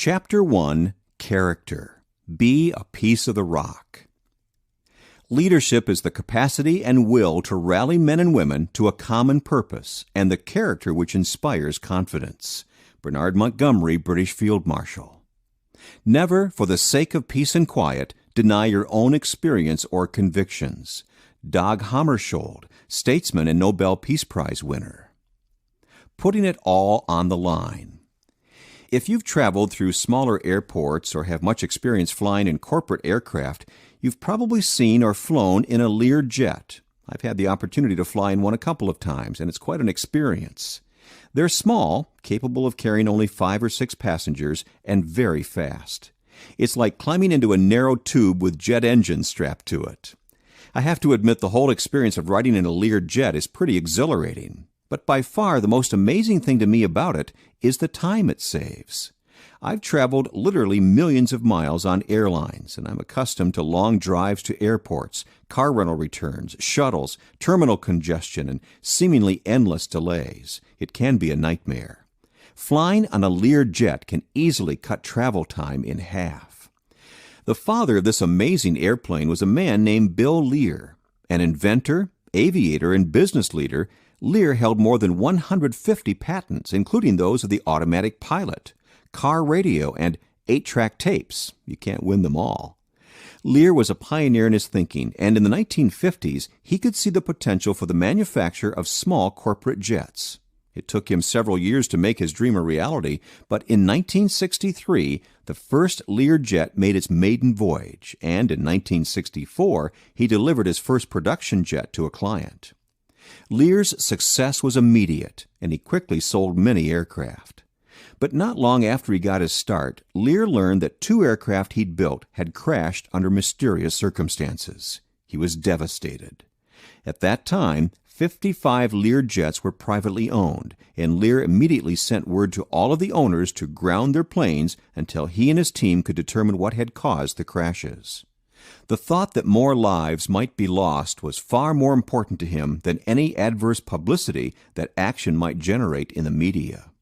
Chapter 1, Character. Be a piece of the rock. Leadership is the capacity and will to rally men and women to a common purpose and the character which inspires confidence. Bernard Montgomery, British Field Marshal. Never, for the sake of peace and quiet, deny your own experience or convictions. Dag Hammarskjöld, statesman and Nobel Peace Prize winner. Putting it all on the line. If you've traveled through smaller airports or have much experience flying in corporate aircraft, you've probably seen or flown in a Lear jet. I've had the opportunity to fly in one a couple of times, and it's quite an experience. They're small, capable of carrying only 5 or 6 passengers, and very fast. It's like climbing into a narrow tube with jet engines strapped to it. I have to admit the whole experience of riding in a Lear jet is pretty exhilarating. But by far the most amazing thing to me about it is the time it saves. I've traveled literally millions of miles on airlines, and I'm accustomed to long drives to airports, car rental returns, shuttles, terminal congestion, and seemingly endless delays. It can be a nightmare. Flying on a Lear jet can easily cut travel time in half. The father of this amazing airplane was a man named Bill Lear. An inventor, aviator, and business leader, Lear held more than 150 patents, including those of the automatic pilot, car radio, and 8-track tapes. You can't win them all. Lear was a pioneer in his thinking, and in the 1950s, he could see the potential for the manufacture of small corporate jets. It took him several years to make his dream a reality, but in 1963, the first Lear jet made its maiden voyage, and in 1964, he delivered his first production jet to a client. Lear's success was immediate, and he quickly sold many aircraft. But not long after he got his start, Lear learned that 2 aircraft he'd built had crashed under mysterious circumstances. He was devastated. At that time, 55 Lear jets were privately owned, and Lear immediately sent word to all of the owners to ground their planes until he and his team could determine what had caused the crashes. The thought that more lives might be lost was far more important to him than any adverse publicity that action might generate in the media.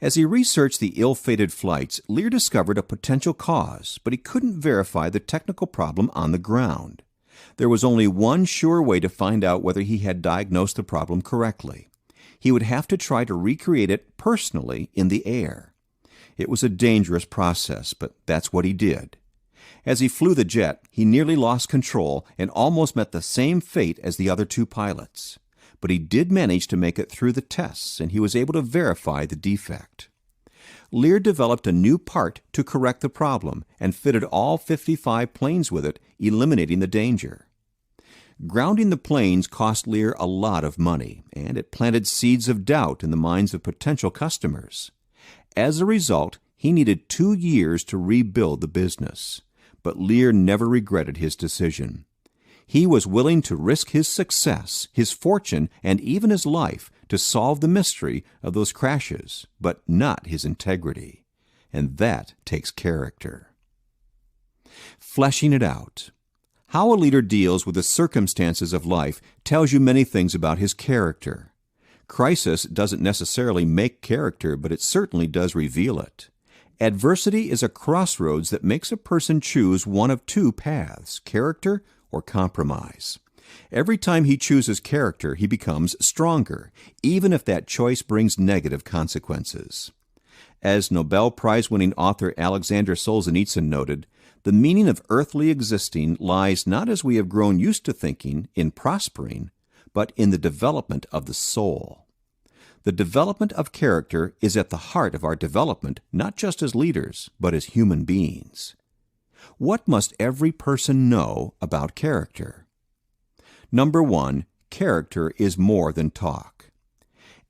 As he researched the ill-fated flights, Lear discovered a potential cause, but he couldn't verify the technical problem on the ground. There was only one sure way to find out whether he had diagnosed the problem correctly. He would have to try to recreate it personally in the air. It was a dangerous process, but that's what he did. As he flew the jet, he nearly lost control and almost met the same fate as the other 2 pilots. But he did manage to make it through the tests, and he was able to verify the defect. Lear developed a new part to correct the problem and fitted all 55 planes with it, eliminating the danger. Grounding the planes cost Lear a lot of money, and it planted seeds of doubt in the minds of potential customers. As a result, he needed 2 years to rebuild the business. But Lear never regretted his decision. He was willing to risk his success, his fortune, and even his life to solve the mystery of those crashes, but not his integrity. And that takes character. Fleshing it out. How a leader deals with the circumstances of life tells you many things about his character. Crisis doesn't necessarily make character, but it certainly does reveal it. Adversity is a crossroads that makes a person choose one of 2 paths, character or compromise. Every time he chooses character, he becomes stronger, even if that choice brings negative consequences. As Nobel Prize-winning author Alexander Solzhenitsyn noted, the meaning of earthly existing lies not as we have grown used to thinking, in prospering, but in the development of the soul. The development of character is at the heart of our development, not just as leaders, but as human beings. What must every person know about character? Number 1, character is more than talk.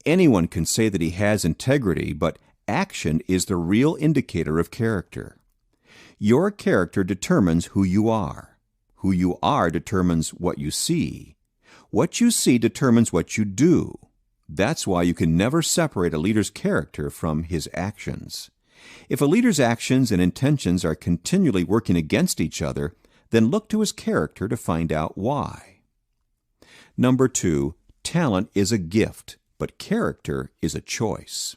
Anyone can say that he has integrity, but action is the real indicator of character. Your character determines who you are. Who you are determines what you see. What you see determines what you do. That's why you can never separate a leader's character from his actions. If a leader's actions and intentions are continually working against each other, then look to his character to find out why. Number 2, talent is a gift, but character is a choice.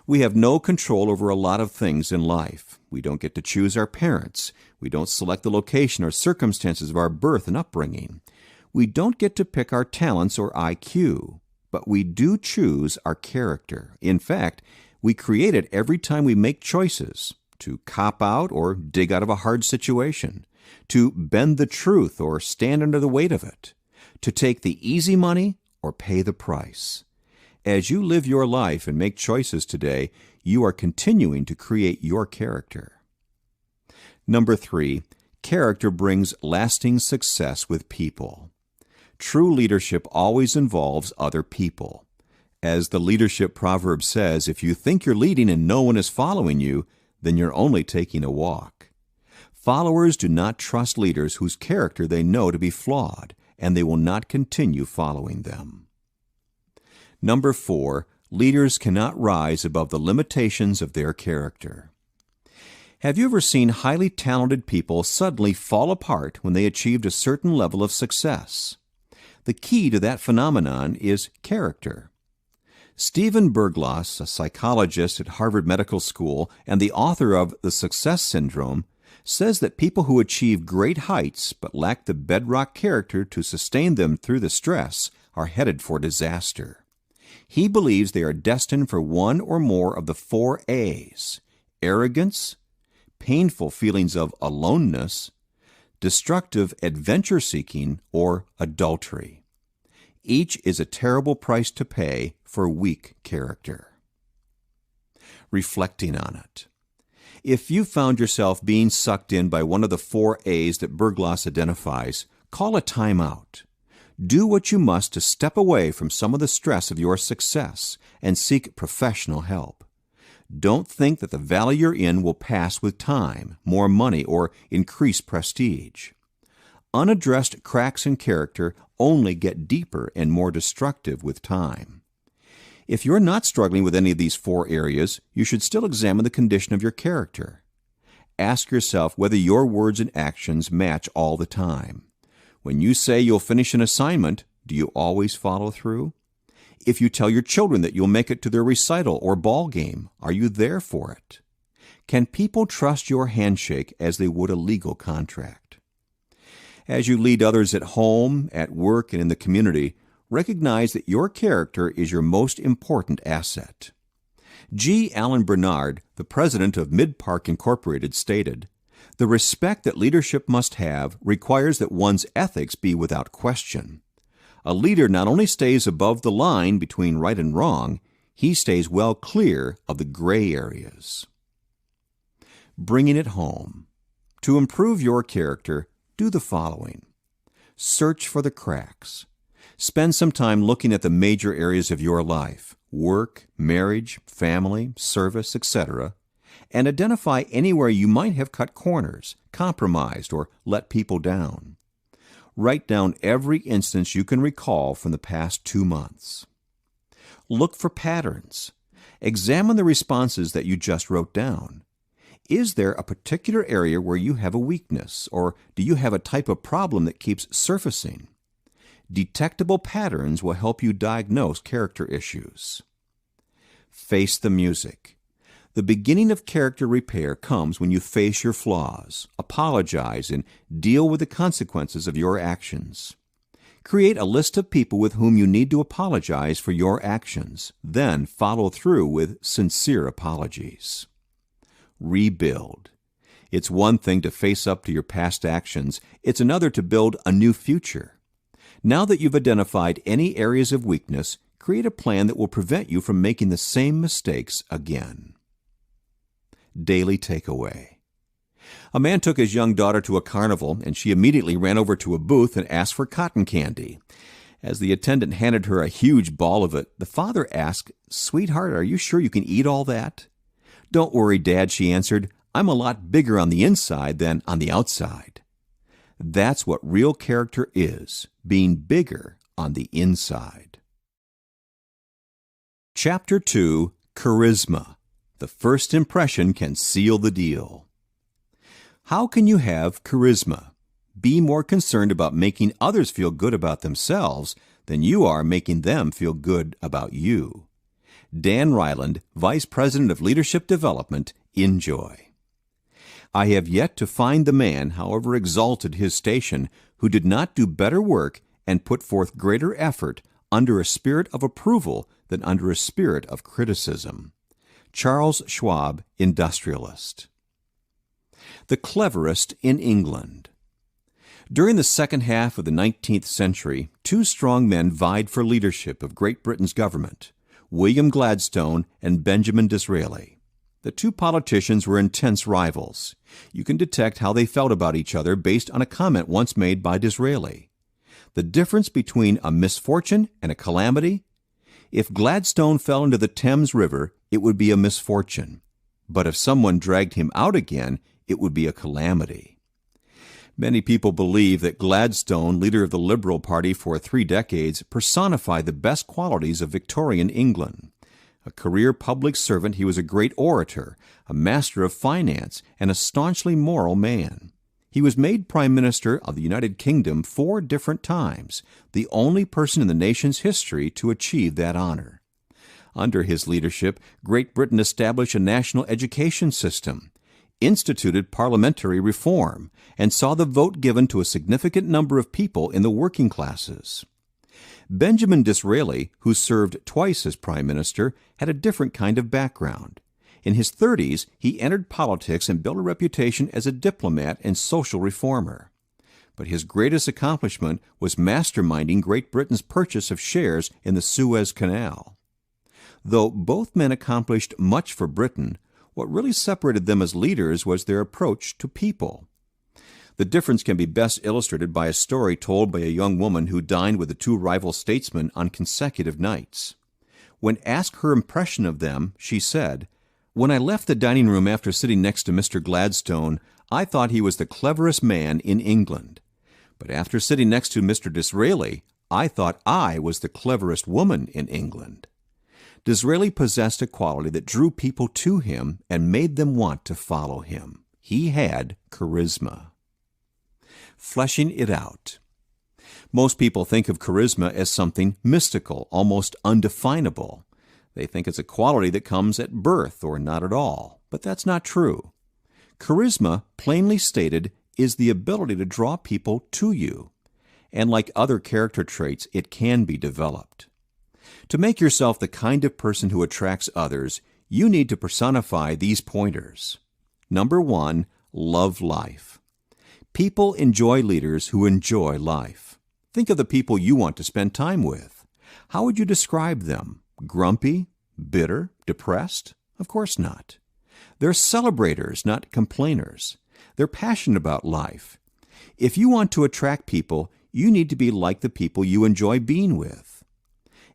We have no control over a lot of things in life. We don't get to choose our parents. We don't select the location or circumstances of our birth and upbringing. We don't get to pick our talents or IQ. But we do choose our character. In fact, we create it every time we make choices to cop out or dig out of a hard situation, to bend the truth or stand under the weight of it, to take the easy money or pay the price. As you live your life and make choices today, you are continuing to create your character. Number 3, character brings lasting success with people. True leadership always involves other people. As the leadership proverb says, if you think you're leading and no one is following you, then you're only taking a walk. Followers do not trust leaders whose character they know to be flawed, and they will not continue following them. Number 4, leaders cannot rise above the limitations of their character. Have you ever seen highly talented people suddenly fall apart when they achieved a certain level of success? The key to that phenomenon is character. Stephen Berglas, a psychologist at Harvard Medical School and the author of The Success Syndrome, says that people who achieve great heights but lack the bedrock character to sustain them through the stress are headed for disaster. He believes they are destined for one or more of the 4 A's: arrogance, painful feelings of aloneness, destructive adventure-seeking, or adultery. Each is a terrible price to pay for weak character. Reflecting on it. If you found yourself being sucked in by one of the 4 A's that Berglas identifies, call a timeout. Do what you must to step away from some of the stress of your success and seek professional help. Don't think that the valley you're in will pass with time, more money, or increased prestige. Unaddressed cracks in character only get deeper and more destructive with time. If you're not struggling with any of these 4 areas, you should still examine the condition of your character. Ask yourself whether your words and actions match all the time. When you say you'll finish an assignment, do you always follow through? If you tell your children that you'll make it to their recital or ball game, are you there for it? Can people trust your handshake as they would a legal contract? As you lead others at home, at work, and in the community, recognize that your character is your most important asset. G. Allen Bernard, the president of Mid-Park Incorporated, stated, "The respect that leadership must have requires that one's ethics be without question. A leader not only stays above the line between right and wrong, he stays well clear of the gray areas." Bringing it home. To improve your character, do the following. Search for the cracks. Spend some time looking at the major areas of your life, work, marriage, family, service, etc., and identify anywhere you might have cut corners, compromised, or let people down. Write down every instance you can recall from the past 2 months. Look for patterns. Examine the responses that you just wrote down. Is there a particular area where you have a weakness, or do you have a type of problem that keeps surfacing? Detectable patterns will help you diagnose character issues. Face the music. The beginning of character repair comes when you face your flaws, apologize, and deal with the consequences of your actions. Create a list of people with whom you need to apologize for your actions, then follow through with sincere apologies. Rebuild. It's one thing to face up to your past actions, it's another to build a new future. Now that you've identified any areas of weakness, create a plan that will prevent you from making the same mistakes again. Daily takeaway. A man took his young daughter to a carnival, and she immediately ran over to a booth and asked for cotton candy. As the attendant handed her a huge ball of it, the father asked, "Sweetheart, are you sure you can eat all that?" "Don't worry, Dad," she answered. "I'm a lot bigger on the inside than on the outside." That's what real character is, being bigger on the inside. Chapter 2, Charisma. The first impression can seal the deal. How can you have charisma? Be more concerned about making others feel good about themselves than you are making them feel good about you. Dan Ryland, Vice President of Leadership Development, enjoy. I have yet to find the man, however exalted his station, who did not do better work and put forth greater effort under a spirit of approval than under a spirit of criticism. Charles Schwab, Industrialist. The cleverest in England. During the second half of the 19th century, two strong men vied for leadership of Great Britain's government, William Gladstone and Benjamin Disraeli. The two politicians were intense rivals. You can detect how they felt about each other based on a comment once made by Disraeli. The difference between a misfortune and a calamity? If Gladstone fell into the Thames River, it would be a misfortune. But if someone dragged him out again, it would be a calamity. Many people believe that Gladstone, leader of the Liberal Party for 3 decades, personified the best qualities of Victorian England. A career public servant, he was a great orator, a master of finance, and a staunchly moral man. He was made Prime Minister of the United Kingdom 4 different times, the only person in the nation's history to achieve that honor. Under his leadership, Great Britain established a national education system, instituted parliamentary reform, and saw the vote given to a significant number of people in the working classes. Benjamin Disraeli, who served twice as Prime Minister, had a different kind of background. In his 30s, he entered politics and built a reputation as a diplomat and social reformer. But his greatest accomplishment was masterminding Great Britain's purchase of shares in the Suez Canal. Though both men accomplished much for Britain, what really separated them as leaders was their approach to people. The difference can be best illustrated by a story told by a young woman who dined with the two rival statesmen on consecutive nights. When asked her impression of them, she said, "When I left the dining room after sitting next to Mr. Gladstone, I thought he was the cleverest man in England. But after sitting next to Mr. Disraeli, I thought I was the cleverest woman in England." Disraeli possessed a quality that drew people to him and made them want to follow him. He had charisma. Fleshing it out. Most people think of charisma as something mystical, almost undefinable. They think it's a quality that comes at birth or not at all, but that's not true. Charisma, plainly stated, is the ability to draw people to you. And like other character traits, it can be developed. To make yourself the kind of person who attracts others, you need to personify these pointers. Number 1, love life. People enjoy leaders who enjoy life. Think of the people you want to spend time with. How would you describe them? Grumpy? Bitter? Depressed? Of course not. They're celebrators, not complainers. They're passionate about life. If you want to attract people, you need to be like the people you enjoy being with.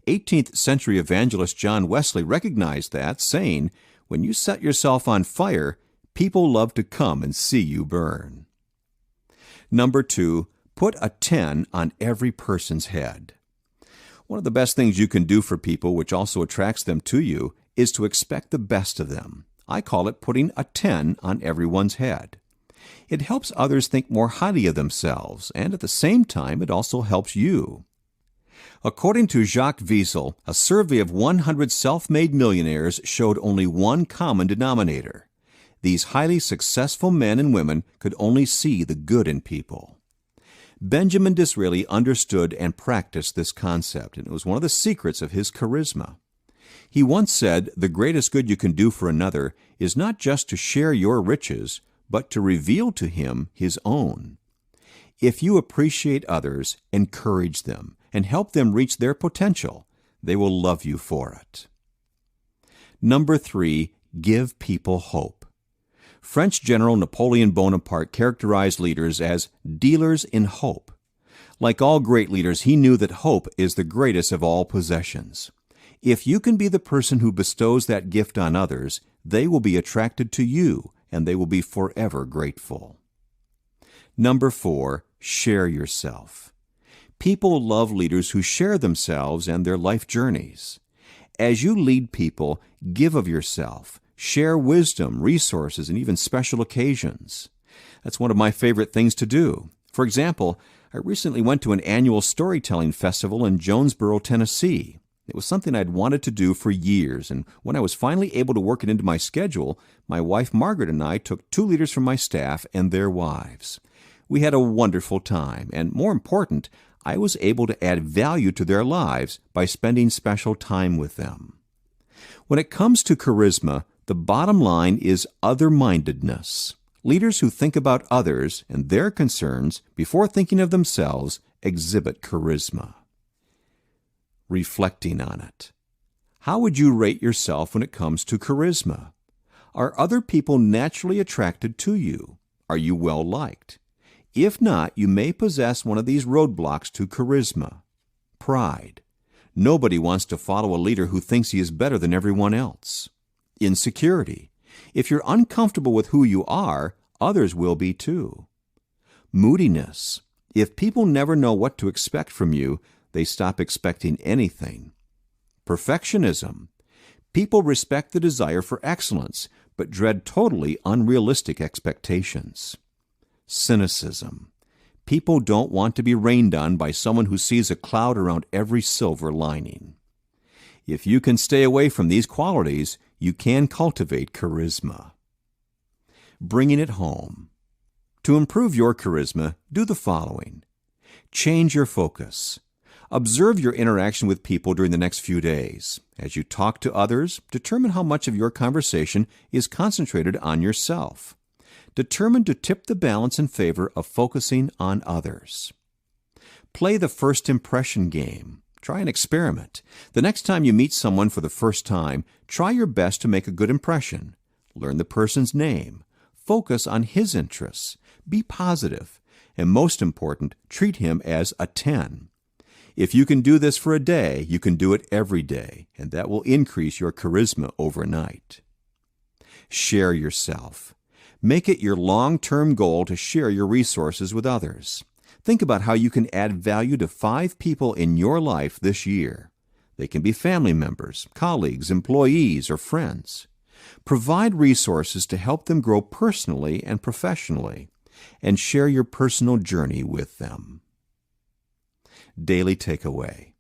18th century evangelist John Wesley recognized that, saying, "When you set yourself on fire, people love to come and see you burn." Number 2, put a 10 on every person's head. One of the best things you can do for people, which also attracts them to you, is to expect the best of them. I call it putting a 10 on everyone's head. It helps others think more highly of themselves, and at the same time, it also helps you. According to Jacques Wiesel, a survey of 100 self-made millionaires showed only one common denominator. These highly successful men and women could only see the good in people. Benjamin Disraeli understood and practiced this concept, and it was one of the secrets of his charisma. He once said, "The greatest good you can do for another is not just to share your riches, but to reveal to him his own." If you appreciate others, encourage them, and help them reach their potential, they will love you for it. Number 3, give people hope. French General Napoleon Bonaparte characterized leaders as dealers in hope. Like all great leaders, he knew that hope is the greatest of all possessions. If you can be the person who bestows that gift on others, they will be attracted to you, and they will be forever grateful. Number 4, share yourself. People love leaders who share themselves and their life journeys. As you lead people, give of yourself. Share wisdom, resources, and even special occasions. That's one of my favorite things to do. For example, I recently went to an annual storytelling festival in Jonesboro, Tennessee. It was something I'd wanted to do for years, and when I was finally able to work it into my schedule, my wife Margaret and I took 2 leaders from my staff and their wives. We had a wonderful time, and more important, I was able to add value to their lives by spending special time with them. When it comes to charisma, the bottom line is other-mindedness. Leaders who think about others and their concerns before thinking of themselves exhibit charisma. Reflecting on it. How would you rate yourself when it comes to charisma? Are other people naturally attracted to you? Are you well-liked? If not, you may possess one of these roadblocks to charisma. Pride. Nobody wants to follow a leader who thinks he is better than everyone else. Insecurity. If you're uncomfortable with who you are, others will be too. Moodiness. If people never know what to expect from you, they stop expecting anything. Perfectionism. People respect the desire for excellence, but dread totally unrealistic expectations. Cynicism. People don't want to be rained on by someone who sees a cloud around every silver lining. If you can stay away from these qualities, you can cultivate charisma. Bringing it home. To improve your charisma, do the following. Change your focus. Observe your interaction with people during the next few days. As you talk to others, determine how much of your conversation is concentrated on yourself. Determine to tip the balance in favor of focusing on others. Play the first impression game. Try an experiment. The next time you meet someone for the first time, try your best to make a good impression. Learn the person's name. Focus on his interests. Be positive. And most important, treat him as a 10. If you can do this for a day, you can do it every day, and that will increase your charisma overnight. Share yourself. Make it your long-term goal to share your resources with others. Think about how you can add value to 5 people in your life this year. They can be family members, colleagues, employees, or friends. Provide resources to help them grow personally and professionally, and share your personal journey with them. Daily takeaway.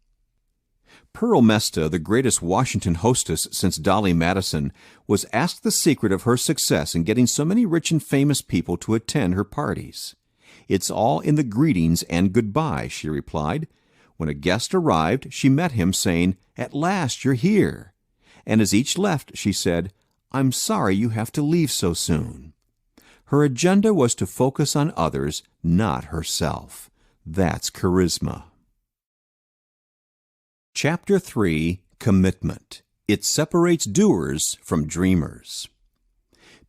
Pearl Mesta, the greatest Washington hostess since Dolly Madison, was asked the secret of her success in getting so many rich and famous people to attend her parties. "It's all in the greetings and goodbye," she replied. When a guest arrived, she met him saying, "At last you're here." And as each left, she said, "I'm sorry you have to leave so soon." Her agenda was to focus on others, not herself. That's charisma. Chapter 3, Commitment. It separates doers from dreamers.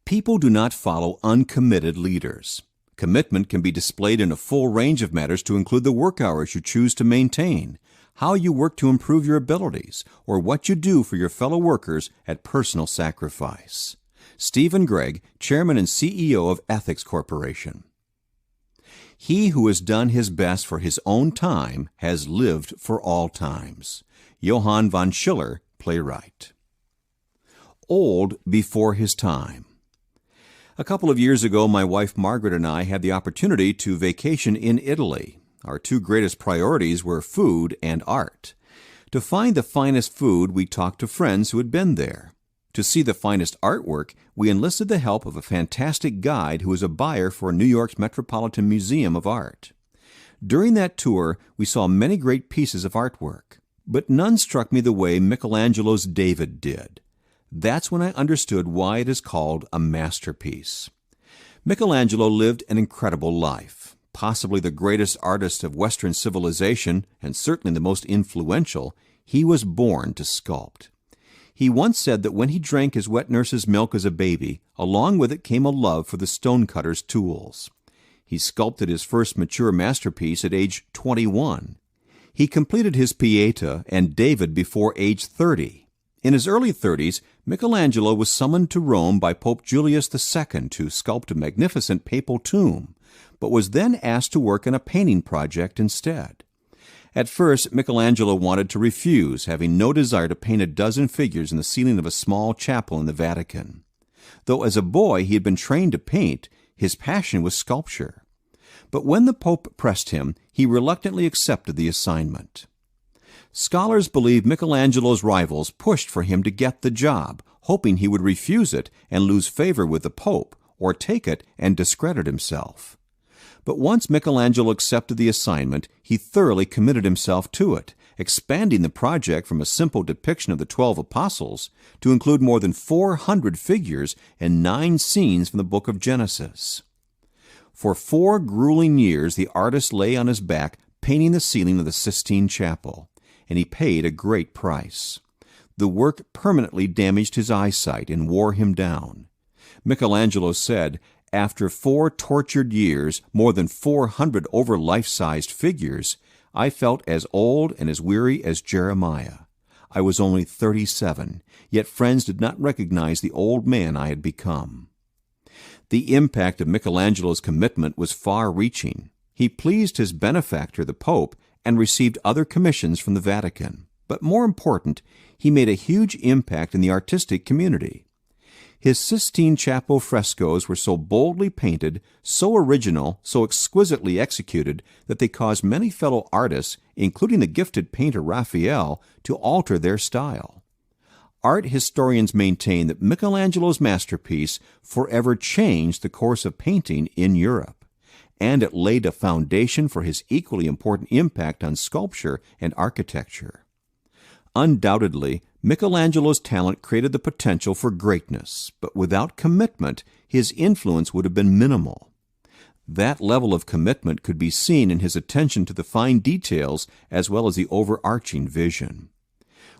People do not follow uncommitted leaders. Commitment can be displayed in a full range of matters to include the work hours you choose to maintain, how you work to improve your abilities, or what you do for your fellow workers at personal sacrifice. Stephen Gregg, Chairman and CEO of Ethics Corporation. He who has done his best for his own time has lived for all times. Johann von Schiller, playwright. Old before his time. A couple of years ago, my wife Margaret and I had the opportunity to vacation in Italy. Our 2 greatest priorities were food and art. To find the finest food, we talked to friends who had been there. To see the finest artwork, we enlisted the help of a fantastic guide who was a buyer for New York's Metropolitan Museum of Art. During that tour, we saw many great pieces of artwork, but none struck me the way Michelangelo's David did. That's when I understood why it is called a masterpiece. Michelangelo lived an incredible life. Possibly the greatest artist of Western civilization, and certainly the most influential, he was born to sculpt. He once said that when he drank his wet nurse's milk as a baby, along with it came a love for the stonecutter's tools. He sculpted his first mature masterpiece at age 21. He completed his Pietà and David before age 30. In his early 30s, Michelangelo was summoned to Rome by Pope Julius II to sculpt a magnificent papal tomb, but was then asked to work on a painting project instead. At first, Michelangelo wanted to refuse, having no desire to paint a dozen figures in the ceiling of a small chapel in the Vatican. Though as a boy he had been trained to paint, his passion was sculpture. But when the Pope pressed him, he reluctantly accepted the assignment. Scholars believe Michelangelo's rivals pushed for him to get the job, hoping he would refuse it and lose favor with the Pope, or take it and discredit himself. But once Michelangelo accepted the assignment, he thoroughly committed himself to it, expanding the project from a simple depiction of the 12 apostles to include more than 400 figures and 9 scenes from the book of Genesis. For 4 grueling years, the artist lay on his back painting the ceiling of the Sistine Chapel, and he paid a great price. The work permanently damaged his eyesight and wore him down. Michelangelo said, "After 4 tortured years, more than 400 over life-sized figures, I felt as old and as weary as Jeremiah. I was only 37, yet friends did not recognize the old man I had become." The impact of Michelangelo's commitment was far-reaching. He pleased his benefactor, the Pope, and received other commissions from the Vatican. But more important, he made a huge impact in the artistic community. His Sistine Chapel frescoes were so boldly painted, so original, so exquisitely executed, that they caused many fellow artists, including the gifted painter Raphael, to alter their style. Art historians maintain that Michelangelo's masterpiece forever changed the course of painting in Europe, and it laid a foundation for his equally important impact on sculpture and architecture. Undoubtedly, Michelangelo's talent created the potential for greatness, but without commitment, his influence would have been minimal. That level of commitment could be seen in his attention to the fine details as well as the overarching vision.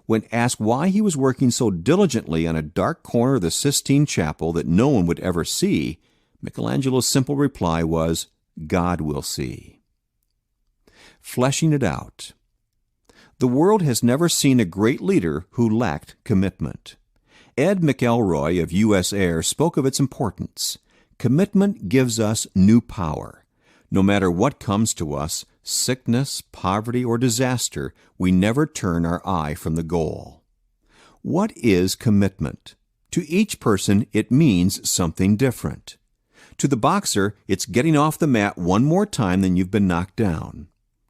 When asked why he was working so diligently on a dark corner of the Sistine Chapel that no one would ever see, Michelangelo's simple reply was, "God will see." Fleshing it out. The world has never seen a great leader who lacked commitment. Ed McElroy of U.S. Air spoke of its importance. Commitment gives us new power. No matter what comes to us, sickness, poverty, or disaster, we never turn our eye from the goal. What is commitment? To each person, it means something different. To the boxer, it's getting off the mat one more time than you've been knocked down.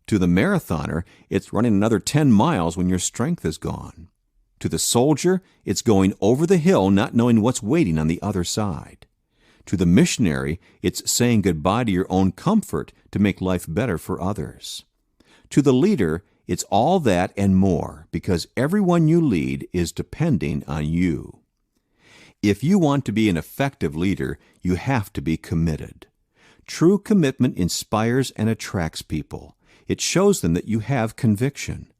To the marathoner, it's running another 10 miles when your strength is gone. To the soldier, it's going over the hill not knowing what's waiting on the other side. To the missionary, it's saying goodbye to your own comfort to make life better for others. To the leader, it's all that and more, because everyone you lead is depending on you. If you want to be an effective leader, you have to be committed. True commitment inspires and attracts people. It shows them that you have conviction.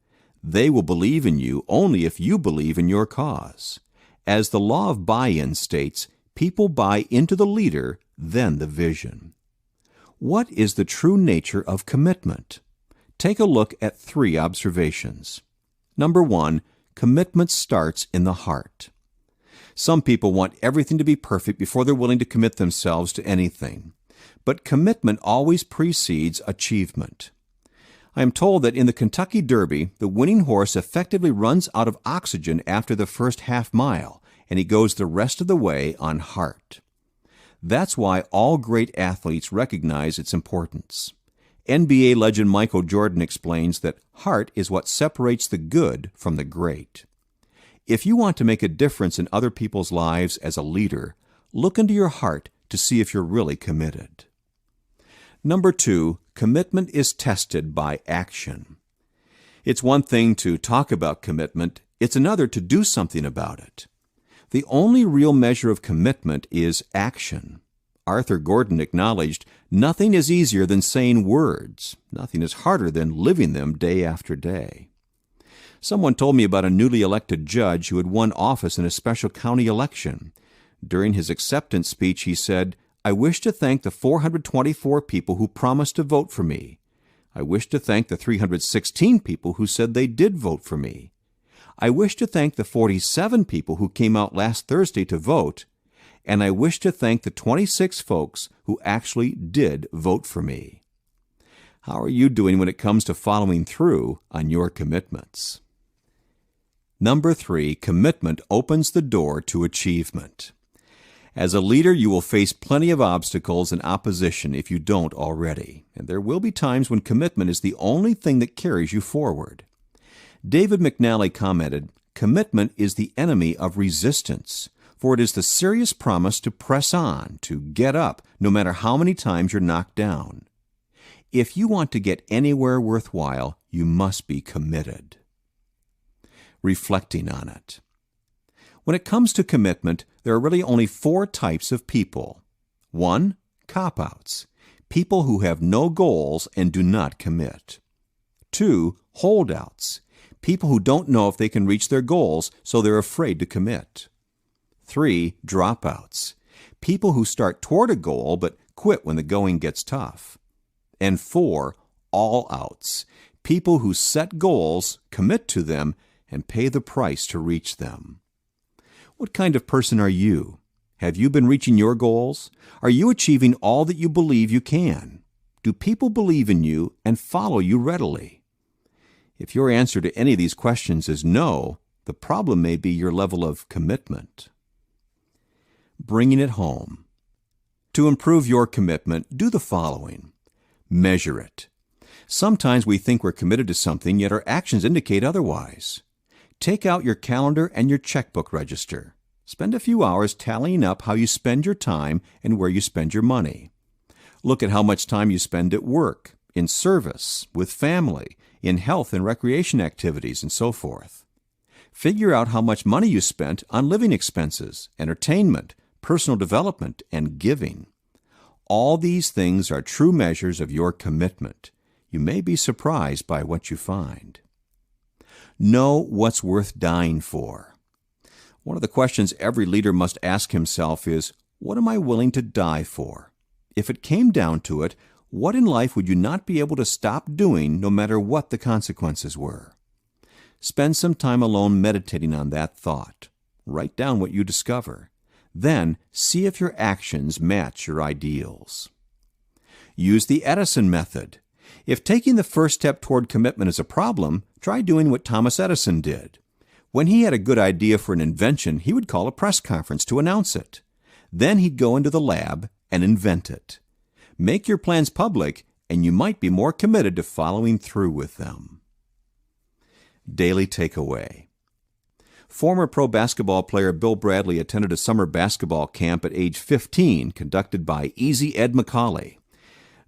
They will believe in you only if you believe in your cause. As the law of buy-in states, people buy into the leader, then the vision. What is the true nature of commitment? Take a look at 3 observations. Number 1, commitment starts in the heart. Some people want everything to be perfect before they're willing to commit themselves to anything. But commitment always precedes achievement. I am told that in the Kentucky Derby, the winning horse effectively runs out of oxygen after the first half mile, and he goes the rest of the way on heart. That's why all great athletes recognize its importance. NBA legend Michael Jordan explains that heart is what separates the good from the great. If you want to make a difference in other people's lives as a leader, look into your heart to see if you're really committed. Number 2, commitment is tested by action. It's one thing to talk about commitment, it's another to do something about it. The only real measure of commitment is action. Arthur Gordon acknowledged, "Nothing is easier than saying words. Nothing is harder than living them day after day." Someone told me about a newly elected judge who had won office in a special county election. During his acceptance speech, he said, "I wish to thank the 424 people who promised to vote for me. I wish to thank the 316 people who said they did vote for me. I wish to thank the 47 people who came out last Thursday to vote, and I wish to thank the 26 folks who actually did vote for me." How are you doing when it comes to following through on your commitments? Number 3, commitment opens the door to achievement. As a leader, you will face plenty of obstacles and opposition if you don't already, and there will be times when commitment is the only thing that carries you forward. David McNally commented, "Commitment is the enemy of resistance, for it is the serious promise to press on, to get up, no matter how many times you're knocked down." If you want to get anywhere worthwhile, you must be committed. Reflecting on it. When it comes to commitment, there are really only 4 types of people. 1. Cop-outs. People who have no goals and do not commit. 2. Holdouts. People who don't know if they can reach their goals, so they're afraid to commit. 3. Dropouts. People who start toward a goal but quit when the going gets tough. And 4. All-outs. People who set goals, commit to them, and pay the price to reach them. What kind of person are you? Have you been reaching your goals? Are you achieving all that you believe you can? Do people believe in you and follow you readily? If your answer to any of these questions is no, the problem may be your level of commitment. Bringing it home. To improve your commitment, do the following. Measure it. Sometimes we think we're committed to something, yet our actions indicate otherwise. Take out your calendar and your checkbook register. Spend a few hours tallying up how you spend your time and where you spend your money. Look at how much time you spend at work, in service, with family, in health and recreation activities, and so forth. Figure out how much money you spent on living expenses, entertainment, personal development, and giving. All these things are true measures of your commitment. You may be surprised by what you find. Know what's worth dying for. One of the questions every leader must ask himself is, what am I willing to die for? If it came down to it, what in life would you not be able to stop doing no matter what the consequences were? Spend some time alone meditating on that thought. Write down what you discover. Then see if your actions match your ideals. Use the Edison method. If taking the first step toward commitment is a problem, try doing what Thomas Edison did. When he had a good idea for an invention, he would call a press conference to announce it. Then he'd go into the lab and invent it. Make your plans public, and you might be more committed to following through with them. Daily takeaway. Former pro basketball player Bill Bradley attended a summer basketball camp at age 15 conducted by Easy Ed McCauley.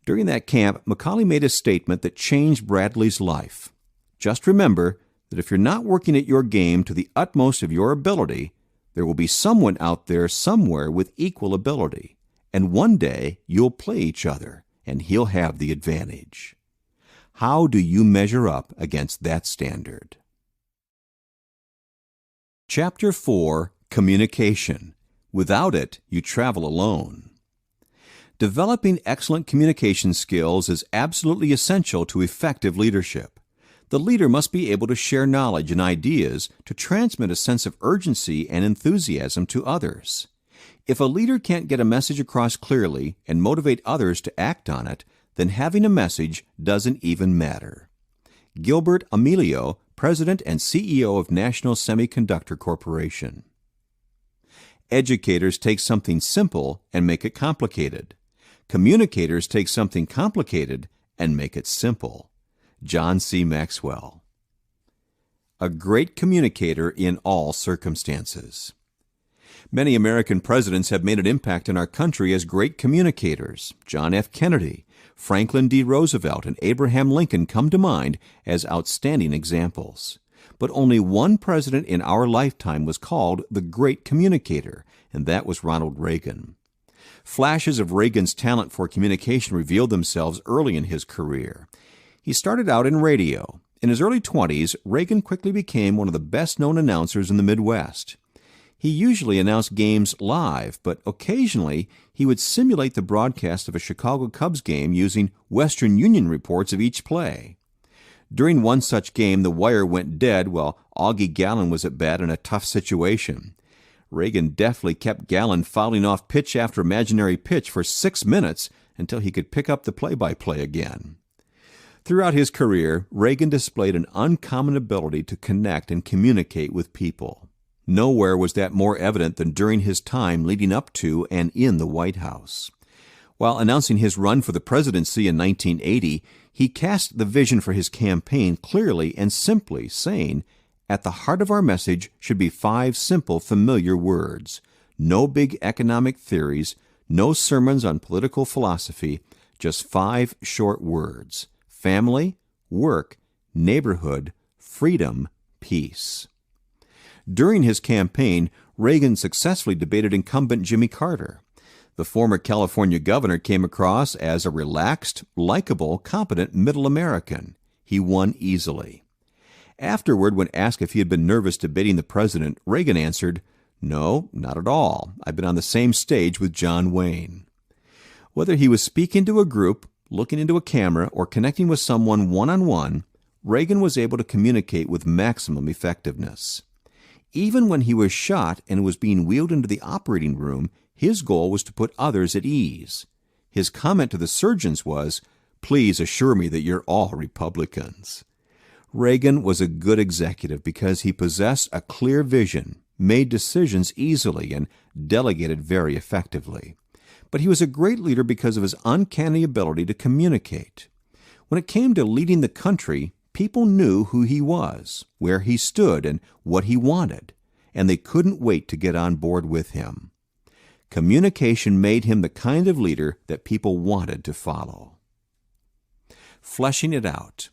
During that camp, McCauley made a statement that changed Bradley's life. Just remember that if you're not working at your game to the utmost of your ability, there will be someone out there somewhere with equal ability, and one day you'll play each other, and he'll have the advantage. How do you measure up against that standard? Chapter 4, Communication. Without it, you travel alone. Developing excellent communication skills is absolutely essential to effective leadership. The leader must be able to share knowledge and ideas to transmit a sense of urgency and enthusiasm to others. If a leader can't get a message across clearly and motivate others to act on it, then having a message doesn't even matter. Gilbert Amelio, President and CEO of National Semiconductor Corporation. Educators take something simple and make it complicated. Communicators take something complicated and make it simple. John C. Maxwell. A great communicator in all circumstances. Many American presidents have made an impact in our country as great communicators. John F. Kennedy, Franklin D. Roosevelt, and Abraham Lincoln come to mind as outstanding examples. But only one president in our lifetime was called the great communicator, and that was Ronald Reagan. Flashes of Reagan's talent for communication revealed themselves early in his career. He started out in radio. In his early 20s, Reagan quickly became one of the best-known announcers in the Midwest. He usually announced games live, but occasionally he would simulate the broadcast of a Chicago Cubs game using Western Union reports of each play. During one such game, the wire went dead while Augie Gallon was at bat in a tough situation. Reagan deftly kept Gallon fouling off pitch after imaginary pitch for 6 minutes until he could pick up the play-by-play again. Throughout his career, Reagan displayed an uncommon ability to connect and communicate with people. Nowhere was that more evident than during his time leading up to and in the White House. While announcing his run for the presidency in 1980, He cast the vision for his campaign clearly and simply, saying, "At the heart of our message should be 5 simple, familiar words. No big economic theories, no sermons on political philosophy, just 5 short words: family, work, neighborhood, freedom, peace." During his campaign, Reagan successfully debated incumbent Jimmy Carter. The former California governor came across as a relaxed, likable, competent middle American. He won easily. Afterward, when asked if he had been nervous debating the president, Reagan answered, "No, not at all. I've been on the same stage with John Wayne." Whether he was speaking to a group, looking into a camera, or connecting with someone one-on-one, Reagan was able to communicate with maximum effectiveness. Even when he was shot and was being wheeled into the operating room, his goal was to put others at ease. His comment to the surgeons was, "Please assure me that you're all Republicans." Reagan was a good executive because he possessed a clear vision, made decisions easily, and delegated very effectively. But he was a great leader because of his uncanny ability to communicate. When it came to leading the country, people knew who he was, where he stood, and what he wanted, and they couldn't wait to get on board with him. Communication made him the kind of leader that people wanted to follow. Fleshing it out.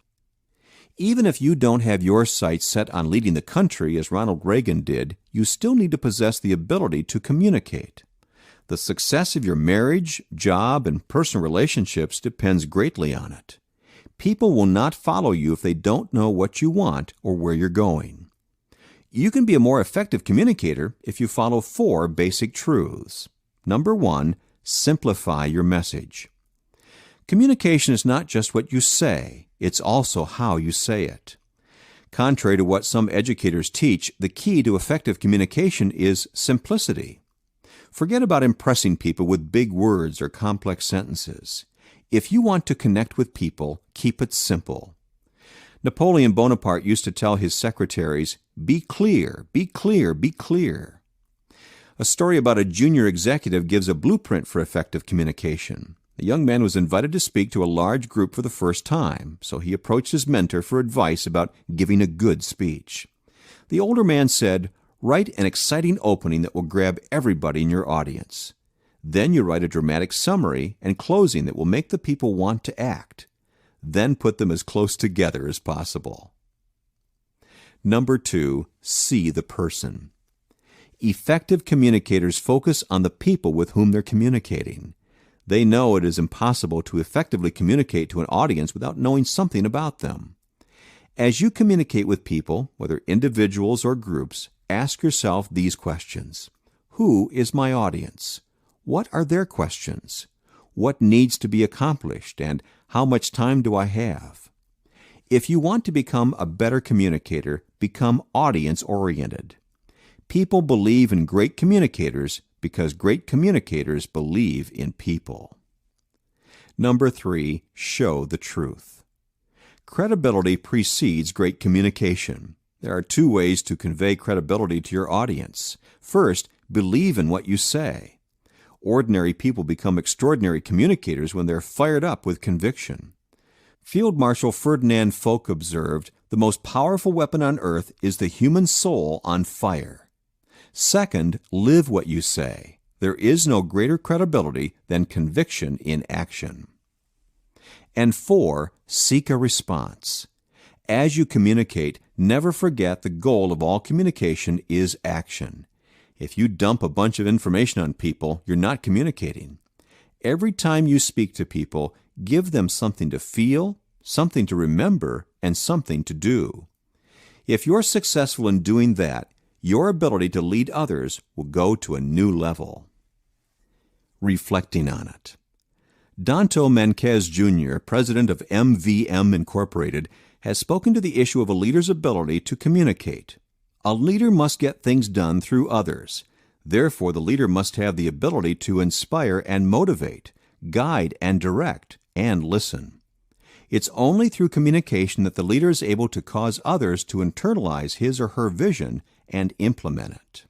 Even if you don't have your sights set on leading the country as Ronald Reagan did, you still need to possess the ability to communicate. The success of your marriage, job, and personal relationships depends greatly on it. People will not follow you if they don't know what you want or where you're going. You can be a more effective communicator if you follow 4 basic truths. Number 1, simplify your message. Communication is not just what you say, it's also how you say it. Contrary to what some educators teach, the key to effective communication is simplicity. Forget about impressing people with big words or complex sentences. If you want to connect with people, keep it simple. Napoleon Bonaparte used to tell his secretaries, "Be clear, be clear, be clear." A story about a junior executive gives a blueprint for effective communication. A young man was invited to speak to a large group for the first time, so he approached his mentor for advice about giving a good speech. The older man said, "Write an exciting opening that will grab everybody in your audience. Then you write a dramatic summary and closing that will make the people want to act. Then put them as close together as possible." Number 2, see the person. Effective communicators focus on the people with whom they're communicating. They know it is impossible to effectively communicate to an audience without knowing something about them. As you communicate with people, whether individuals or groups, ask yourself these questions. Who is my audience? What are their questions? What needs to be accomplished, and how much time do I have? If you want to become a better communicator, become audience-oriented. People believe in great communicators because great communicators believe in people. Number 3, show the truth. Credibility precedes great communication. There are 2 ways to convey credibility to your audience. First, believe in what you say. Ordinary people become extraordinary communicators when they're fired up with conviction. Field Marshal Ferdinand Foch observed, "The most powerful weapon on earth is the human soul on fire." Second, live what you say. There is no greater credibility than conviction in action. And 4, seek a response. As you communicate, never forget the goal of all communication is action. If you dump a bunch of information on people, you're not communicating. Every time you speak to people, give them something to feel, something to remember, and something to do. If you're successful in doing that, your ability to lead others will go to a new level. Reflecting on it. Danto Menquez Jr., president of MVM Incorporated, has spoken to the issue of a leader's ability to communicate. A leader must get things done through others. Therefore, the leader must have the ability to inspire and motivate, guide and direct, and listen. It's only through communication that the leader is able to cause others to internalize his or her vision and implement it.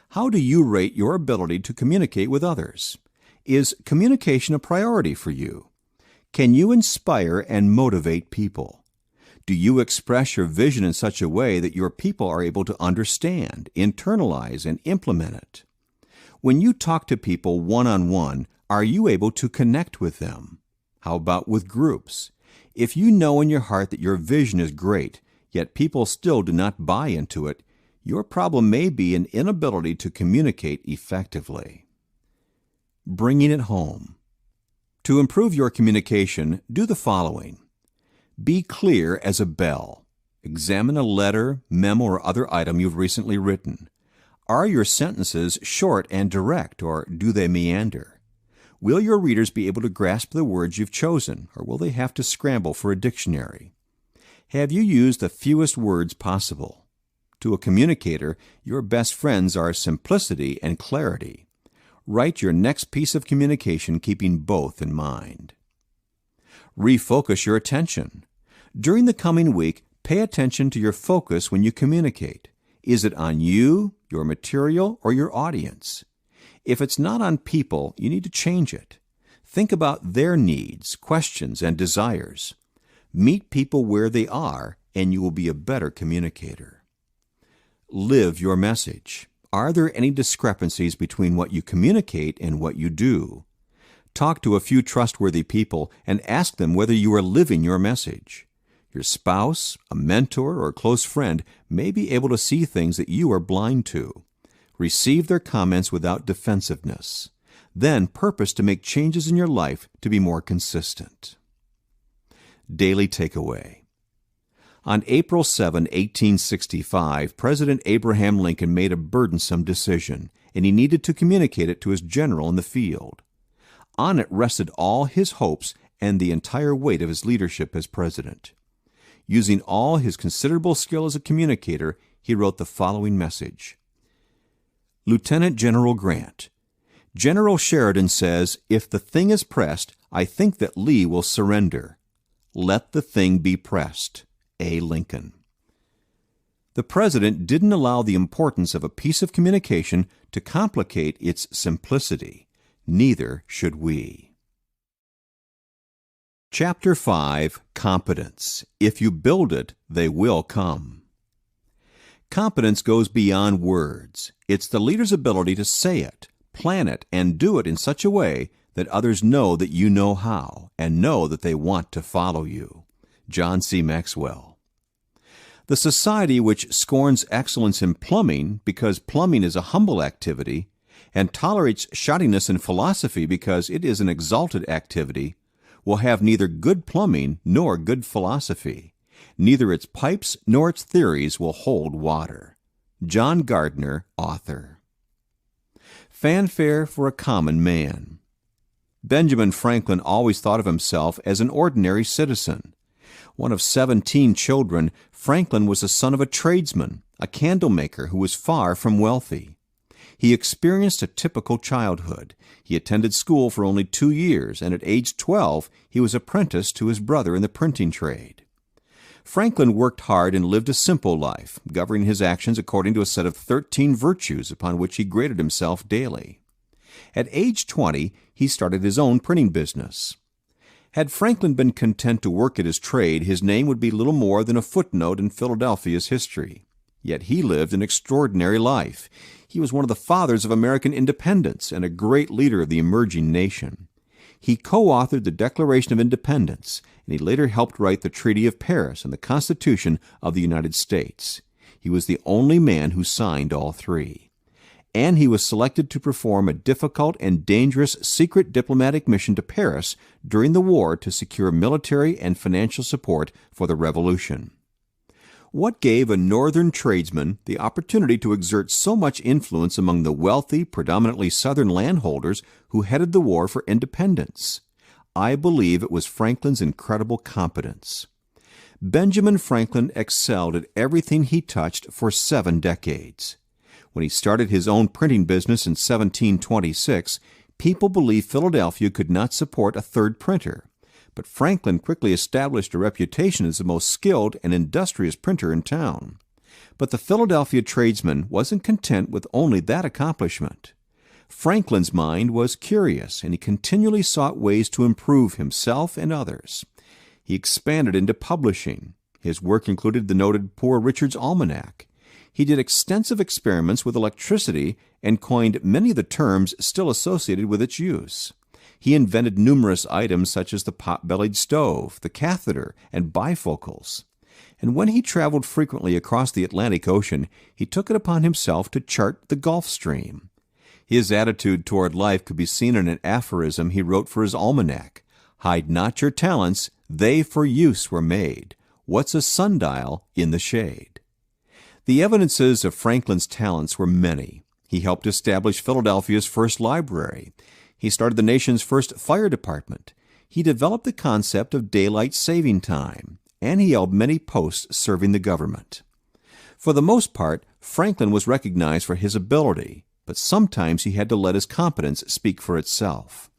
How do you rate your ability to communicate with others? Is communication a priority for you? Can you inspire and motivate people? Do you express your vision in such a way that your people are able to understand, internalize, and implement it? When you talk to people one-on-one, are you able to connect with them? How about with groups? If you know in your heart that your vision is great, yet people still do not buy into it, your problem may be an inability to communicate effectively. Bringing it home. To improve your communication, do the following. Be clear as a bell. Examine a letter, memo, or other item you've recently written. Are your sentences short and direct, or do they meander? Will your readers be able to grasp the words you've chosen, or will they have to scramble for a dictionary? Have you used the fewest words possible? To a communicator, your best friends are simplicity and clarity. Write your next piece of communication keeping both in mind. Refocus your attention. During the coming week, pay attention to your focus when you communicate. Is it on you, your material, or your audience? If it's not on people, you need to change it. Think about their needs, questions, and desires. Meet people where they are, and you will be a better communicator. Live your message. Are there any discrepancies between what you communicate and what you do? Talk to a few trustworthy people and ask them whether you are living your message. Your spouse, a mentor, or a close friend may be able to see things that you are blind to. Receive their comments without defensiveness. Then purpose to make changes in your life to be more consistent. Daily takeaway. On April 7, 1865, President Abraham Lincoln made a burdensome decision, and he needed to communicate it to his general in the field. On it rested all his hopes and the entire weight of his leadership as president. Using all his considerable skill as a communicator, he wrote the following message. Lieutenant General Grant, General Sheridan says, if the thing is pressed, I think that Lee will surrender. Let the thing be pressed. A. Lincoln. The President didn't allow the importance of a piece of communication to complicate its simplicity. Neither should we. Chapter 5, Competence. If you build it, they will come. Competence goes beyond words. It's the leader's ability to say it, plan it, and do it in such a way that others know that you know how, and know that they want to follow you. John C. Maxwell. The society which scorns excellence in plumbing because plumbing is a humble activity, and tolerates shoddiness in philosophy because it is an exalted activity, will have neither good plumbing nor good philosophy. Neither its pipes nor its theories will hold water. John Gardner, author. Fanfare for a common man. Benjamin Franklin always thought of himself as an ordinary citizen. One of 17 children, Franklin was the son of a tradesman, a candle maker who was far from wealthy. He experienced a typical childhood. He attended school for only 2 years, and at age 12, he was apprenticed to his brother in the printing trade. Franklin worked hard and lived a simple life, governing his actions according to a set of 13 virtues upon which he graded himself daily. At age 20, he started his own printing business. Had Franklin been content to work at his trade, his name would be little more than a footnote in Philadelphia's history. Yet he lived an extraordinary life. He was one of the fathers of American independence and a great leader of the emerging nation. He co-authored the Declaration of Independence, and he later helped write the Treaty of Paris and the Constitution of the United States. He was the only man who signed all three. And he was selected to perform a difficult and dangerous secret diplomatic mission to Paris during the war to secure military and financial support for the revolution. What gave a northern tradesman the opportunity to exert so much influence among the wealthy, predominantly southern landholders who headed the war for independence? I believe it was Franklin's incredible competence. Benjamin Franklin excelled at everything he touched for 7 decades. When he started his own printing business in 1726, people believed Philadelphia could not support a third printer. But Franklin quickly established a reputation as the most skilled and industrious printer in town. But the Philadelphia tradesman wasn't content with only that accomplishment. Franklin's mind was curious, and he continually sought ways to improve himself and others. He expanded into publishing. His work included the noted Poor Richard's Almanac. He did extensive experiments with electricity and coined many of the terms still associated with its use. He invented numerous items such as the pot-bellied stove, the catheter, and bifocals. And when he traveled frequently across the Atlantic Ocean, he took it upon himself to chart the Gulf Stream. His attitude toward life could be seen in an aphorism he wrote for his almanac. "Hide not your talents, they for use were made. What's a sundial in the shade?" The evidences of Franklin's talents were many. He helped establish Philadelphia's first library. He started the nation's first fire department. He developed the concept of daylight saving time, and he held many posts serving the government. For the most part, Franklin was recognized for his ability, but sometimes he had to let his competence speak for itself.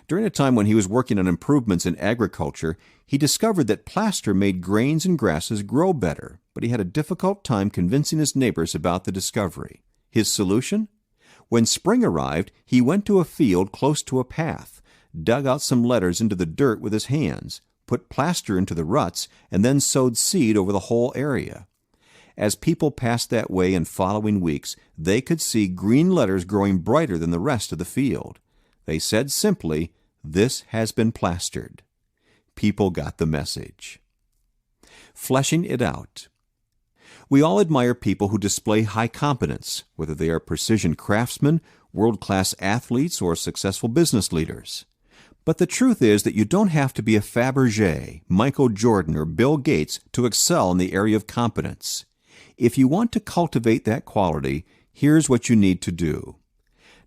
During a time when he was working on improvements in agriculture, he discovered that plaster made grains and grasses grow better, but he had a difficult time convincing his neighbors about the discovery. His solution? When spring arrived, he went to a field close to a path, dug out some letters into the dirt with his hands, put plaster into the ruts, and then sowed seed over the whole area. As people passed that way in following weeks, they could see green letters growing brighter than the rest of the field. They said simply, "This has been plastered." People got the message. Fleshing it out. We all admire people who display high competence, whether they are precision craftsmen, world-class athletes, or successful business leaders. But the truth is that you don't have to be a Fabergé, Michael Jordan, or Bill Gates to excel in the area of competence. If you want to cultivate that quality, here's what you need to do.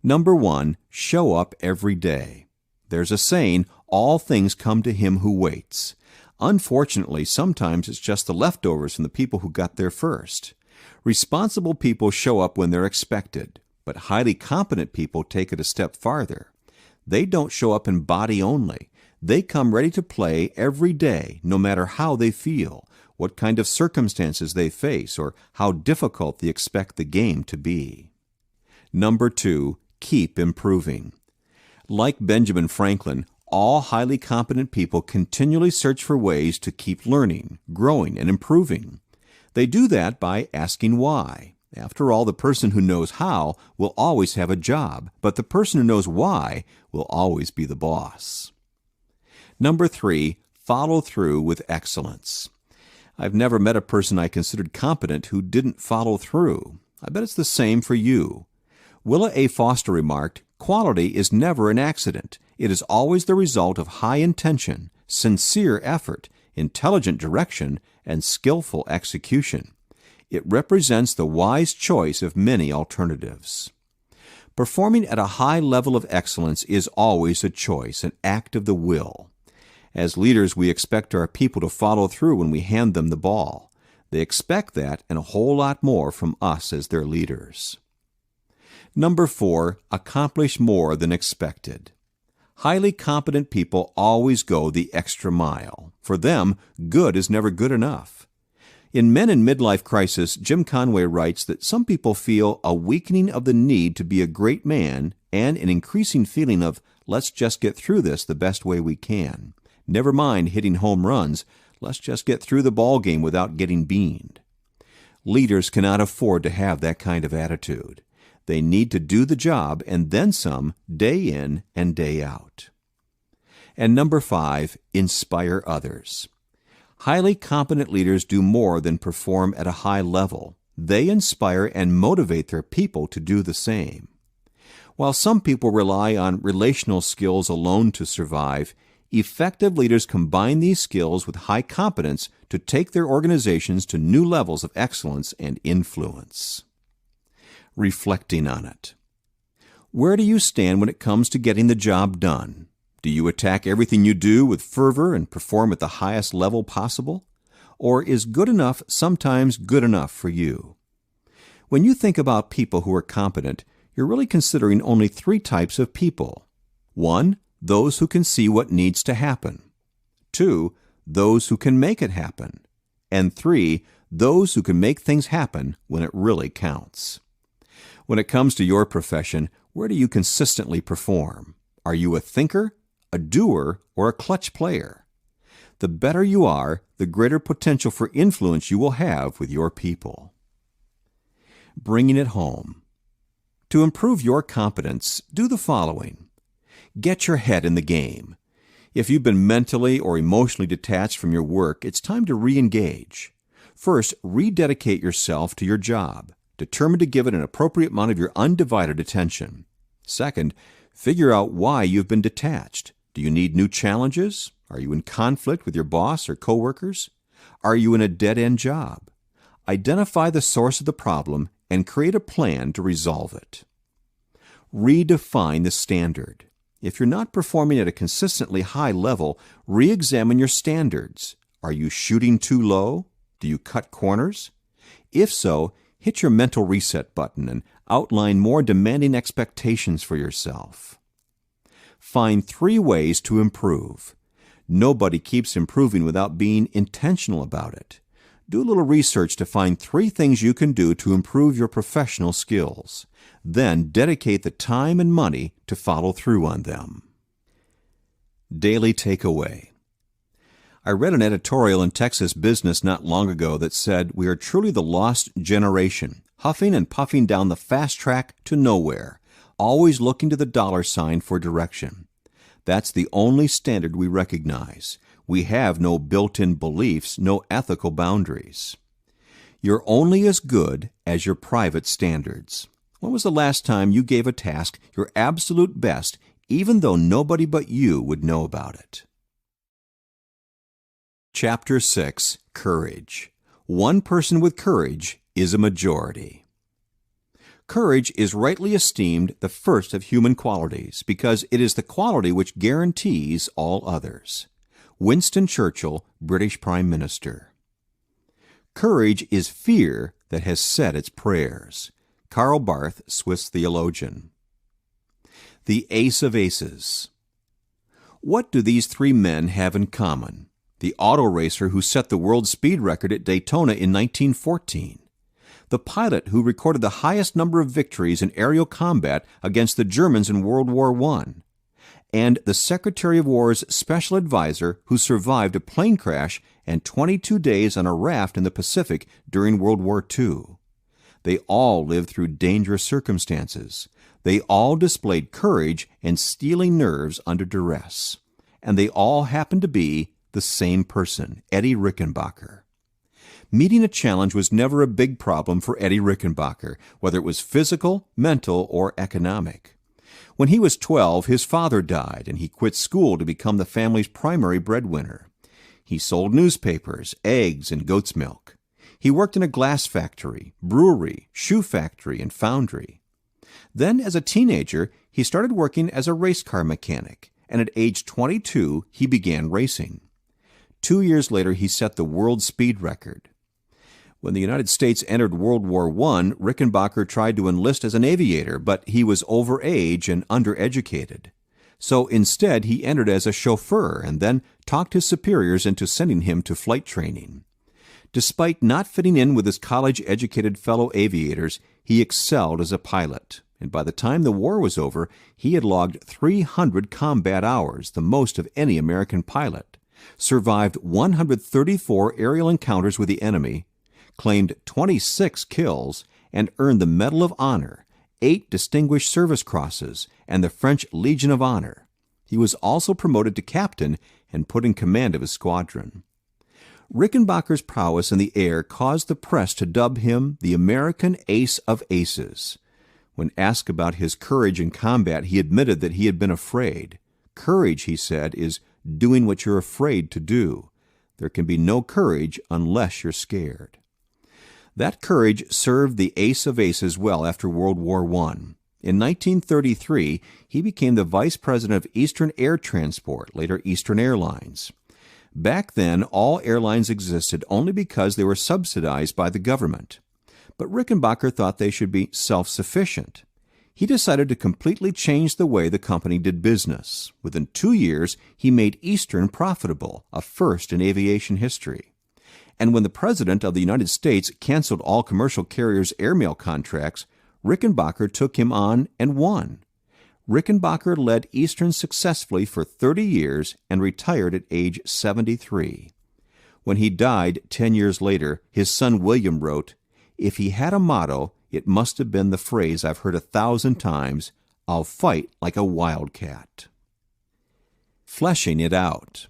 Number 1, show up every day. There's a saying, all things come to him who waits. Unfortunately, sometimes it's just the leftovers from the people who got there first. Responsible people show up when they're expected, but highly competent people take it a step farther. They don't show up in body only. They come ready to play every day, no matter how they feel, what kind of circumstances they face, or how difficult they expect the game to be. Number 2, keep improving. Like Benjamin Franklin, all highly competent people continually search for ways to keep learning, growing, and improving. They do that by asking why. After all, the person who knows how will always have a job, but the person who knows why will always be the boss. Number 3, follow through with excellence. I've never met a person I considered competent who didn't follow through. I bet it's the same for you. Willa A. Foster remarked, "Quality is never an accident. It is always the result of high intention, sincere effort, intelligent direction, and skillful execution. It represents the wise choice of many alternatives." Performing at a high level of excellence is always a choice, an act of the will. As leaders, we expect our people to follow through when we hand them the ball. They expect that and a whole lot more from us as their leaders. Number 4, accomplish more than expected. Highly competent people always go the extra mile. For them, good is never good enough. In Men in Midlife Crisis, Jim Conway writes that some people feel a weakening of the need to be a great man and an increasing feeling of, let's just get through this the best way we can. Never mind hitting home runs, let's just get through the ball game without getting beaned. Leaders cannot afford to have that kind of attitude. They need to do the job and then some, day in and day out. And number 5, inspire others. Highly competent leaders do more than perform at a high level. They inspire and motivate their people to do the same. While some people rely on relational skills alone to survive, effective leaders combine these skills with high competence to take their organizations to new levels of excellence and influence. Reflecting on it. Where do you stand when it comes to getting the job done? Do you attack everything you do with fervor and perform at the highest level possible? Or is good enough sometimes good enough for you? When you think about people who are competent, you're really considering only 3 types of people. 1, those who can see what needs to happen. 2, those who can make it happen. And 3, those who can make things happen when it really counts. When it comes to your profession, Where do you consistently perform? Are you a thinker, a doer, or a clutch player? The better you are, the greater potential for influence you will have with your people. Bringing it home. To improve your competence, do the following. Get your head in the game. If you've been mentally or emotionally detached from your work, it's time to re-engage. First, rededicate yourself to your job, determined to give it an appropriate amount of your undivided attention. Second, figure out why you've been detached. Do you need new challenges? Are you in conflict with your boss or coworkers? Are you in a dead-end job? Identify the source of the problem and create a plan to resolve it. Redefine the standard. If you're not performing at a consistently high level, re-examine your standards. Are you shooting too low? Do you cut corners? If so, hit your mental reset button and outline more demanding expectations for yourself. Find 3 ways to improve. Nobody keeps improving without being intentional about it. Do a little research to find 3 things you can do to improve your professional skills. Then dedicate the time and money to follow through on them. Daily takeaway. I read an editorial in Texas Business not long ago that said, "We are truly the lost generation, huffing and puffing down the fast track to nowhere, always looking to the dollar sign for direction. That's the only standard we recognize. We have no built-in beliefs, no ethical boundaries." You're only as good as your private standards. When was the last time you gave a task your absolute best, even though nobody but you would know about it? Chapter 6, Courage. One person with courage is a majority. Courage is rightly esteemed the first of human qualities because it is the quality which guarantees all others. Winston Churchill, British Prime Minister. Courage is fear that has said its prayers. Karl Barth, Swiss theologian. The Ace of Aces. What do these 3 men have in common? The auto racer who set the world speed record at Daytona in 1914. The pilot who recorded the highest number of victories in aerial combat against the Germans in World War I. And the Secretary of War's special advisor who survived a plane crash and 22 days on a raft in the Pacific during World War II. They all lived through dangerous circumstances. They all displayed courage and steely nerves under duress. And they all happened to be the same person, Eddie Rickenbacker. Meeting a challenge was never a big problem for Eddie Rickenbacker, whether it was physical, mental, or economic. When he was 12, his father died, and he quit school to become the family's primary breadwinner. He sold newspapers, eggs, and goat's milk. He worked in a glass factory, brewery, shoe factory, and foundry. Then, as a teenager, he started working as a race car mechanic, and at age 22, he began racing. 2 years later, he set the world speed record. When the United States entered World War I, Rickenbacker tried to enlist as an aviator, but he was over age and undereducated. So instead, he entered as a chauffeur and then talked his superiors into sending him to flight training. Despite not fitting in with his college-educated fellow aviators, he excelled as a pilot, and by the time the war was over, he had logged 300 combat hours, the most of any American pilot, survived 134 aerial encounters with the enemy, claimed 26 kills, and earned the Medal of Honor, 8 Distinguished Service Crosses, and the French Legion of Honor. He was also promoted to captain and put in command of his squadron. Rickenbacker's prowess in the air caused the press to dub him the American Ace of Aces. When asked about his courage in combat, he admitted that he had been afraid. Courage, he said, is doing what you're afraid to do. There can be no courage unless you're scared. That courage served the Ace of Aces well after World War I. In 1933, he became the vice president of Eastern Air Transport, later Eastern Airlines. Back then, all airlines existed only because they were subsidized by the government. But Rickenbacker thought they should be self-sufficient. He decided to completely change the way the company did business. Within 2 years, he made Eastern profitable, a first in aviation history. And when the President of the United States canceled all commercial carriers' airmail contracts, Rickenbacker took him on and won. Rickenbacker led Eastern successfully for 30 years and retired at age 73. When he died 10 years later, his son William wrote, "If he had a motto, it must have been the phrase I've heard 1,000 times, 'I'll fight like a wildcat.'" Fleshing it out.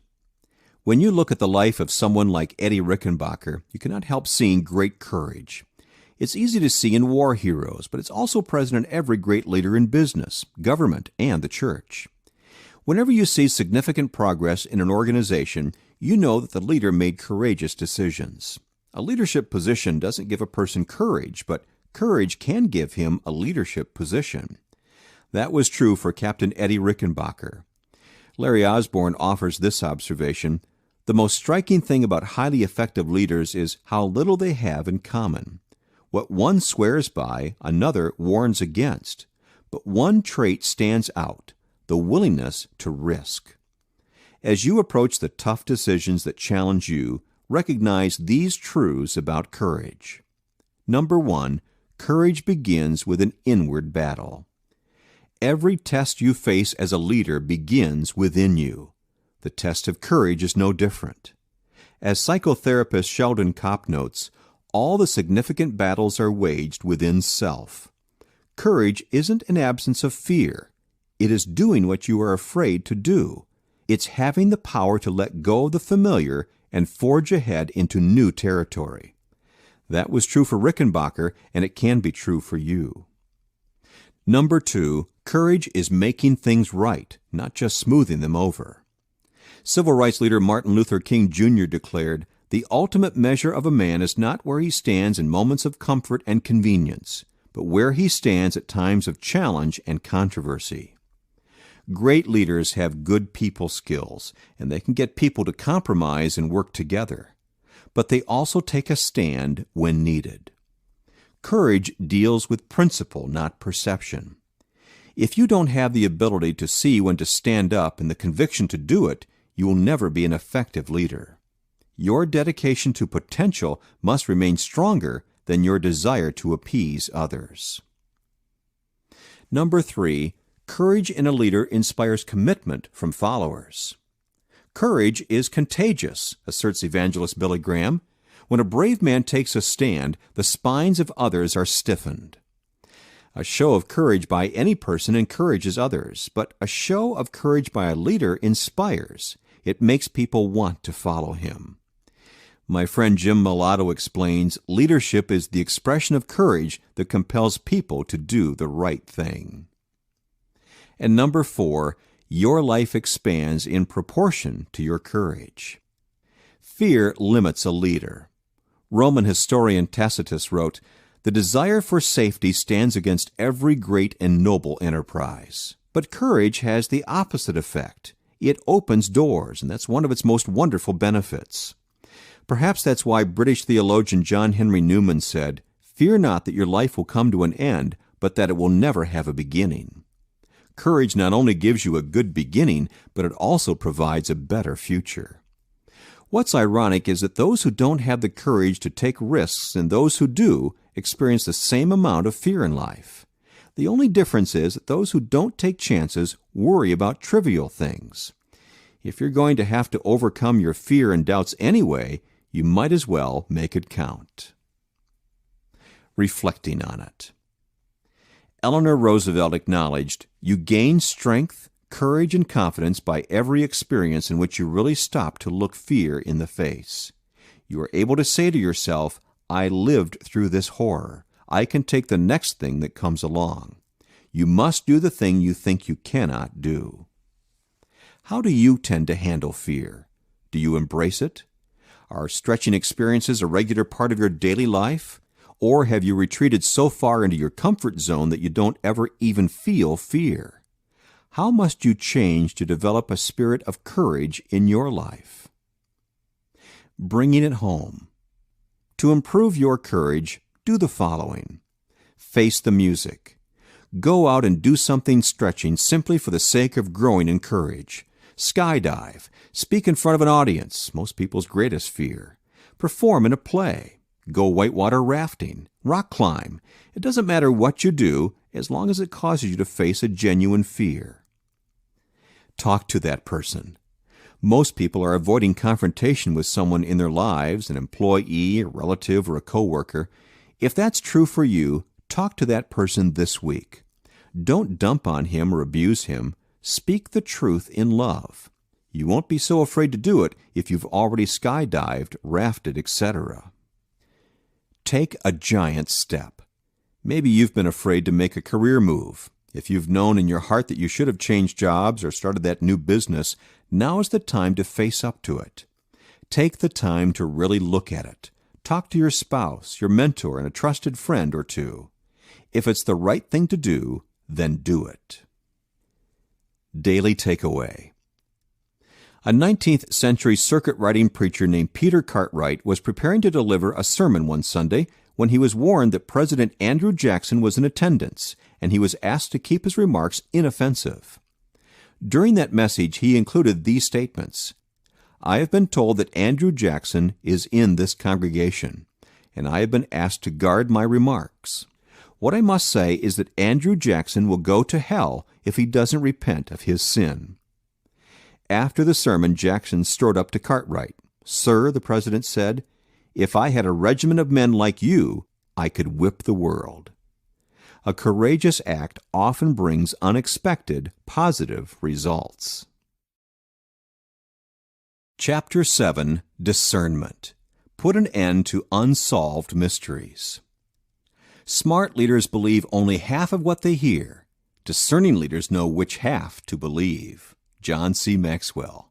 When you look at the life of someone like Eddie Rickenbacker, you cannot help seeing great courage. It's easy to see in war heroes, but it's also present in every great leader in business, government, and the church. Whenever you see significant progress in an organization, you know that the leader made courageous decisions. A leadership position doesn't give a person courage, but courage can give him a leadership position. That was true for Captain Eddie Rickenbacker. Larry Osborne offers this observation: "The most striking thing about highly effective leaders is how little they have in common. What one swears by, another warns against. But one trait stands out: the willingness to risk." As you approach the tough decisions that challenge you, recognize these truths about courage. Number 1, courage begins with an inward battle. Every test you face as a leader begins within you. The test of courage is no different. As psychotherapist Sheldon Kopp notes, all the significant battles are waged within self. Courage isn't an absence of fear. It is doing what you are afraid to do. It's having the power to let go of the familiar and forge ahead into new territory. That was true for Rickenbacker, and it can be true for you. Number 2, courage is making things right, not just smoothing them over. Civil rights leader Martin Luther King Jr. declared, "The ultimate measure of a man is not where he stands in moments of comfort and convenience, but where he stands at times of challenge and controversy." Great leaders have good people skills, and they can get people to compromise and work together. But they also take a stand when needed. Courage deals with principle, not perception. If you don't have the ability to see when to stand up and the conviction to do it, you will never be an effective leader. Your dedication to potential must remain stronger than your desire to appease others. Number 3, courage in a leader inspires commitment from followers. Courage is contagious, asserts evangelist Billy Graham. When a brave man takes a stand, the spines of others are stiffened. A show of courage by any person encourages others, but a show of courage by a leader inspires. It makes people want to follow him. My friend Jim Mulatto explains, leadership is the expression of courage that compels people to do the right thing. And number 4, your life expands in proportion to your courage. Fear limits a leader. Roman historian Tacitus wrote, "The desire for safety stands against every great and noble enterprise. But courage has the opposite effect. It opens doors, and that's one of its most wonderful benefits." Perhaps that's why British theologian John Henry Newman said, "Fear not that your life will come to an end, but that it will never have a beginning." Courage not only gives you a good beginning, but it also provides a better future. What's ironic is that those who don't have the courage to take risks and those who do experience the same amount of fear in life. The only difference is that those who don't take chances worry about trivial things. If you're going to have to overcome your fear and doubts anyway, you might as well make it count. Reflecting on it. Eleanor Roosevelt acknowledged, "You gain strength, courage, and confidence by every experience in which you really stop to look fear in the face. You are able to say to yourself, 'I lived through this horror. I can take the next thing that comes along.' You must do the thing you think you cannot do." How do you tend to handle fear? Do you embrace it? Are stretching experiences a regular part of your daily life? Or have you retreated so far into your comfort zone that you don't ever even feel fear? How must you change to develop a spirit of courage in your life? Bringing it home. To improve your courage, do the following. Face the music. Go out and do something stretching simply for the sake of growing in courage. Skydive. Speak in front of an audience, most people's greatest fear. Perform in a play. Go whitewater rafting, rock climb. It doesn't matter what you do as long as it causes you to face a genuine fear. Talk to that person. Most people are avoiding confrontation with someone in their lives, an employee, a relative, or a coworker. If that's true for you, talk to that person this week. Don't dump on him or abuse him. Speak the truth in love. You won't be so afraid to do it if you've already skydived, rafted, etc. Take a giant step. Maybe you've been afraid to make a career move. If you've known in your heart that you should have changed jobs or started that new business, now is the time to face up to it. Take the time to really look at it. Talk to your spouse, your mentor, and a trusted friend or two. If it's the right thing to do, then do it. Daily takeaway. A 19th century circuit riding preacher named KtRtVYz7rEs was preparing to deliver a sermon one Sunday when he was warned that President Andrew Jackson was in attendance, and he was asked to keep his remarks inoffensive. During that message, he included these statements: "I have been told that Andrew Jackson is in this congregation, and I have been asked to guard my remarks. What I must say is that Andrew Jackson will go to hell if he doesn't repent of his sin." After the sermon, Jackson strode up to Cartwright. "Sir," the president said, "if I had a regiment of men like you, I could whip the world." A courageous act often brings unexpected, positive results. Chapter 7, Discernment. Put an end to unsolved mysteries. Smart leaders believe only half of what they hear. Discerning leaders know which half to believe. John C. Maxwell.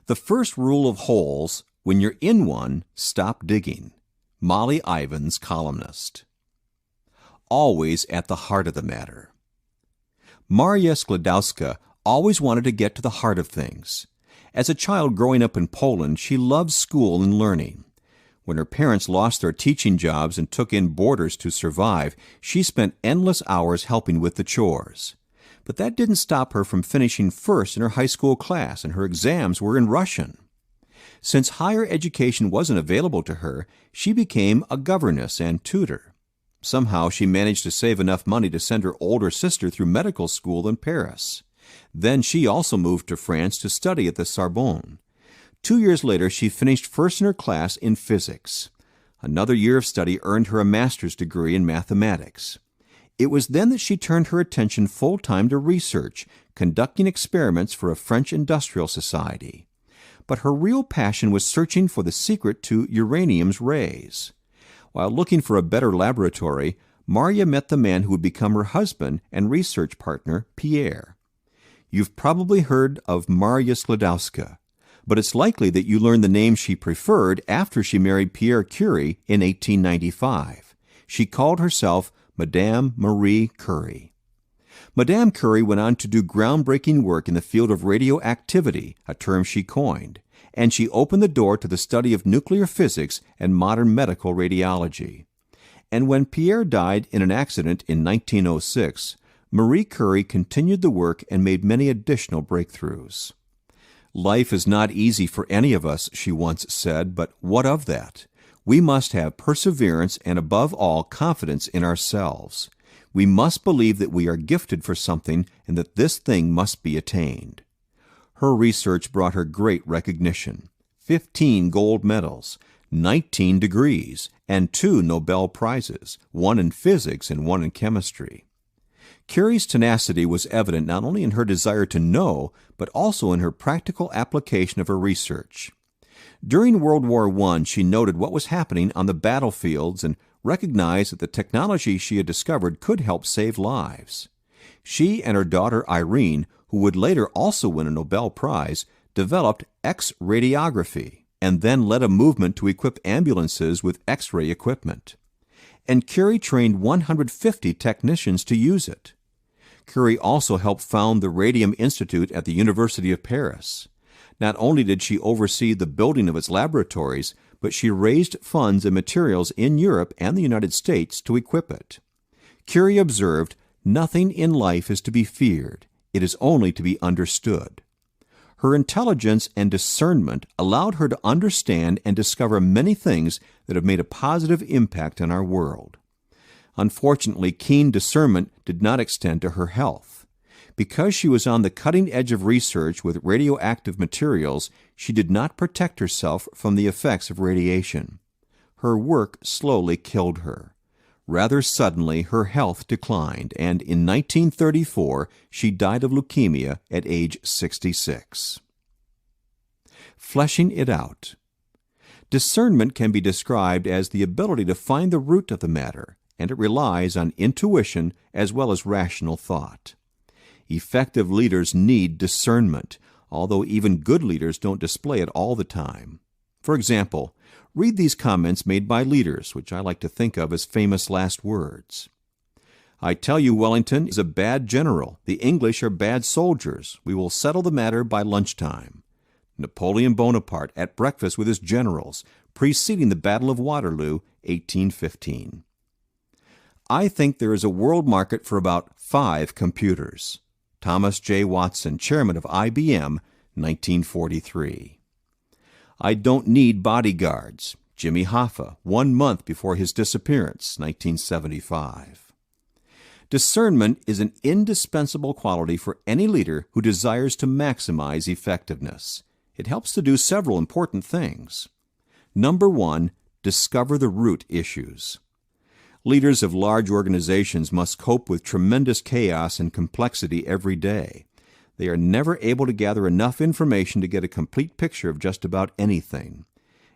The first rule of holes: when you're in one, stop digging. Molly Ivins, columnist. Always at the heart of the matter. Maria Sklodowska always wanted to get to the heart of things. As a child growing up in Poland, she loved school and learning. When her parents lost their teaching jobs and took in boarders to survive, she spent endless hours helping with the chores. But that didn't stop her from finishing first in her high school class, and her exams were in Russian. Since higher education wasn't available to her, she became a governess and tutor. Somehow she managed to save enough money to send her older sister through medical school in Paris. Then she also moved to France to study at the Sorbonne. 2 years later, she finished first in her class in physics. Another year of study earned her a master's degree in mathematics. It was then that she turned her attention full-time to research, conducting experiments for a French industrial society. But her real passion was searching for the secret to uranium's rays. While looking for a better laboratory, Maria met the man who would become her husband and research partner, Pierre. You've probably heard of Maria Sklodowska, but it's likely that you learned the name she preferred after she married Pierre Curie in 1895. She called herself Madame Marie Curie. Madame Curie went on to do groundbreaking work in the field of radioactivity, a term she coined, and she opened the door to the study of nuclear physics and modern medical radiology. And when Pierre died in an accident in 1906, Marie Curie continued the work and made many additional breakthroughs. "Life is not easy for any of us," she once said, "but what of that? We must have perseverance and, above all, confidence in ourselves. We must believe that we are gifted for something and that this thing must be attained." Her research brought her great recognition: 15 gold medals, 19 degrees, and 2 Nobel Prizes, one in physics and one in chemistry. Curie's tenacity was evident not only in her desire to know, but also in her practical application of her research. During World War I, she noted what was happening on the battlefields and recognized that the technology she had discovered could help save lives. She and her daughter Irene, who would later also win a Nobel Prize, developed X-radiography and then led a movement to equip ambulances with X-ray equipment. And Curie trained 150 technicians to use it. Curie also helped found the Radium Institute at the University of Paris. Not only did she oversee the building of its laboratories, but she raised funds and materials in Europe and the United States to equip it. Curie observed, "Nothing in life is to be feared. It is only to be understood." Her intelligence and discernment allowed her to understand and discover many things that have made a positive impact on our world. Unfortunately, keen discernment did not extend to her health. Because she was on the cutting edge of research with radioactive materials, she did not protect herself from the effects of radiation. Her work slowly killed her. Rather suddenly, her health declined, and in 1934, she died of leukemia at age 66. Fleshing it out. Discernment can be described as the ability to find the root of the matter, and it relies on intuition as well as rational thought. Effective leaders need discernment, although even good leaders don't display it all the time. For example, read these comments made by leaders, which I like to think of as famous last words. "I tell you, Wellington is a bad general. The English are bad soldiers. We will settle the matter by lunchtime." Napoleon Bonaparte at breakfast with his generals, preceding the Battle of Waterloo, 1815. "I think there is a world market for about 5 computers." Thomas J. Watson, chairman of IBM, 1943. "I don't need bodyguards." Jimmy Hoffa, 1 month before his disappearance, 1975. Discernment is an indispensable quality for any leader who desires to maximize effectiveness. It helps to do several important things. Number 1, discover the root issues. Leaders of large organizations must cope with tremendous chaos and complexity every day. They are never able to gather enough information to get a complete picture of just about anything.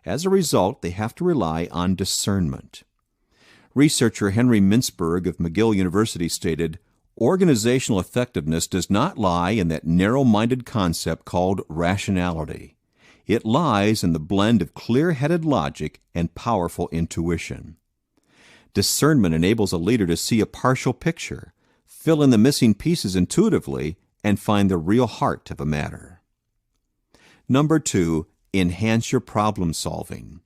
As a result, they have to rely on discernment. Researcher Henry Mintzberg of McGill University stated, "Organizational effectiveness does not lie in that narrow-minded concept called rationality. It lies in the blend of clear-headed logic and powerful intuition." Discernment enables a leader to see a partial picture, fill in the missing pieces intuitively, and find the real heart of a matter. Number 2, enhance your problem solving.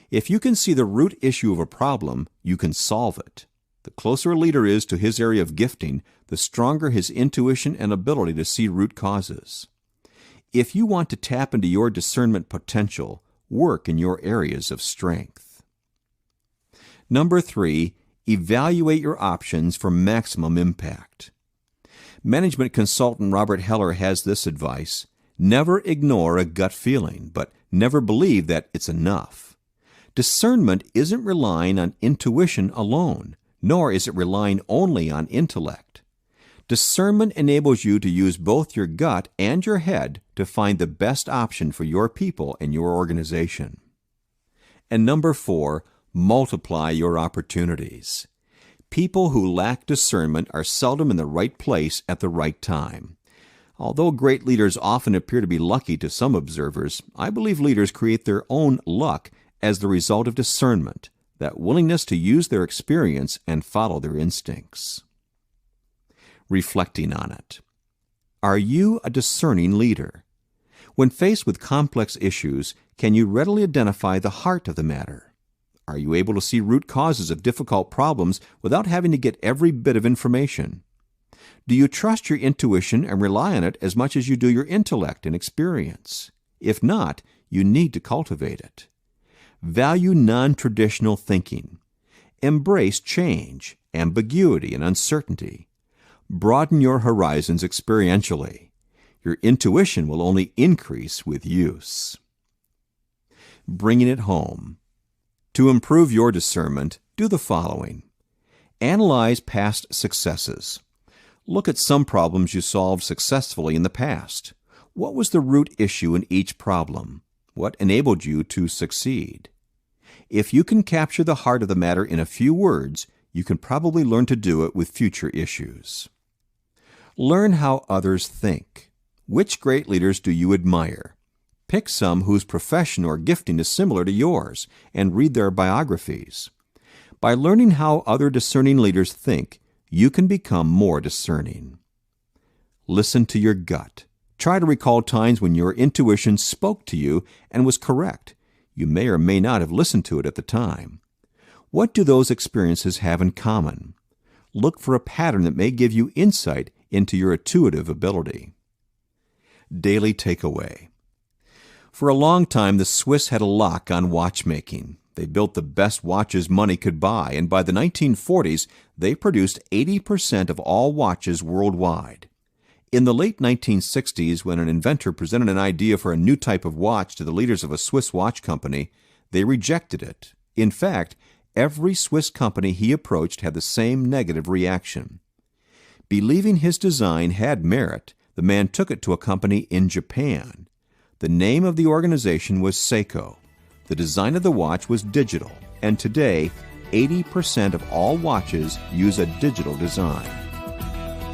If you can see the root issue of a problem, you can solve it. The closer a leader is to his area of gifting, the stronger his intuition and ability to see root causes. If you want to tap into your discernment potential, work in your areas of strength. Number 3, evaluate your options for maximum impact. Management consultant Robert Heller has this advice: never ignore a gut feeling, but never believe that it's enough. Discernment isn't relying on intuition alone, nor is it relying only on intellect. Discernment enables you to use both your gut and your head to find the best option for your people and your organization. And number 4, multiply your opportunities. People who lack discernment are seldom in the right place at the right time. Although great leaders often appear to be lucky to some observers, I believe leaders create their own luck as the result of discernment, that willingness to use their experience and follow their instincts. Reflecting on it. Are you a discerning leader? When faced with complex issues, can you readily identify the heart of the matter? Are you able to see root causes of difficult problems without having to get every bit of information? Do you trust your intuition and rely on it as much as you do your intellect and experience? If not, you need to cultivate it. Value non-traditional thinking. Embrace change, ambiguity, and uncertainty. Broaden your horizons experientially. Your intuition will only increase with use. Bringing it home. To improve your discernment, do the following. Analyze past successes. Look at some problems you solved successfully in the past. What was the root issue in each problem? What enabled you to succeed? If you can capture the heart of the matter in a few words, you can probably learn to do it with future issues. Learn how others think. Which great leaders do you admire? Pick some whose profession or gifting is similar to yours and read their biographies. By learning how other discerning leaders think, you can become more discerning. Listen to your gut. Try to recall times when your intuition spoke to you and was correct. You may or may not have listened to it at the time. What do those experiences have in common? Look for a pattern that may give you insight into your intuitive ability. daily takeaway. For a long time, the Swiss had a lock on watchmaking. They built the best watches money could buy, and by the 1940s, they produced 80% of all watches worldwide. In the late 1960s, when an inventor presented an idea for a new type of watch to the leaders of a Swiss watch company, they rejected it. In fact, every Swiss company he approached had the same negative reaction. Believing his design had merit, the man took it to a company in Japan. The name of the organization was Seiko. The design of the watch was digital, and today, 80% of all watches use a digital design.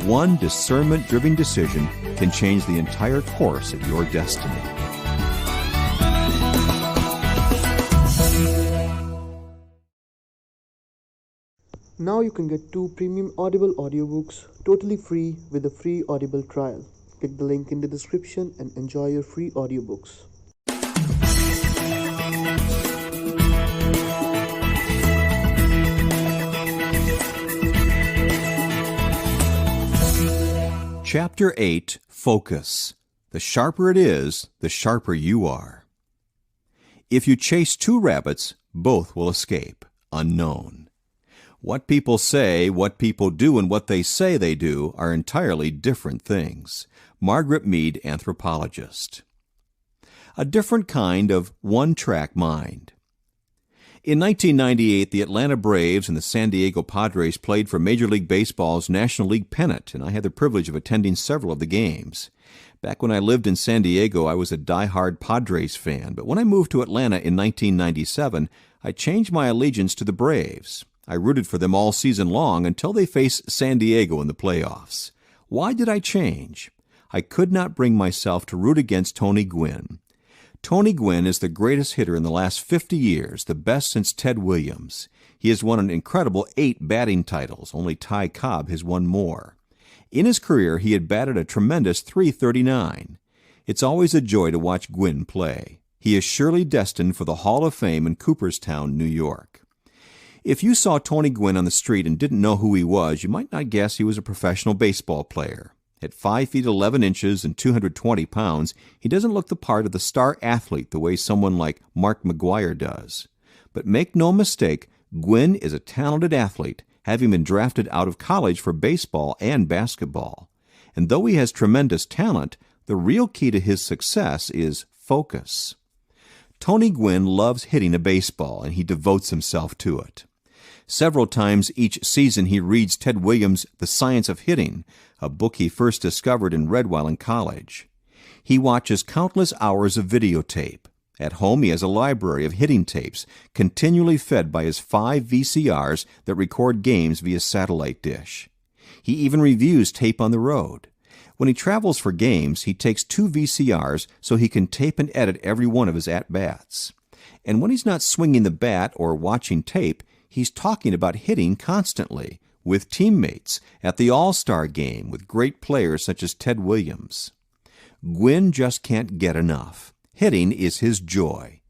One discernment-driven decision can change the entire course of your destiny. Now you can get 2 premium Audible audiobooks totally free with a free Audible trial. Click the link in the description and enjoy your free audiobooks. Chapter 8, Focus. The sharper it is, the sharper you are. If you chase 2 rabbits, both will escape. Unknown. What people say, what people do, and what they say they do are entirely different things. Margaret Mead, anthropologist. A different kind of one-track mind. In 1998, the Atlanta Braves and the San Diego Padres played for Major League Baseball's National League pennant, and I had the privilege of attending several of the games. Back when I lived in San Diego, I was a die-hard Padres fan, but when I moved to Atlanta in 1997, I changed my allegiance to the Braves. I rooted for them all season long until they faced San Diego in the playoffs. Why did I change? I could not bring myself to root against Tony Gwynn. Tony Gwynn is the greatest hitter in the last 50 years, the best since Ted Williams. He has won an incredible 8 batting titles. Only Ty Cobb has won more. In his career, he had batted a tremendous .339. It's always a joy to watch Gwynn play. He is surely destined for the Hall of Fame in Cooperstown, New York. If you saw Tony Gwynn on the street and didn't know who he was, you might not guess he was a professional baseball player. At 5 feet 11 inches and 220 pounds, he doesn't look the part of the star athlete the way someone like Mark McGwire does. But make no mistake, Gwynn is a talented athlete, having been drafted out of college for baseball and basketball. And though he has tremendous talent, the real key to his success is focus. Tony Gwynn loves hitting a baseball, and he devotes himself to it. Several times each season he reads Ted Williams' The Science of Hitting, a book he first discovered and read while in college. He watches countless hours of videotape. At home he has a library of hitting tapes, continually fed by his 5 VCRs that record games via satellite dish. He even reviews tape on the road. When he travels for games, he takes 2 VCRs so he can tape and edit every one of his at-bats. And when he's not swinging the bat or watching tape, he's talking about hitting constantly, with teammates, at the All-Star game, with great players such as Ted Williams. Gwynn just can't get enough. Hitting is his joy.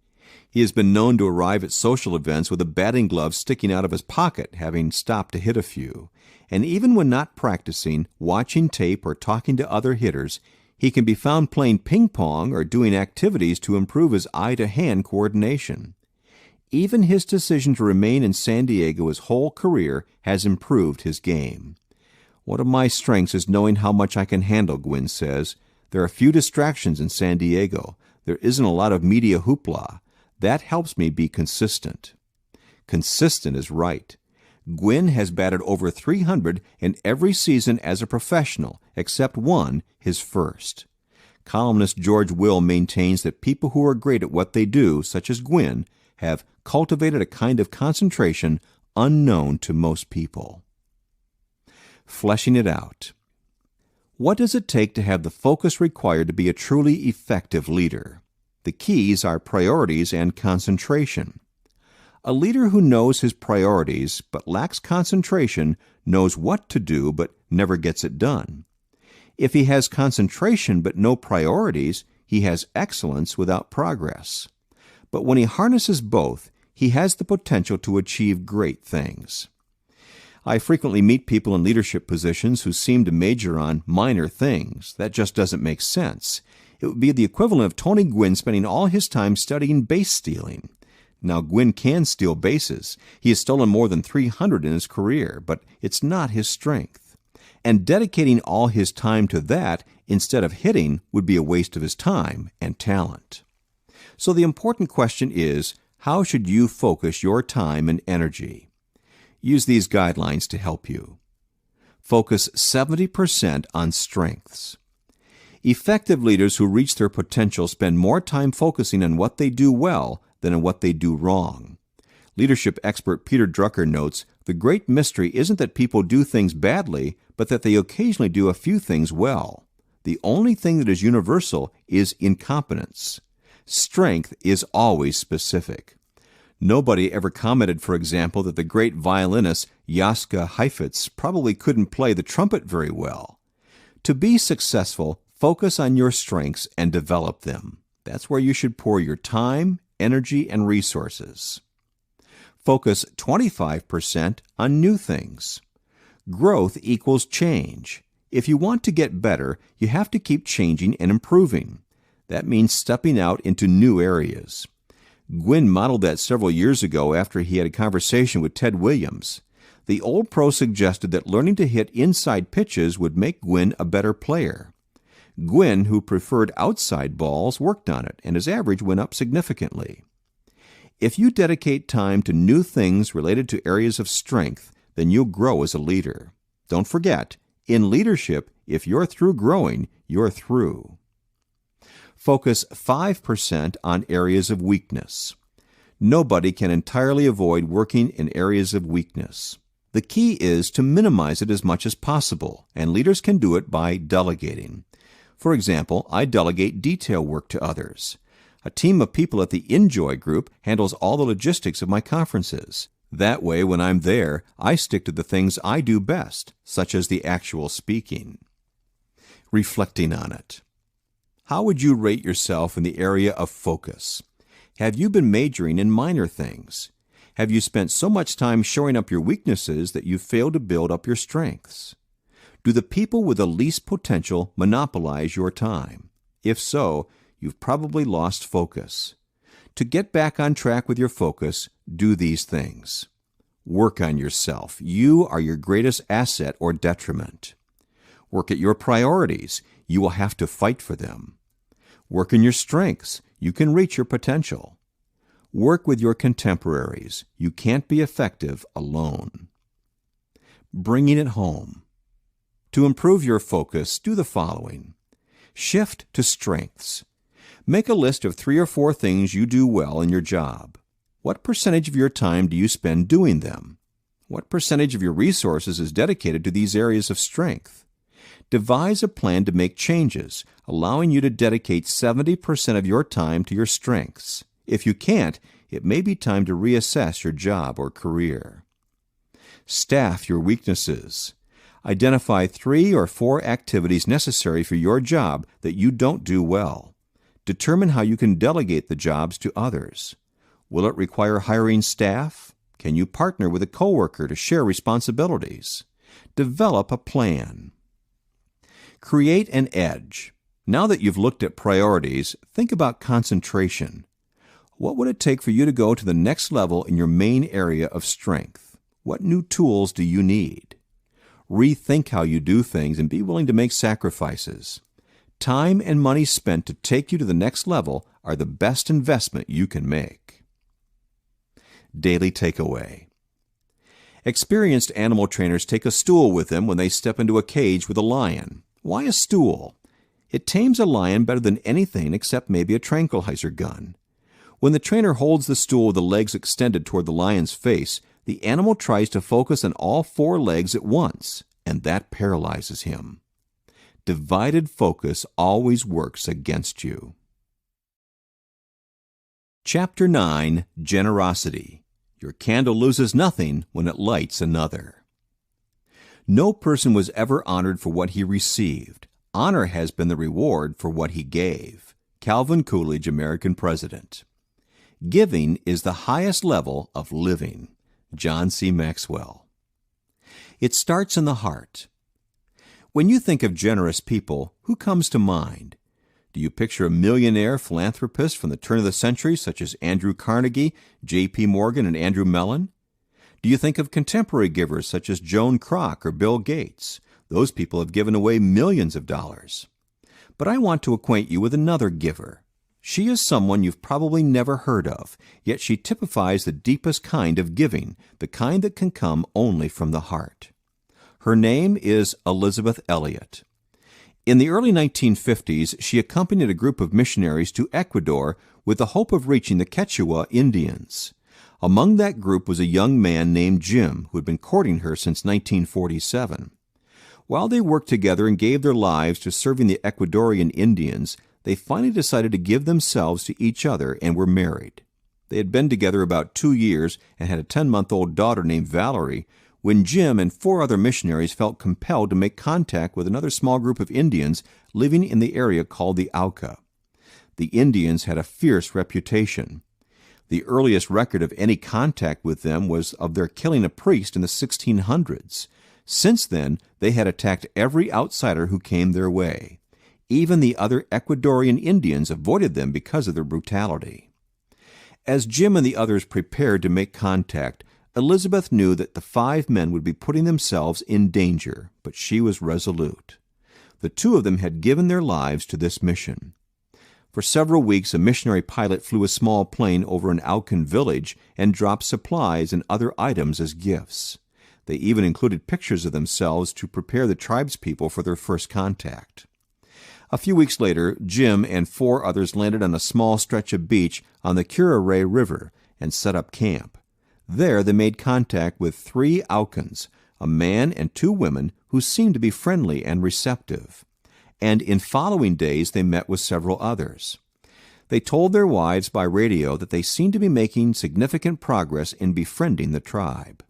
He has been known to arrive at social events with a batting glove sticking out of his pocket, having stopped to hit a few. And even when not practicing, watching tape, or talking to other hitters, he can be found playing ping pong or doing activities to improve his eye-to-hand coordination. Even his decision to remain in San Diego his whole career has improved his game. One of my strengths is knowing how much I can handle, Gwynn says. There are few distractions in San Diego. There isn't a lot of media hoopla. That helps me be consistent. Consistent is right. Gwynn has batted over .300 in every season as a professional, except one, his first. Columnist George Will maintains that people who are great at what they do, such as Gwynn, have cultivated a kind of concentration unknown to most people. Fleshing it out. What does it take to have the focus required to be a truly effective leader? The keys are priorities and concentration. A leader who knows his priorities but lacks concentration knows what to do but never gets it done. If he has concentration but no priorities, he has excellence without progress. But when he harnesses both, he has the potential to achieve great things. I frequently meet people in leadership positions who seem to major on minor things. That just doesn't make sense. It would be the equivalent of Tony Gwynn spending all his time studying base stealing. Now, Gwynn can steal bases. He has stolen more than 300 in his career, but it's not his strength. And dedicating all his time to that instead of hitting would be a waste of his time and talent. So the important question is, how should you focus your time and energy? Use these guidelines to help you. Focus 70% on strengths. Effective leaders who reach their potential spend more time focusing on what they do well than on what they do wrong. Leadership expert Peter Drucker notes, the great mystery isn't that people do things badly, but that they occasionally do a few things well. The only thing that is universal is incompetence. Strength is always specific. Nobody ever commented, for example, that the great violinist Jaska Heifetz probably couldn't play the trumpet very well. To be successful, focus on your strengths and develop them. That's where you should pour your time, energy, and resources. Focus 25% on new things. Growth equals change. If you want to get better, you have to keep changing and improving. That means stepping out into new areas. Gwynn modeled that several years ago after he had a conversation with Ted Williams. The old pro suggested that learning to hit inside pitches would make Gwynn a better player. Gwynn, who preferred outside balls, worked on it, and his average went up significantly. If you dedicate time to new things related to areas of strength, then you'll grow as a leader. Don't forget, in leadership, if you're through growing, you're through. Focus 5% on areas of weakness. Nobody can entirely avoid working in areas of weakness. The key is to minimize it as much as possible, and leaders can do it by delegating. For example, I delegate detail work to others. A team of people at the Enjoy group handles all the logistics of my conferences. That way, when I'm there, I stick to the things I do best, such as the actual speaking. Reflecting on it. How would you rate yourself in the area of focus? Have you been majoring in minor things? Have you spent so much time showing up your weaknesses that you failed to build up your strengths? Do the people with the least potential monopolize your time? If so, you've probably lost focus. To get back on track with your focus, do these things. Work on yourself. You are your greatest asset or detriment. Work at your priorities. You will have to fight for them. Work in your strengths. You can reach your potential. Work with your contemporaries. You can't be effective alone. Bringing it home. To improve your focus, do the following. Shift to strengths. Make a list of 3 or 4 things you do well in your job. What percentage of your time do you spend doing them? What percentage of your resources is dedicated to these areas of strength? Devise a plan to make changes, allowing you to dedicate 70% of your time to your strengths. If you can't, it may be time to reassess your job or career. Staff your weaknesses. Identify 3 or 4 activities necessary for your job that you don't do well. Determine how you can delegate the jobs to others. Will it require hiring staff? Can you partner with a coworker to share responsibilities? Develop a plan. Create an edge. Now that you've looked at priorities, think about concentration. What would it take for you to go to the next level in your main area of strength? What new tools do you need? Rethink how you do things and be willing to make sacrifices. Time and money spent to take you to the next level are the best investment you can make. Daily takeaway. Experienced animal trainers take a stool with them when they step into a cage with a lion. Why a stool? It tames a lion better than anything except maybe a tranquilizer gun. When the trainer holds the stool with the legs extended toward the lion's face, the animal tries to focus on all 4 legs at once, and that paralyzes him. Divided focus always works against you. Chapter 9, Generosity. Your candle loses nothing when it lights another. No person was ever honored for what he received. Honor has been the reward for what he gave. Calvin Coolidge, American President. Giving is the highest level of living. John C. Maxwell. It starts in the heart. When you think of generous people, who comes to mind? Do you picture a millionaire philanthropist from the turn of the century, such as Andrew Carnegie, J.P. Morgan, and Andrew Mellon? Do you think of contemporary givers such as Joan Kroc or Bill Gates? Those people have given away millions of dollars. But I want to acquaint you with another giver. She is someone you've probably never heard of, yet she typifies the deepest kind of giving, the kind that can come only from the heart. Her name is Elisabeth Elliot. In the early 1950s, she accompanied a group of missionaries to Ecuador with the hope of reaching the Quechua Indians. Among that group was a young man named Jim, who had been courting her since 1947. While they worked together and gave their lives to serving the Ecuadorian Indians, they finally decided to give themselves to each other and were married. They had been together about 2 years and had a 10-month-old daughter named Valerie when Jim and 4 other missionaries felt compelled to make contact with another small group of Indians living in the area called the Auca. The Indians had a fierce reputation. The earliest record of any contact with them was of their killing a priest in the 1600s. Since then, they had attacked every outsider who came their way. Even the other Ecuadorian Indians avoided them because of their brutality. As Jim and the others prepared to make contact, Elisabeth knew that the 5 men would be putting themselves in danger, but she was resolute. The 2 of them had given their lives to this mission. For several weeks, a missionary pilot flew a small plane over an Aucan village and dropped supplies and other items as gifts. They even included pictures of themselves to prepare the tribespeople for their first contact. A few weeks later, Jim and 4 others landed on a small stretch of beach on the KtRtVYz7rEs River and set up camp. There they made contact with 3 Aucans, a man and 2 women who seemed to be friendly and receptive. And in following days they met with several others. They told their wives by radio that they seemed to be making significant progress in befriending the tribe.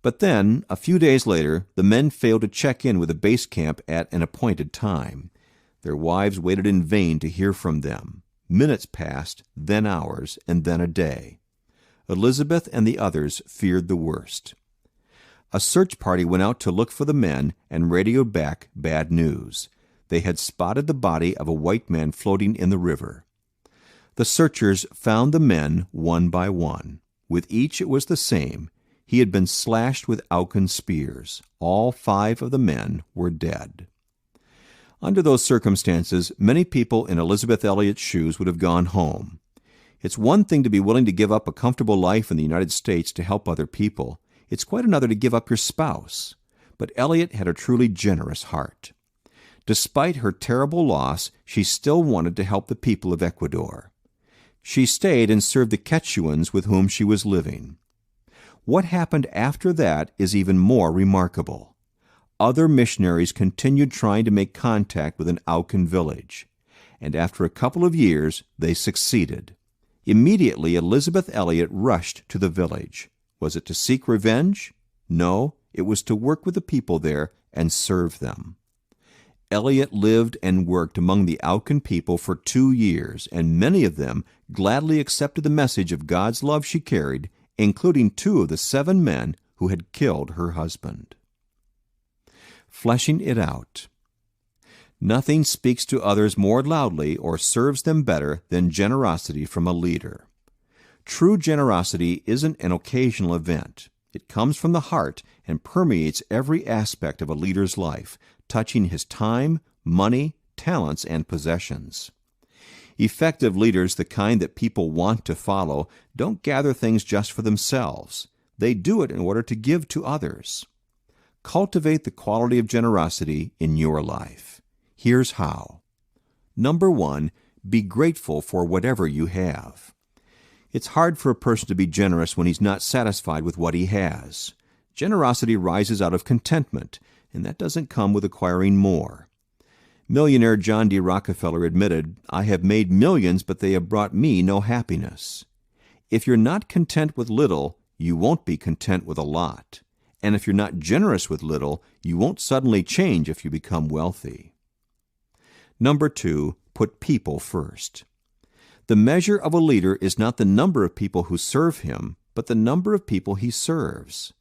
But then, a few days later, the men failed to check in with the base camp at an appointed time. Their wives waited in vain to hear from them. Minutes passed, then hours, and then a day. Elisabeth and the others feared the worst. A search party went out to look for the men and radioed back bad news. They had spotted the body of a white man floating in the river. The searchers found the men one by one. With each it was the same. He had been slashed with Aucan spears. All 5 of the men were dead. Under those circumstances, many people in Elisabeth Elliot's shoes would have gone home. It's one thing to be willing to give up a comfortable life in the United States to help other people. It's quite another to give up your spouse. But Elliot had a truly generous heart. Despite her terrible loss, she still wanted to help the people of Ecuador. She stayed and served the Quechuans with whom she was living. What happened after that is even more remarkable. Other missionaries continued trying to make contact with an Aucan village, and after a couple of years, they succeeded. Immediately, Elisabeth Elliot rushed to the village. Was it to seek revenge? No, it was to work with the people there and serve them. Elliot lived and worked among the Aucan people for 2 years, and many of them gladly accepted the message of God's love she carried, including 2 of the 7 men who had killed her husband. Fleshing it out. Nothing speaks to others more loudly or serves them better than generosity from a leader. True generosity isn't an occasional event. It comes from the heart and permeates every aspect of a leader's life, touching his time, money, talents, and possessions. Effective leaders, the kind that people want to follow, don't gather things just for themselves. They do it in order to give to others. Cultivate the quality of generosity in your life. Here's how. Number 1, be grateful for whatever you have. It's hard for a person to be generous when he's not satisfied with what he has. Generosity rises out of contentment, and that doesn't come with acquiring more. Millionaire John D. Rockefeller admitted, "I have made millions, but they have brought me no happiness." If you're not content with little, you won't be content with a lot. And if you're not generous with little, you won't suddenly change if you become wealthy. Number 2, put people first. The measure of a leader is not the number of people who serve him, but the number of people he serves.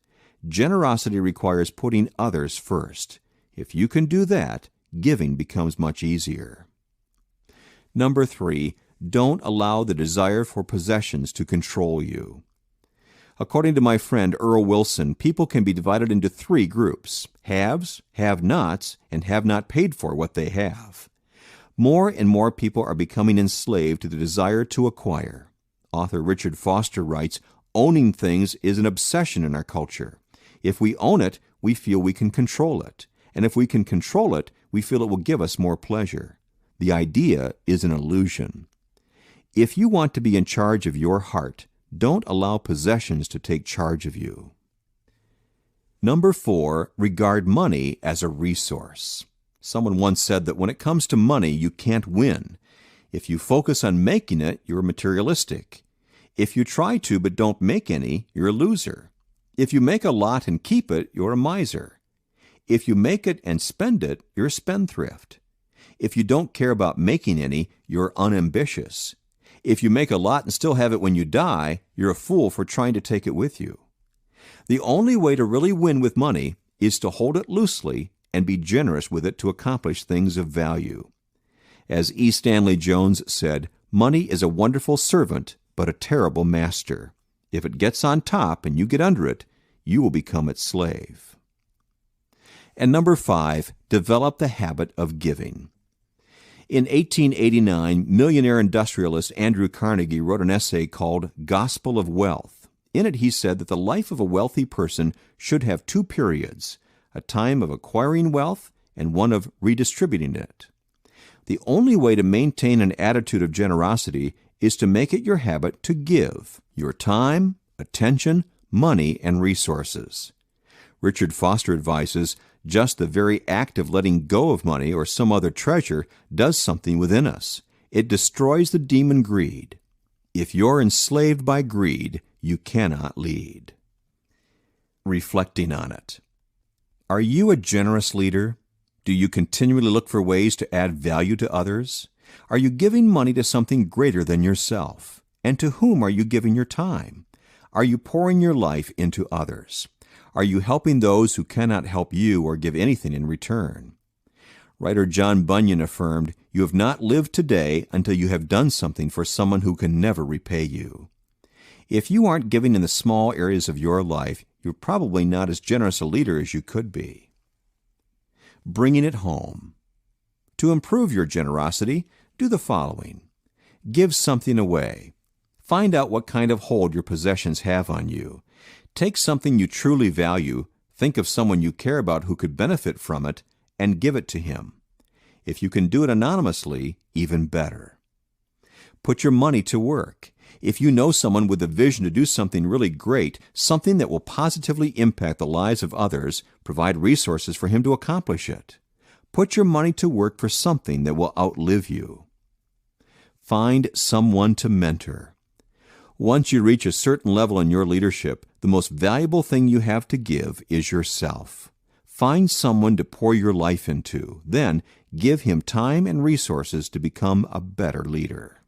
Generosity requires putting others first. If you can do that, giving becomes much easier. Number 3, don't allow the desire for possessions to control you. According to my friend Earl Wilson, people can be divided into 3 groups: haves, have-nots, and have not paid for what they have. More and more people are becoming enslaved to the desire to acquire. Author Richard Foster writes, "Owning things is an obsession in our culture. If we own it, we feel we can control it. And if we can control it, we feel it will give us more pleasure. The idea is an illusion." If you want to be in charge of your heart, don't allow possessions to take charge of you. Number 4, regard money as a resource. Someone once said that when it comes to money, you can't win. If you focus on making it, you're materialistic. If you try to but don't make any, you're a loser. If you make a lot and keep it, you're a miser. If you make it and spend it, you're a spendthrift. If you don't care about making any, you're unambitious. If you make a lot and still have it when you die, you're a fool for trying to take it with you. The only way to really win with money is to hold it loosely and be generous with it to accomplish things of value. As E. Stanley Jones said, "Money is a wonderful servant, but a terrible master. If it gets on top and you get under it, you will become its slave." And number 5, develop the habit of giving. In 1889, millionaire industrialist Andrew Carnegie wrote an essay called Gospel of Wealth. In it, he said that the life of a wealthy person should have 2 periods, a time of acquiring wealth and one of redistributing it. The only way to maintain an attitude of generosity is to make it your habit to give your time, attention, money, and resources. Richard Foster advises, just the very act of letting go of money or some other treasure does something within us. It destroys the demon greed. If you're enslaved by greed, you cannot lead. Reflecting on it. Are you a generous leader? Do you continually look for ways to add value to others? Are you giving money to something greater than yourself? And to whom are you giving your time? Are you pouring your life into others? Are you helping those who cannot help you or give anything in return? Writer John Bunyan affirmed, "You have not lived today until you have done something for someone who can never repay you." If you aren't giving in the small areas of your life, you're probably not as generous a leader as you could be. Bringing it home. To improve your generosity, do the following. Give something away. Find out what kind of hold your possessions have on you. Take something you truly value, think of someone you care about who could benefit from it, and give it to him. If you can do it anonymously, even better. Put your money to work. If you know someone with a vision to do something really great, something that will positively impact the lives of others, provide resources for him to accomplish it. Put your money to work for something that will outlive you. Find someone to mentor. Once you reach a certain level in your leadership, the most valuable thing you have to give is yourself. Find someone to pour your life into. Then give him time and resources to become a better leader.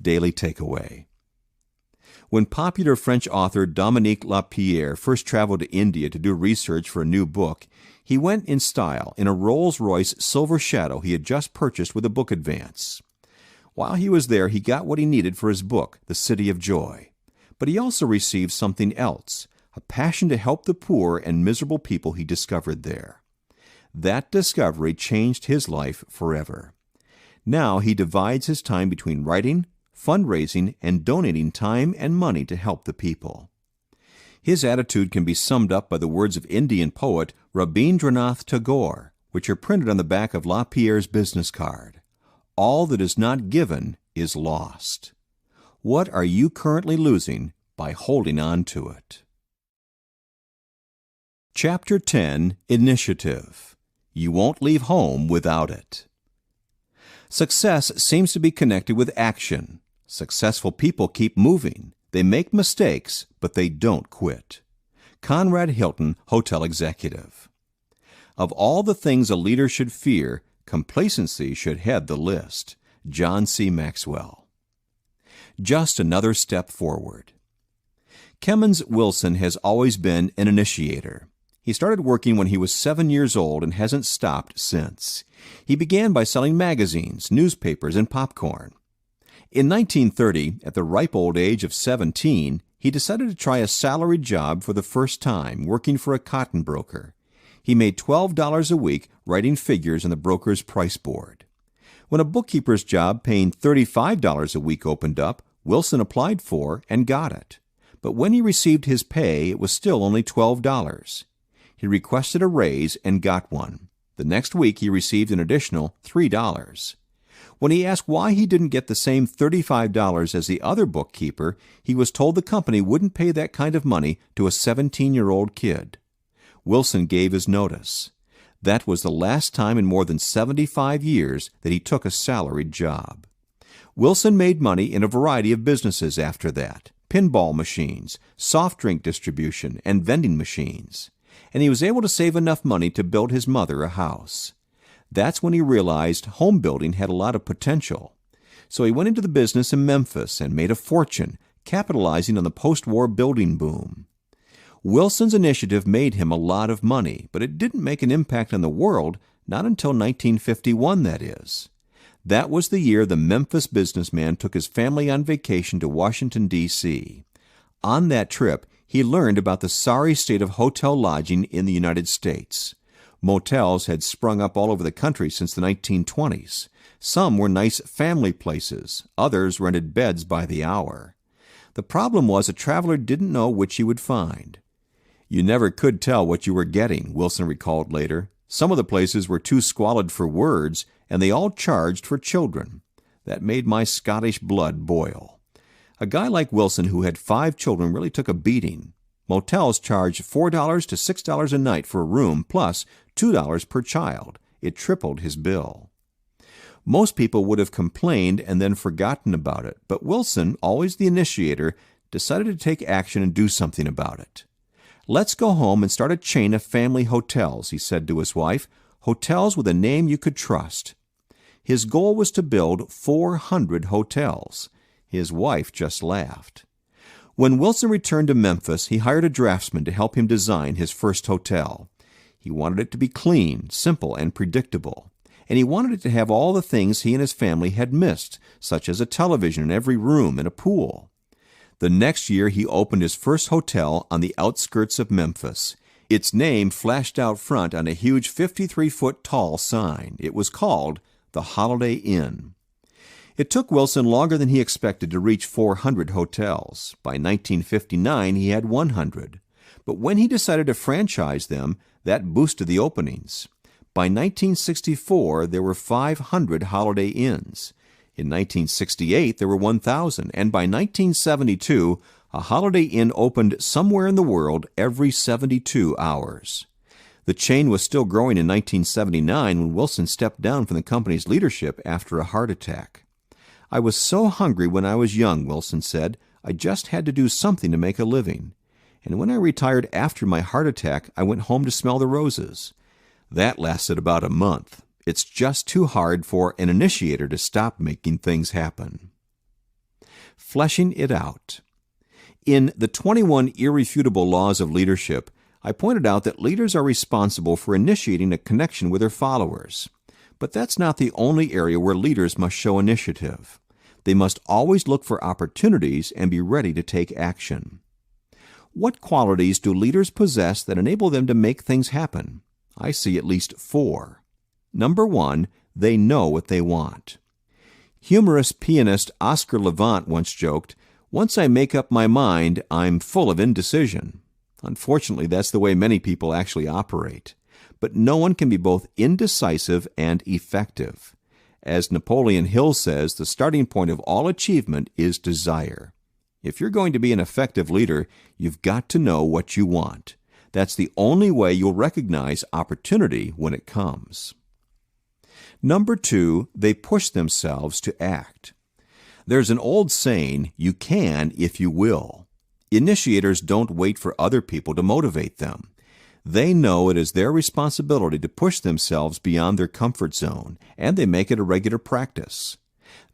Daily takeaway. When popular French author Dominique Lapierre first traveled to India to do research for a new book, he went in style in a Rolls-Royce Silver Shadow he had just purchased with a book advance. While he was there, he got what he needed for his book, The City of Joy. But he also received something else, a passion to help the poor and miserable people he discovered there. That discovery changed his life forever. Now he divides his time between writing, fundraising, and donating time and money to help the people. His attitude can be summed up by the words of Indian poet Rabindranath Tagore, which are printed on the back of Lapierre's business card. All that is not given is lost. What are you currently losing by holding on to it? Chapter 10, Initiative. You won't leave home without it. Success seems to be connected with action. Successful people keep moving. They make mistakes, but they don't quit. Conrad Hilton, hotel executive. Of all the things a leader should fear, complacency should head the list. John C. Maxwell. Just another step forward. Kemmons Wilson has always been an initiator. He started working when he was 7 years old and hasn't stopped since. He began by selling magazines, newspapers, and popcorn. In 1930, at the ripe old age of 17, he decided to try a salaried job for the first time, working for a cotton broker. He made $12 a week writing figures on the broker's price board. When a bookkeeper's job paying $35 a week opened up, Wilson applied for and got it. But when he received his pay, it was still only $12. He requested a raise and got one. The next week, he received an additional $3. When he asked why he didn't get the same $35 as the other bookkeeper, he was told the company wouldn't pay that kind of money to a 17-year-old kid. Wilson gave his notice. That was the last time in more than 75 years that he took a salaried job. Wilson made money in a variety of businesses after that: pinball machines, soft drink distribution, and vending machines. And he was able to save enough money to build his mother a house. That's when he realized home building had a lot of potential. So he went into the business in Memphis and made a fortune, capitalizing on the post-war building boom. Wilson's initiative made him a lot of money, but it didn't make an impact on the world, not until 1951, that is. That was the year the Memphis businessman took his family on vacation to Washington, D.C. On that trip, he learned about the sorry state of hotel lodging in the United States. Motels had sprung up all over the country since the 1920s. Some were nice family places. Others rented beds by the hour. The problem was a traveler didn't know which he would find. You never could tell what you were getting, Wilson recalled later. Some of the places were too squalid for words, and they all charged for children. That made my Scottish blood boil. A guy like Wilson, who had 5 children, really took a beating. Motels charged $4 to $6 a night for a room, plus $2 per child. It tripled his bill. Most people would have complained and then forgotten about it, but Wilson, always the initiator, decided to take action and do something about it. "Let's go home and start a chain of family hotels," he said to his wife, "hotels with a name you could trust." His goal was to build 400 hotels. His wife just laughed. When Wilson returned to Memphis, he hired a draftsman to help him design his first hotel. He wanted it to be clean, simple, and predictable. And he wanted it to have all the things he and his family had missed, such as a television in every room and a pool. The next year, he opened his first hotel on the outskirts of Memphis. Its name flashed out front on a huge 53-foot tall sign. It was called the Holiday Inn. It took Wilson longer than he expected to reach 400 hotels. By 1959, he had 100. But when he decided to franchise them, that boosted the openings. By 1964, there were 500 Holiday Inns. In 1968, there were 1,000, and by 1972, a Holiday Inn opened somewhere in the world every 72 hours. The chain was still growing in 1979 when Wilson stepped down from the company's leadership after a heart attack. "I was so hungry when I was young," Wilson said. "I just had to do something to make a living. And when I retired after my heart attack, I went home to smell the roses. That lasted about a month. It's just too hard for an initiator to stop making things happen." Fleshing it out. In the 21 Irrefutable Laws of Leadership, I pointed out that leaders are responsible for initiating a connection with their followers. But that's not the only area where leaders must show initiative. They must always look for opportunities and be ready to take action. What qualities do leaders possess that enable them to make things happen? I see at least 4. Number 1, they know what they want. Humorous pianist Oscar Levant once joked, "Once I make up my mind, I'm full of indecision." Unfortunately, that's the way many people actually operate. But no one can be both indecisive and effective. As Napoleon Hill says, the starting point of all achievement is desire. If you're going to be an effective leader, you've got to know what you want. That's the only way you'll recognize opportunity when it comes. Number 2, they push themselves to act. There's an old saying, "You can if you will." Initiators don't wait for other people to motivate them. They know it is their responsibility to push themselves beyond their comfort zone, and they make it a regular practice.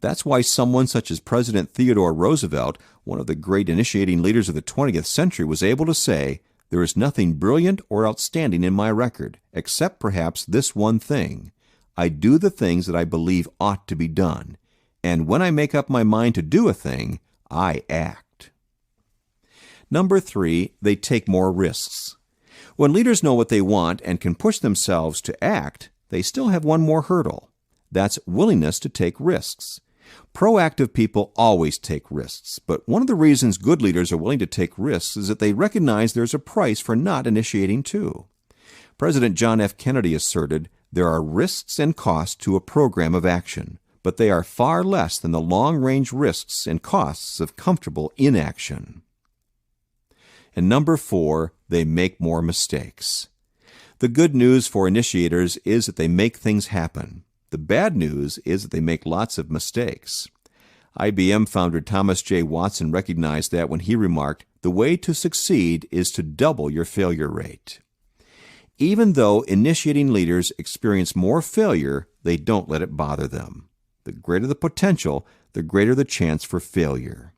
That's why someone such as President Theodore Roosevelt, one of the great initiating leaders of the 20th century, was able to say, "There is nothing brilliant or outstanding in my record, except perhaps this one thing. I do the things that I believe ought to be done. And when I make up my mind to do a thing, I act." Number 3, they take more risks. When leaders know what they want and can push themselves to act, they still have one more hurdle. That's willingness to take risks. Proactive people always take risks, but one of the reasons good leaders are willing to take risks is that they recognize there's a price for not initiating too. President John F. Kennedy asserted, "There are risks and costs to a program of action, but they are far less than the long-range risks and costs of comfortable inaction." And number 4, they make more mistakes. The good news for initiators is that they make things happen. The bad news is that they make lots of mistakes. IBM founder Thomas J. Watson recognized that when he remarked, "The way to succeed is to double your failure rate." Even though initiating leaders experience more failure, they don't let it bother them. The greater the potential, the greater the chance for failure.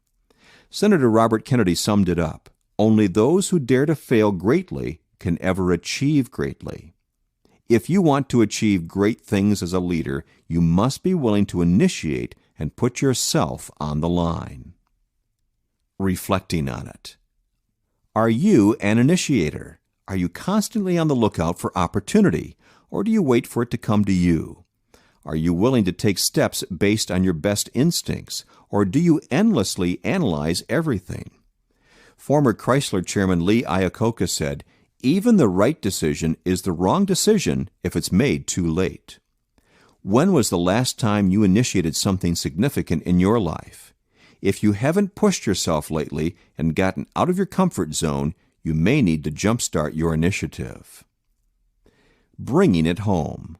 Senator Robert Kennedy summed it up, "Only those who dare to fail greatly can ever achieve greatly." If you want to achieve great things as a leader, you must be willing to initiate and put yourself on the line. Reflecting on it. Are you an initiator? Are you constantly on the lookout for opportunity, or do you wait for it to come to you? Are you willing to take steps based on your best instincts, or do you endlessly analyze everything? Former Chrysler Chairman Lee Iacocca said, "Even the right decision is the wrong decision if it's made too late." When was the last time you initiated something significant in your life? If you haven't pushed yourself lately and gotten out of your comfort zone, you may need to jumpstart your initiative. Bringing it home.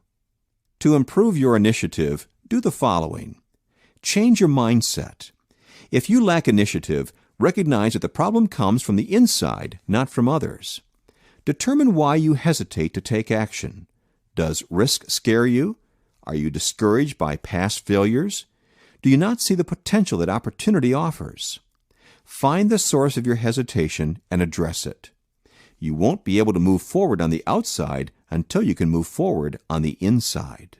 To improve your initiative, do the following. Change your mindset. If you lack initiative, recognize that the problem comes from the inside, not from others. Determine why you hesitate to take action. Does risk scare you? Are you discouraged by past failures? Do you not see the potential that opportunity offers? Find the source of your hesitation and address it. You won't be able to move forward on the outside until you can move forward on the inside.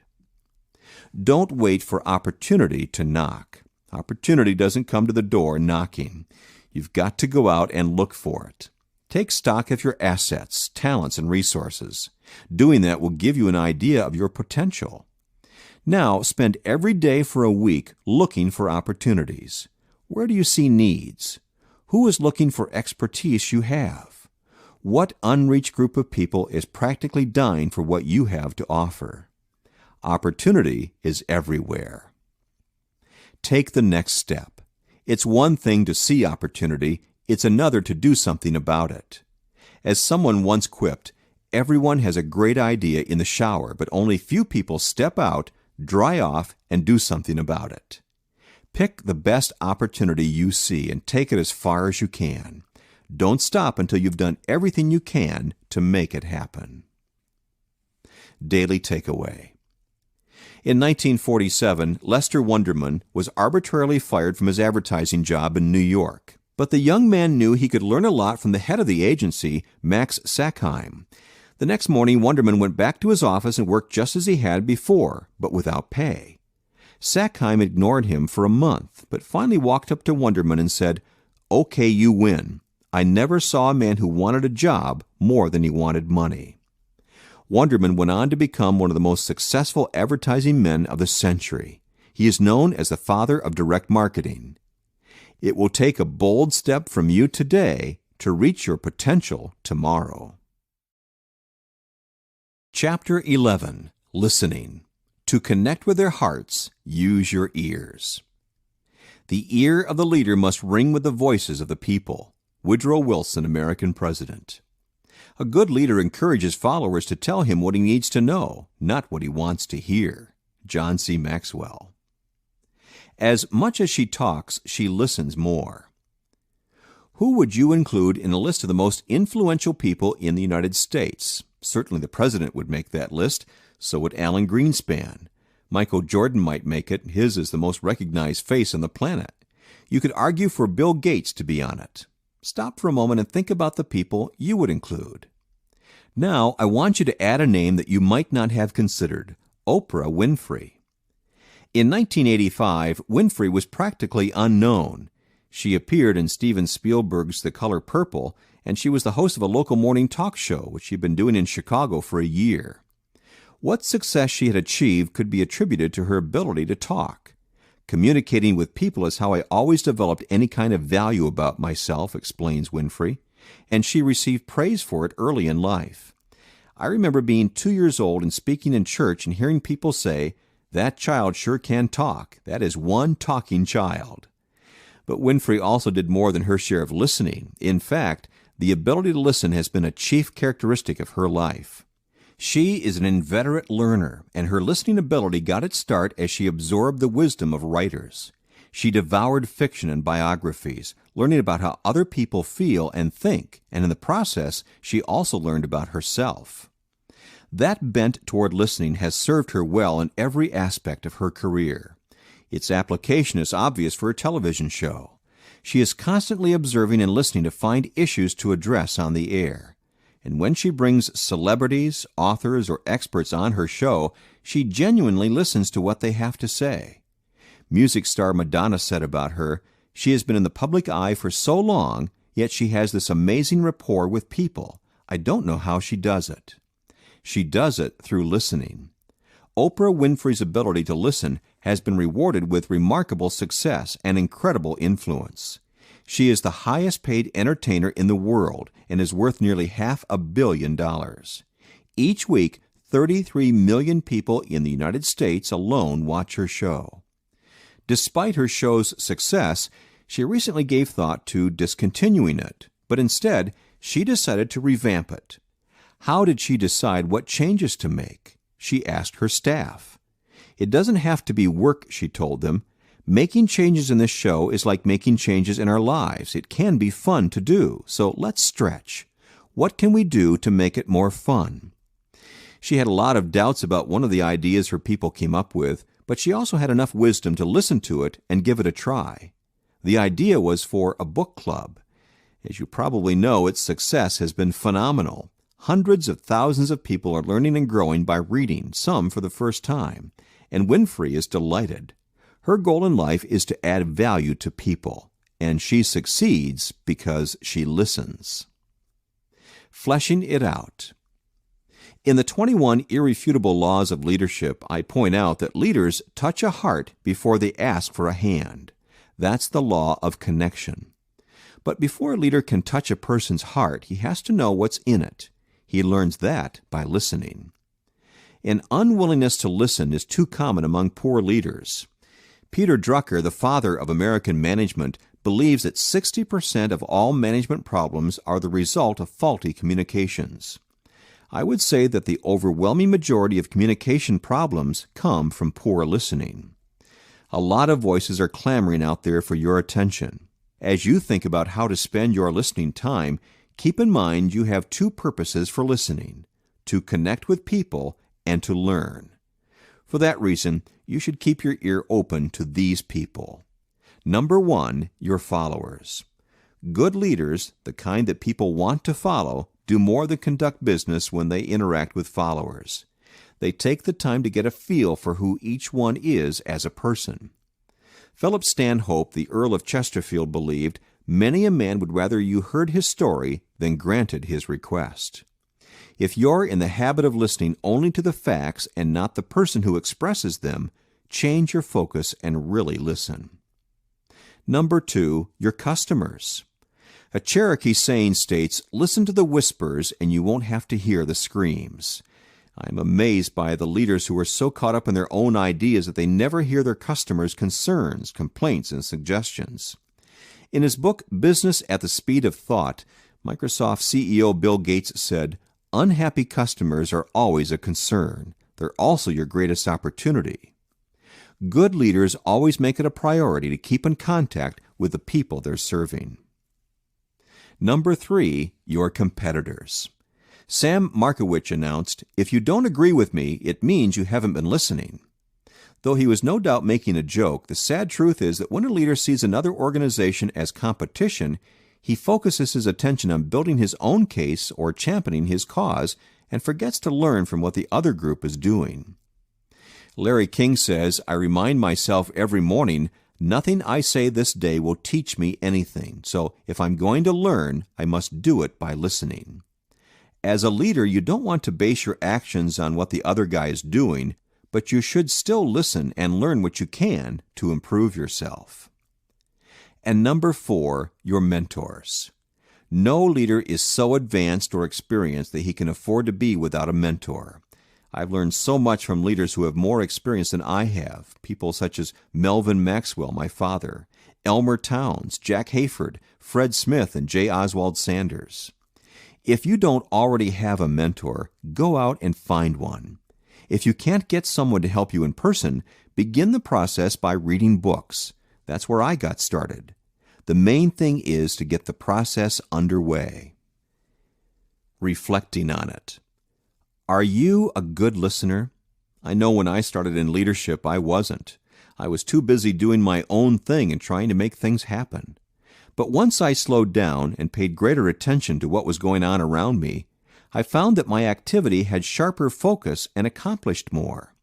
Don't wait for opportunity to knock. Opportunity doesn't come to the door knocking. You've got to go out and look for it. Take stock of your assets, talents, and resources. Doing that will give you an idea of your potential. Now, spend every day for a week looking for opportunities. Where do you see needs? Who is looking for expertise you have? What unreached group of people is practically dying for what you have to offer? Opportunity is everywhere. Take the next step. It's one thing to see opportunity, it's another to do something about it. As someone once quipped, everyone has a great idea in the shower, but only few people step out, dry off, and do something about it. Pick the best opportunity you see and take it as far as you can. Don't stop until you've done everything you can to make it happen. Daily takeaway. In 1947, Lester Wunderman was arbitrarily fired from his advertising job in New York. But the young man knew he could learn a lot from the head of the agency, Max Sackheim. The next morning, Wunderman went back to his office and worked just as he had before, but without pay. Sackheim ignored him for a month, but finally walked up to Wunderman and said, "Okay, you win. I never saw a man who wanted a job more than he wanted money." Wunderman went on to become one of the most successful advertising men of the century. He is known as the father of direct marketing. It will take a bold step from you today to reach your potential tomorrow. Chapter 11. Listening. To connect with their hearts, use your ears. The ear of the leader must ring with the voices of the people. Woodrow Wilson, American President. A good leader encourages followers to tell him what he needs to know, not what he wants to hear. John C. Maxwell. As much as she talks, she listens more. Who would you include in a list of the most influential people in the United States? Certainly the president would make that list, so would Alan Greenspan. Michael Jordan might make it. His is the most recognized face on the planet. You could argue for Bill Gates to be on it. Stop for a moment and think about the people you would include. Now, I want you to add a name that you might not have considered: Oprah Winfrey. In 1985, Winfrey was practically unknown. She appeared in Steven Spielberg's The Color Purple, and she was the host of a local morning talk show, which she'd been doing in Chicago for a year. What success she had achieved could be attributed to her ability to talk. Communicating with people is how I always developed any kind of value about myself, explains Winfrey, and she received praise for it early in life. I remember being 2 years old and speaking in church and hearing people say, "That child sure can talk. That is one talking child." But Winfrey also did more than her share of listening. In fact, the ability to listen has been a chief characteristic of her life. She is an inveterate learner, and her listening ability got its start as she absorbed the wisdom of writers. She devoured fiction and biographies, learning about how other people feel and think, and in the process, she also learned about herself. That bent toward listening has served her well in every aspect of her career. Its application is obvious for her television show. She is constantly observing and listening to find issues to address on the air. And when she brings celebrities, authors, or experts on her show, she genuinely listens to what they have to say. Music star Madonna said about her, "She has been in the public eye for so long, yet she has this amazing rapport with people. I don't know how she does it." She does it through listening. Oprah Winfrey's ability to listen has been rewarded with remarkable success and incredible influence. She is the highest paid entertainer in the world and is worth nearly $500 million. Each week, 33 million people in the United States alone watch her show. Despite her show's success, she recently gave thought to discontinuing it, but instead, she decided to revamp it. How did she decide what changes to make? She asked her staff. It doesn't have to be work, she told them. Making changes in this show is like making changes in our lives. It can be fun to do, so let's stretch. What can we do to make it more fun? She had a lot of doubts about one of the ideas her people came up with, but she also had enough wisdom to listen to it and give it a try. The idea was for a book club. As you probably know, its success has been phenomenal. Hundreds of thousands of people are learning and growing by reading, some for the first time, and Winfrey is delighted. Her goal in life is to add value to people, and she succeeds because she listens. Fleshing it out. In the 21 Irrefutable Laws of Leadership, I point out that leaders touch a heart before they ask for a hand. That's the law of connection. But before a leader can touch a person's heart, he has to know what's in it. He learns that by listening. An unwillingness to listen is too common among poor leaders. Peter Drucker, the father of American management, believes that 60% of all management problems are the result of faulty communications. I would say that the overwhelming majority of communication problems come from poor listening. A lot of voices are clamoring out there for your attention. As you think about how to spend your listening time, keep in mind you have two purposes for listening: to connect with people and to learn. For that reason, you should keep your ear open to these people. Number 1, your followers. Good leaders, the kind that people want to follow, do more than conduct business when they interact with followers. They take the time to get a feel for who each one is as a person. Philip Stanhope, the Earl of Chesterfield, believed, "Many a man would rather you heard his story than granted his request." If you're in the habit of listening only to the facts and not the person who expresses them, change your focus and really listen. Number 2, your customers. A Cherokee saying states, "Listen to the whispers and you won't have to hear the screams." I'm amazed by the leaders who are so caught up in their own ideas that they never hear their customers' concerns, complaints, and suggestions. In his book, Business at the Speed of Thought, Microsoft CEO Bill Gates said, "Unhappy customers are always a concern. They're also your greatest opportunity." Good leaders always make it a priority to keep in contact with the people they're serving. Number 3, your competitors. Sam Markowitz announced, "If you don't agree with me, it means you haven't been listening." Though he was no doubt making a joke, the sad truth is that when a leader sees another organization as competition, he focuses his attention on building his own case or championing his cause and forgets to learn from what the other group is doing. Larry King says, "I remind myself every morning, nothing I say this day will teach me anything. So if I'm going to learn, I must do it by listening." As a leader, you don't want to base your actions on what the other guy is doing, but you should still listen and learn what you can to improve yourself. And number 4, your mentors. No leader is so advanced or experienced that he can afford to be without a mentor. I've learned so much from leaders who have more experience than I have, people such as Melvin Maxwell, my father, Elmer Towns, Jack Hayford, Fred Smith, and J. Oswald Sanders. If you don't already have a mentor, go out and find one. If you can't get someone to help you in person, begin the process by reading books. That's where I got started. The main thing is to get the process underway. Reflecting on it. Are you a good listener? I know when I started in leadership, I wasn't. I was too busy doing my own thing and trying to make things happen. But once I slowed down and paid greater attention to what was going on around me, I found that my activity had sharper focus and accomplished more.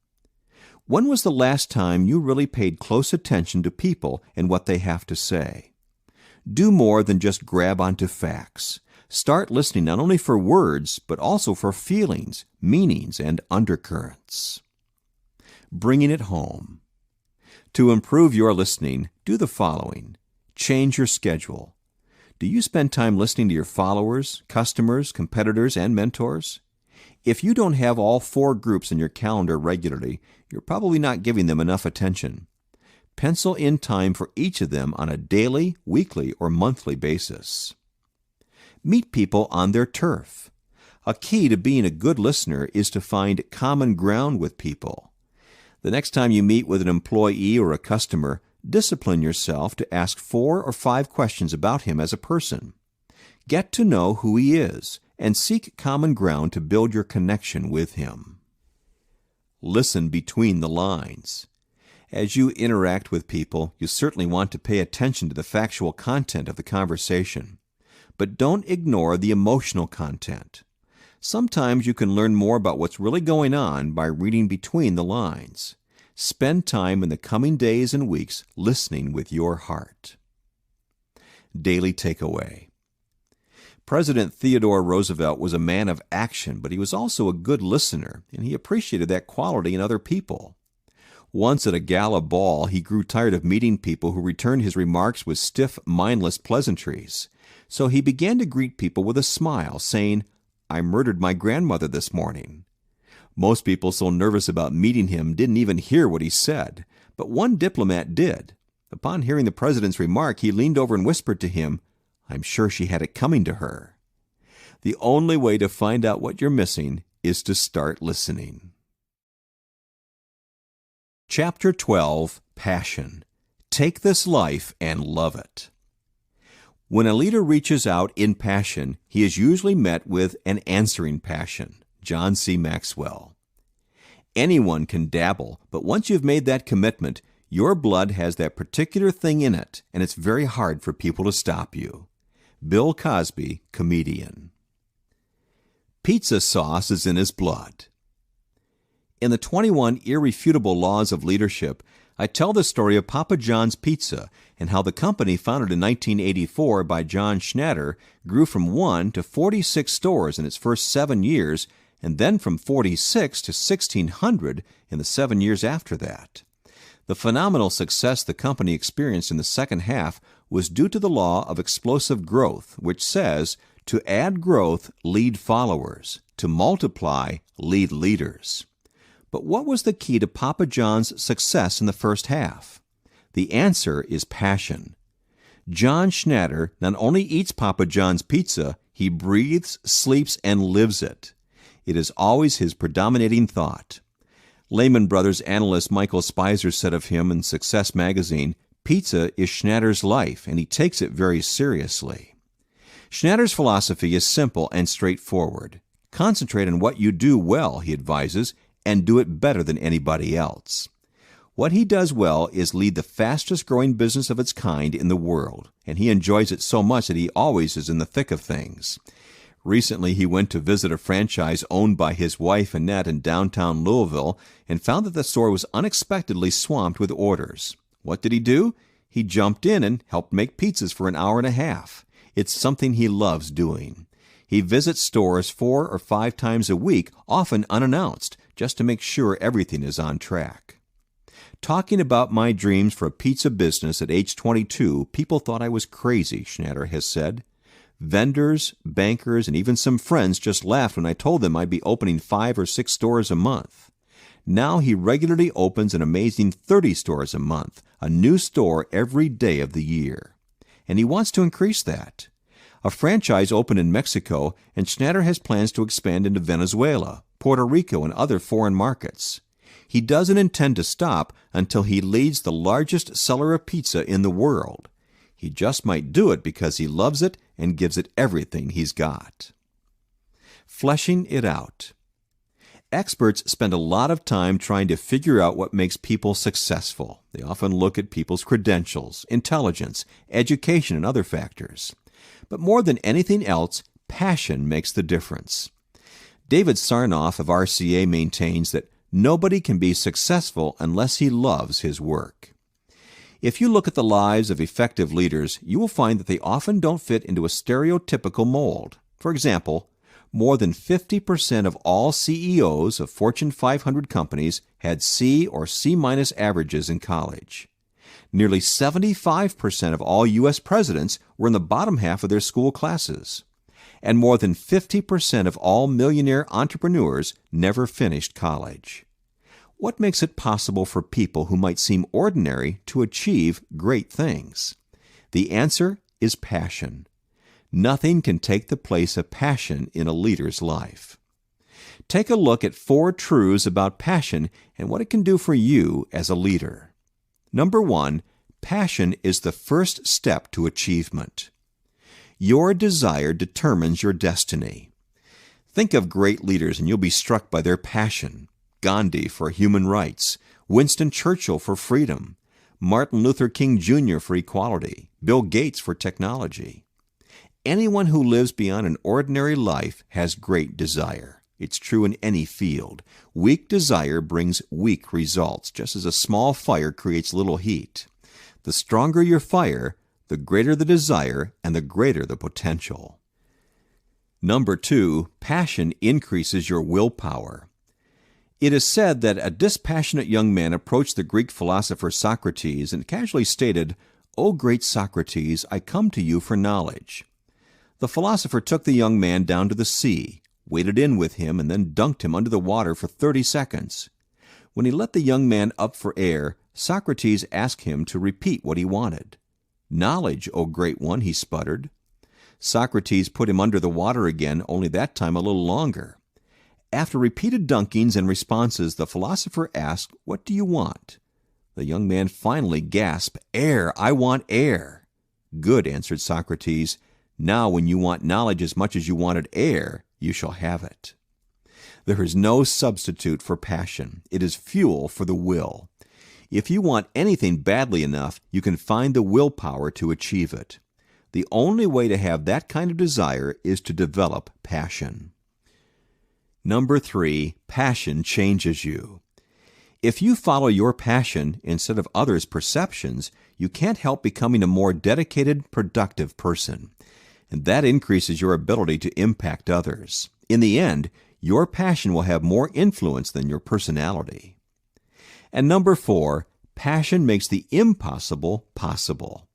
When was the last time you really paid close attention to people and what they have to say? Do more than just grab onto facts. Start listening not only for words, but also for feelings, meanings, and undercurrents. Bringing it home. To improve your listening, do the following. Change your schedule. Do you spend time listening to your followers, customers, competitors, and mentors? If you don't have all 4 groups in your calendar regularly, you're probably not giving them enough attention. Pencil in time for each of them on a daily, weekly, or monthly basis. Meet people on their turf. A key to being a good listener is to find common ground with people. The next time you meet with an employee or a customer, discipline yourself to ask 4 or 5 questions about him as a person. Get to know who he is and seek common ground to build your connection with him. Listen between the lines. As you interact with people, you certainly want to pay attention to the factual content of the conversation. But don't ignore the emotional content. Sometimes you can learn more about what's really going on by reading between the lines. Spend time in the coming days and weeks listening with your heart. Daily takeaway. President Theodore Roosevelt was a man of action, but he was also a good listener, and he appreciated that quality in other people. Once at a gala ball, he grew tired of meeting people who returned his remarks with stiff, mindless pleasantries. So he began to greet people with a smile, saying, "I murdered my grandmother this morning." Most people so nervous about meeting him didn't even hear what he said, but one diplomat did. Upon hearing the president's remark, he leaned over and whispered to him, "I'm sure she had it coming to her." The only way to find out what you're missing is to start listening. Chapter 12, Passion. Take this life and love it. When a leader reaches out in passion, he is usually met with an answering passion. John C. Maxwell. Anyone can dabble, but once you've made that commitment, your blood has that particular thing in it, and it's very hard for people to stop you. Bill Cosby, comedian. Pizza sauce is in his blood. In the 21 Irrefutable Laws of Leadership, I tell the story of Papa John's Pizza and how the company, founded in 1984 by John Schnatter, grew from 1 to 46 stores in its first 7 years, and then from 46 to 1,600 in the 7 years after that. The phenomenal success the company experienced in the second half was due to the law of explosive growth, which says, to add growth, lead followers. To multiply, lead leaders. But what was the key to Papa John's success in the first half? The answer is passion. John Schnatter not only eats Papa John's pizza, he breathes, sleeps, and lives it. It is always his predominating thought. Lehman Brothers analyst Michael Spicer said of him in Success magazine, "Pizza is Schnatter's life, and he takes it very seriously." Schnatter's philosophy is simple and straightforward. Concentrate on what you do well, he advises, and do it better than anybody else. What he does well is lead the fastest growing business of its kind in the world, and he enjoys it so much that he always is in the thick of things. Recently, he went to visit a franchise owned by his wife Annette in downtown Louisville and found that the store was unexpectedly swamped with orders. What did he do? He jumped in and helped make pizzas for an hour and a half. It's something he loves doing. He visits stores 4 or 5 times a week, often unannounced, just to make sure everything is on track. Talking about my dreams for a pizza business at age 22, people thought I was crazy, Schnatter has said. Vendors, bankers, and even some friends just laughed when I told them I'd be opening 5 or 6 stores a month. Now he regularly opens an amazing 30 stores a month, a new store every day of the year. And he wants to increase that. A franchise opened in Mexico, and Schnatter has plans to expand into Venezuela, Puerto Rico, and other foreign markets. He doesn't intend to stop until he leads the largest seller of pizza in the world. He just might do it because he loves it and gives it everything he's got. Fleshing it out. Experts spend a lot of time trying to figure out what makes people successful. They often look at people's credentials, intelligence, education, and other factors. But more than anything else, passion makes the difference. David Sarnoff of RCA maintains that nobody can be successful unless he loves his work. If you look at the lives of effective leaders, you will find that they often don't fit into a stereotypical mold. For example, more than 50% of all CEOs of Fortune 500 companies had C or C- averages in college. Nearly 75% of all U.S. presidents were in the bottom half of their school classes. And more than 50% of all millionaire entrepreneurs never finished college. What makes it possible for people who might seem ordinary to achieve great things? The answer is passion. Nothing can take the place of passion in a leader's life. Take a look at 4 truths about passion and what it can do for you as a leader. Number 1, passion is the first step to achievement. Your desire determines your destiny. Think of great leaders and you'll be struck by their passion. Gandhi for human rights, Winston Churchill for freedom, Martin Luther King Jr. for equality, Bill Gates for technology. Anyone who lives beyond an ordinary life has great desire. It's true in any field. Weak desire brings weak results, just as a small fire creates little heat. The stronger your fire, the greater the desire and the greater the potential. Number 2, passion increases your willpower. It is said that a dispassionate young man approached the Greek philosopher Socrates and casually stated, "O great Socrates, I come to you for knowledge." The philosopher took the young man down to the sea, waded in with him, and then dunked him under the water for 30 seconds. When he let the young man up for air, Socrates asked him to repeat what he wanted. "Knowledge, O great one," he sputtered. Socrates put him under the water again, only that time a little longer. After repeated dunkings and responses, the philosopher asked, "What do you want?" The young man finally gasped, "Air, I want air." "Good," answered Socrates. "Now when you want knowledge as much as you wanted air, you shall have it." There is no substitute for passion. It is fuel for the will. If you want anything badly enough, you can find the willpower to achieve it. The only way to have that kind of desire is to develop passion. Number 3, passion changes you. If you follow your passion instead of others' perceptions, you can't help becoming a more dedicated, productive person. And that increases your ability to impact others. In the end, your passion will have more influence than your personality. And number 4, passion makes the impossible possible.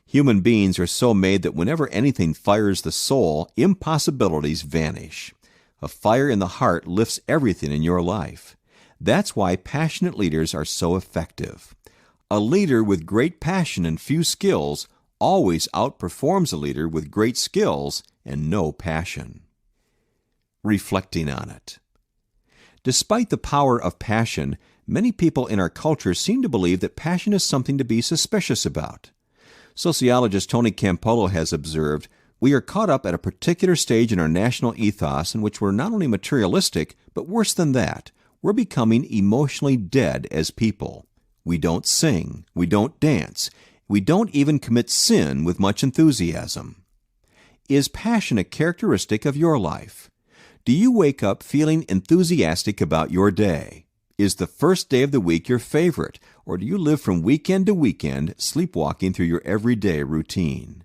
Human beings are so made that whenever anything fires the soul, impossibilities vanish. A fire in the heart lifts everything in your life. That's why passionate leaders are so effective. A leader with great passion and few skills always outperforms a leader with great skills and no passion. Reflecting on it. Despite the power of passion, many people in our culture seem to believe that passion is something to be suspicious about. Sociologist Tony Campolo has observed, "We are caught up at a particular stage in our national ethos in which we're not only materialistic, but worse than that, we're becoming emotionally dead as people. We don't sing. We don't dance. We don't even commit sin with much enthusiasm. Is passion a characteristic of your life? Do you wake up feeling enthusiastic about your day? Is the first day of the week your favorite, or do you live from weekend to weekend, sleepwalking through your everyday routine?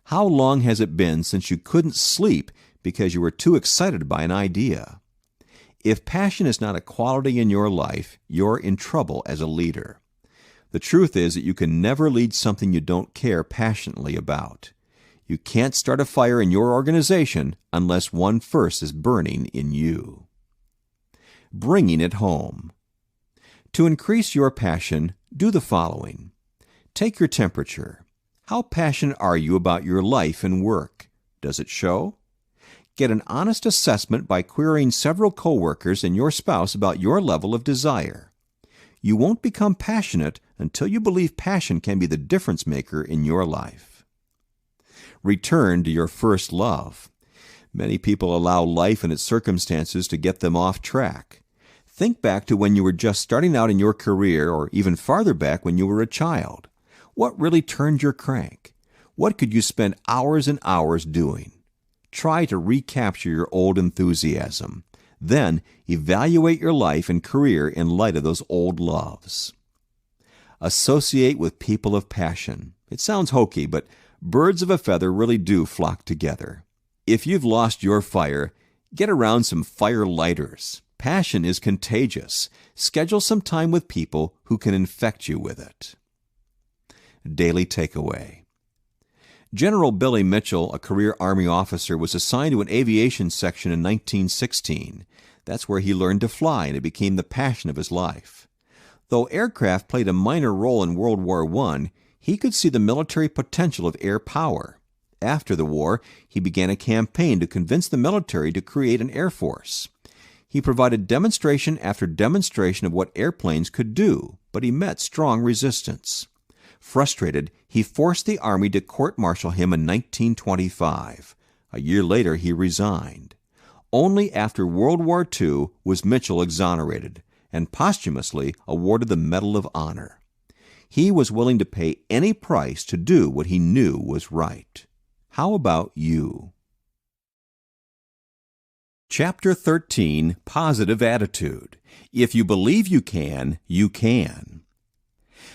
How long has it been since you couldn't sleep because you were too excited by an idea? If passion is not a quality in your life, you're in trouble as a leader. The truth is that you can never lead something you don't care passionately about. You can't start a fire in your organization unless one first is burning in you. Bringing it home. To increase your passion, do the following. Take your temperature. How passionate are you about your life and work? Does it show? Get an honest assessment by querying several coworkers and your spouse about your level of desire. You won't become passionate until you believe passion can be the difference maker in your life. Return to your first love. Many people allow life and its circumstances to get them off track. Think back to when you were just starting out in your career, or even farther back when you were a child. What really turned your crank? What could you spend hours and hours doing? Try to recapture your old enthusiasm. Then evaluate your life and career in light of those old loves. Associate with people of passion. It sounds hokey, but birds of a feather really do flock together. If you've lost your fire, get around some fire lighters. Passion is contagious. Schedule some time with people who can infect you with it. Daily takeaway. General Billy Mitchell, a career Army officer, was assigned to an aviation section in 1916. That's where he learned to fly, and it became the passion of his life. Though aircraft played a minor role in World War I, he could see the military potential of air power. After the war, he began a campaign to convince the military to create an air force. He provided demonstration after demonstration of what airplanes could do, but he met strong resistance. Frustrated, he forced the Army to court-martial him in 1925. A year later, he resigned. Only after World War II was Mitchell exonerated and posthumously awarded the Medal of Honor. He was willing to pay any price to do what he knew was right. How about you? Chapter 13, Positive Attitude. If you believe you can, you can.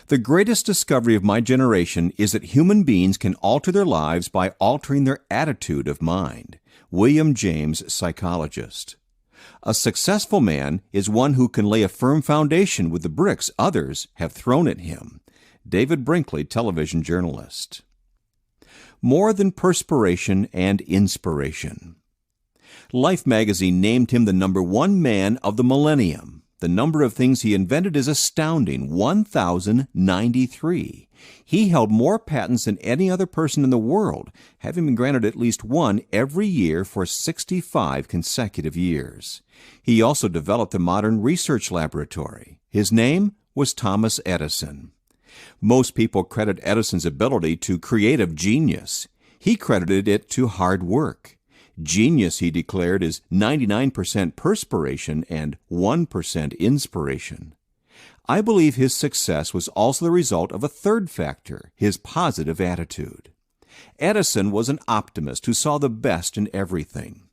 The greatest discovery of my generation is that human beings can alter their lives by altering their attitude of mind. William James, psychologist. A successful man is one who can lay a firm foundation with the bricks others have thrown at him. David Brinkley, television journalist. More than perspiration and inspiration. Life magazine named him the #1 man of the millennium. The number of things he invented is astounding, 1,093. He held more patents than any other person in the world, having been granted at least one every year for 65 consecutive years. He also developed the modern research laboratory. His name was Thomas Edison. Most people credit Edison's ability to creative genius. He credited it to hard work. Genius, he declared, is 99% perspiration and 1% inspiration. I believe his success was also the result of a third factor, his positive attitude. Edison was an optimist who saw the best in everything.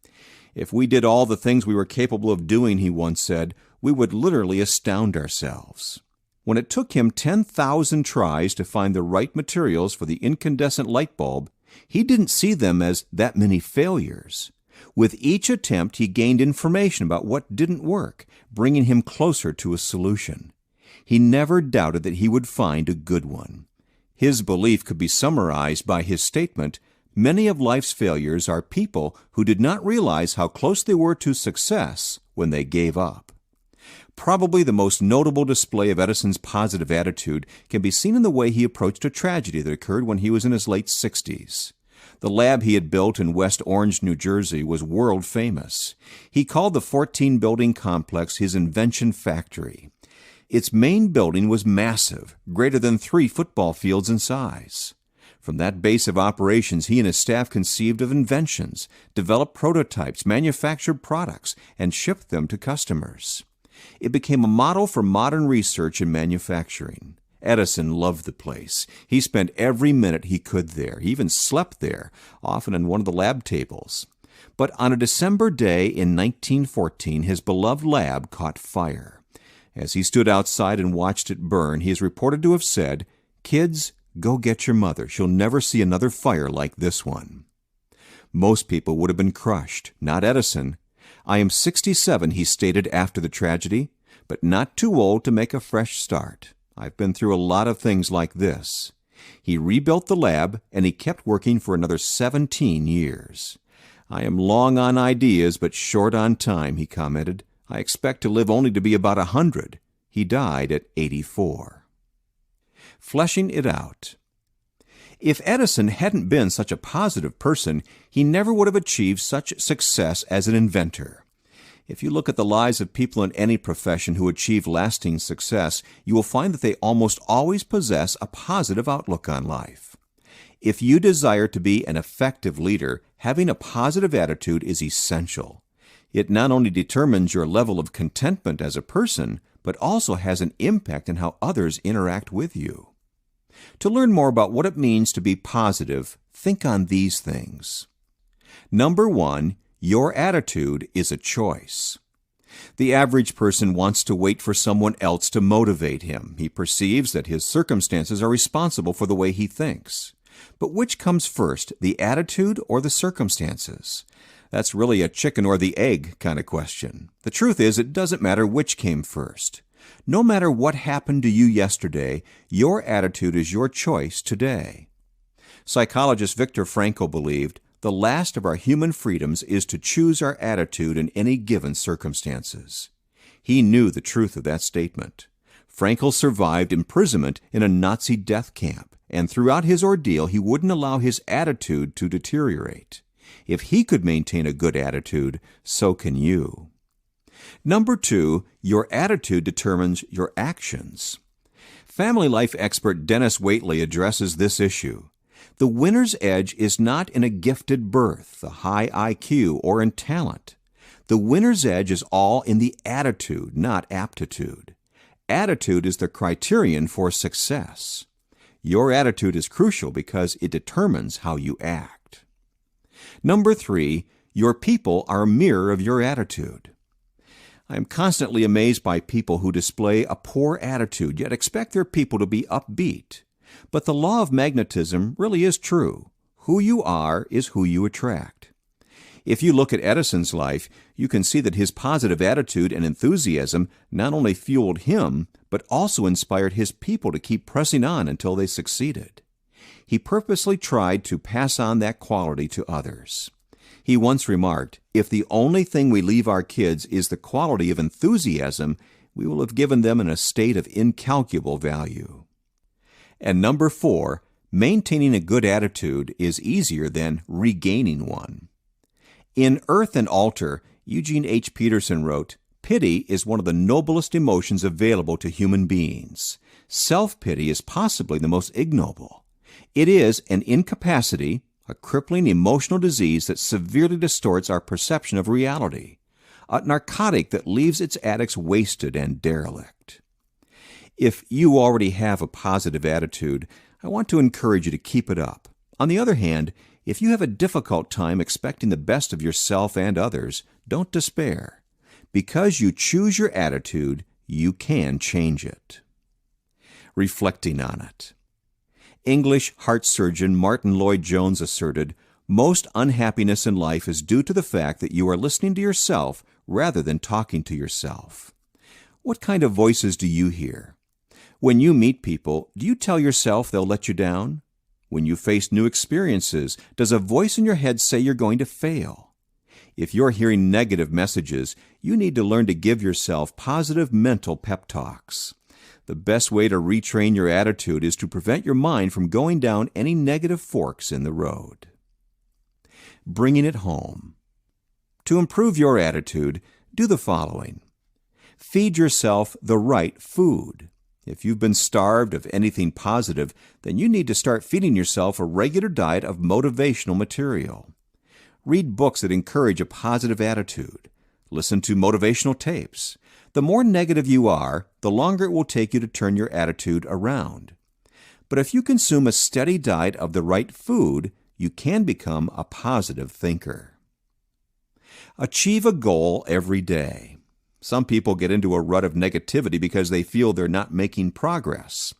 If we did all the things we were capable of doing, he once said, we would literally astound ourselves. When it took him 10,000 tries to find the right materials for the incandescent light bulb, he didn't see them as that many failures. With each attempt, he gained information about what didn't work, bringing him closer to a solution. He never doubted that he would find a good one. His belief could be summarized by his statement, many of life's failures are people who did not realize how close they were to success when they gave up. Probably the most notable display of Edison's positive attitude can be seen in the way he approached a tragedy that occurred when he was in his late 60s. The lab he had built in West Orange, New Jersey, was world famous. He called the 14-building complex his invention factory. Its main building was massive, greater than 3 football fields in size. From that base of operations, he and his staff conceived of inventions, developed prototypes, manufactured products, and shipped them to customers. It became a model for modern research and manufacturing. Edison loved the place. He spent every minute he could there. He even slept there, often in one of the lab tables. But on a December day in 1914, his beloved lab caught fire. As he stood outside and watched it burn, he is reported to have said, "Kids, go get your mother. She'll never see another fire like this one." Most people would have been crushed, not Edison. "I am 67, he stated after the tragedy, but not too old to make a fresh start. I've been through a lot of things like this." He rebuilt the lab, and he kept working for another 17 years. "I am long on ideas, but short on time," he commented. "I expect to live only to be about 100. He died at 84. Fleshing it out. If Edison hadn't been such a positive person, he never would have achieved such success as an inventor. If you look at the lives of people in any profession who achieve lasting success, you will find that they almost always possess a positive outlook on life. If you desire to be an effective leader, having a positive attitude is essential. It not only determines your level of contentment as a person, but also has an impact on how others interact with you. To learn more about what it means to be positive, think on these things. Number 1, your attitude is a choice. The average person wants to wait for someone else to motivate him. He perceives that his circumstances are responsible for the way he thinks. But which comes first, the attitude or the circumstances? That's really a chicken or the egg kind of question. The truth is, it doesn't matter which came first. No matter what happened to you yesterday, your attitude is your choice today. Psychologist Viktor Frankl believed, "The last of our human freedoms is to choose our attitude in any given circumstances." He knew the truth of that statement. Frankl survived imprisonment in a Nazi death camp, and throughout his ordeal he wouldn't allow his attitude to deteriorate. If he could maintain a good attitude, so can you. Number 2, your attitude determines your actions. Family life expert Dennis Waitley addresses this issue. The winner's edge is not in a gifted birth, a high IQ, or in talent. The winner's edge is all in the attitude, not aptitude. Attitude is the criterion for success. Your attitude is crucial because it determines how you act. Number 3, your people are a mirror of your attitude. I am constantly amazed by people who display a poor attitude, yet expect their people to be upbeat. But the law of magnetism really is true. Who you are is who you attract. If you look at Edison's life, you can see that his positive attitude and enthusiasm not only fueled him, but also inspired his people to keep pressing on until they succeeded. He purposely tried to pass on that quality to others. He once remarked, "If the only thing we leave our kids is the quality of enthusiasm, we will have given them an estate of incalculable value." And number 4, maintaining a good attitude is easier than regaining one. In Earth and Altar, Eugene H. Peterson wrote, "Pity is one of the noblest emotions available to human beings. Self-pity is possibly the most ignoble. It is an incapacity, a crippling emotional disease that severely distorts our perception of reality, a narcotic that leaves its addicts wasted and derelict." If you already have a positive attitude, I want to encourage you to keep it up. On the other hand, if you have a difficult time expecting the best of yourself and others, don't despair. Because you choose your attitude, you can change it. Reflecting on it. English heart surgeon Martin Lloyd-Jones asserted, "Most unhappiness in life is due to the fact that you are listening to yourself rather than talking to yourself." What kind of voices do you hear? When you meet people, do you tell yourself they'll let you down? When you face new experiences, does a voice in your head say you're going to fail? If you're hearing negative messages, you need to learn to give yourself positive mental pep talks. The best way to retrain your attitude is to prevent your mind from going down any negative forks in the road. Bringing it home. To improve your attitude, do the following. Feed yourself the right food. If you've been starved of anything positive, then you need to start feeding yourself a regular diet of motivational material. Read books that encourage a positive attitude. Listen to motivational tapes. The more negative you are, the longer it will take you to turn your attitude around. But if you consume a steady diet of the right food, you can become a positive thinker. Achieve a goal every day. Some people get into a rut of negativity because they feel they're not making progress.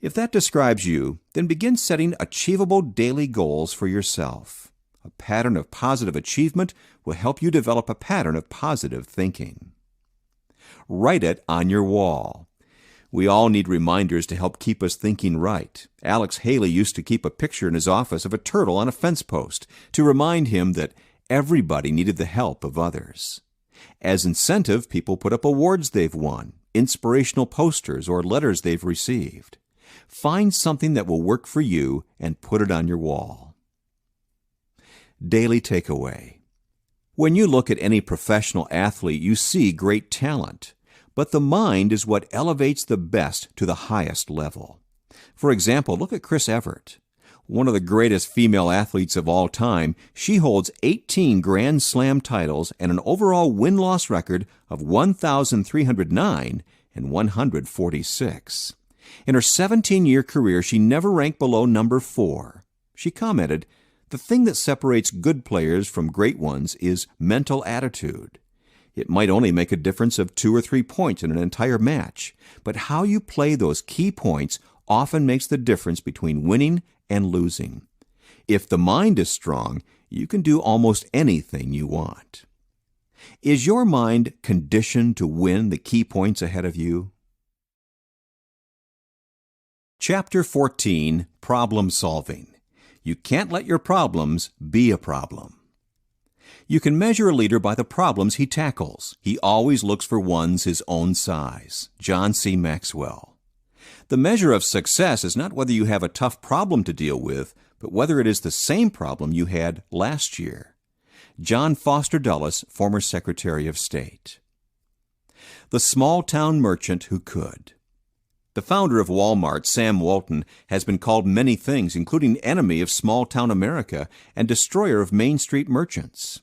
If that describes you, then begin setting achievable daily goals for yourself. A pattern of positive achievement will help you develop a pattern of positive thinking. Write it on your wall. We all need reminders to help keep us thinking right. Alex Haley used to keep a picture in his office of a turtle on a fence post to remind him that everybody needed the help of others. As incentive, people put up awards they've won, inspirational posters, or letters they've received. Find something that will work for you and put it on your wall. Daily takeaway. When you look at any professional athlete, you see great talent, but the mind is what elevates the best to the highest level. For example, look at Chris Evert. One of the greatest female athletes of all time, she holds 18 Grand Slam titles and an overall win-loss record of 1,309 and 146. In her 17-year career, she never ranked below number 4. She commented, "The thing that separates good players from great ones is mental attitude. It might only make a difference of 2 or 3 points in an entire match, but how you play those key points often makes the difference between winning and losing. If the mind is strong, you can do almost anything you want." Is your mind conditioned to win the key points ahead of you? Chapter 14, Problem Solving. You can't let your problems be a problem. You can measure a leader by the problems he tackles. He always looks for ones his own size. John C. Maxwell. The measure of success is not whether you have a tough problem to deal with, but whether it is the same problem you had last year. John Foster Dulles, former Secretary of State. The small-town merchant who could. The founder of Walmart, Sam Walton, has been called many things, including enemy of small-town America and destroyer of Main Street merchants.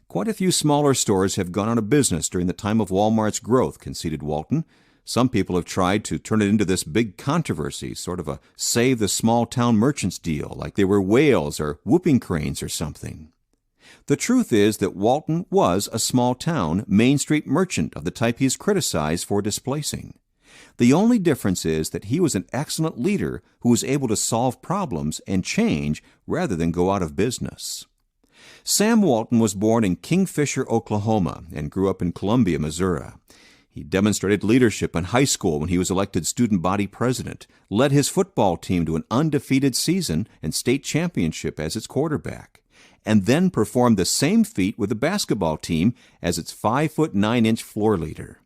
Quite a few smaller stores have gone out of business during the time of Walmart's growth, conceded Walton. Some people have tried to turn it into this big controversy, sort of a save the small-town merchants deal, like they were whales or whooping cranes or something. The truth is that Walton was a small-town Main Street merchant of the type he's criticized for displacing. The only difference is that he was an excellent leader who was able to solve problems and change rather than go out of business. Sam Walton was born in Kingfisher, Oklahoma, and grew up in Columbia, Missouri. He demonstrated leadership in high school when he was elected student body president, led his football team to an undefeated season and state championship as its quarterback, and then performed the same feat with the basketball team as its 5'9" floor leader.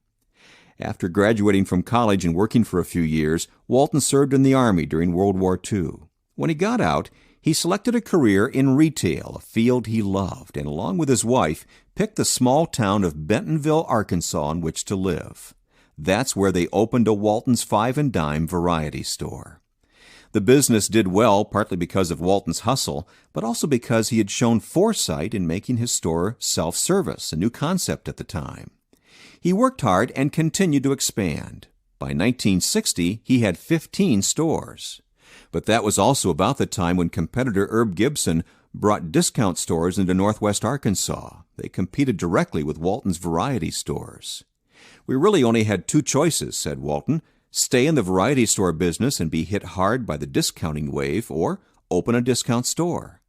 After graduating from college and working for a few years, Walton served in the Army during World War II. When he got out, he selected a career in retail, a field he loved, and along with his wife, picked the small town of Bentonville, Arkansas, in which to live. That's where they opened a Walton's Five and Dime variety store. The business did well, partly because of Walton's hustle, but also because he had shown foresight in making his store self-service, a new concept at the time. He worked hard and continued to expand. By 1960, he had 15 stores. But that was also about the time when competitor Herb Gibson brought discount stores into northwest Arkansas. They competed directly with Walton's variety stores. "We really only had 2 choices," said Walton: stay in the variety store business and be hit hard by the discounting wave, or open a discount store.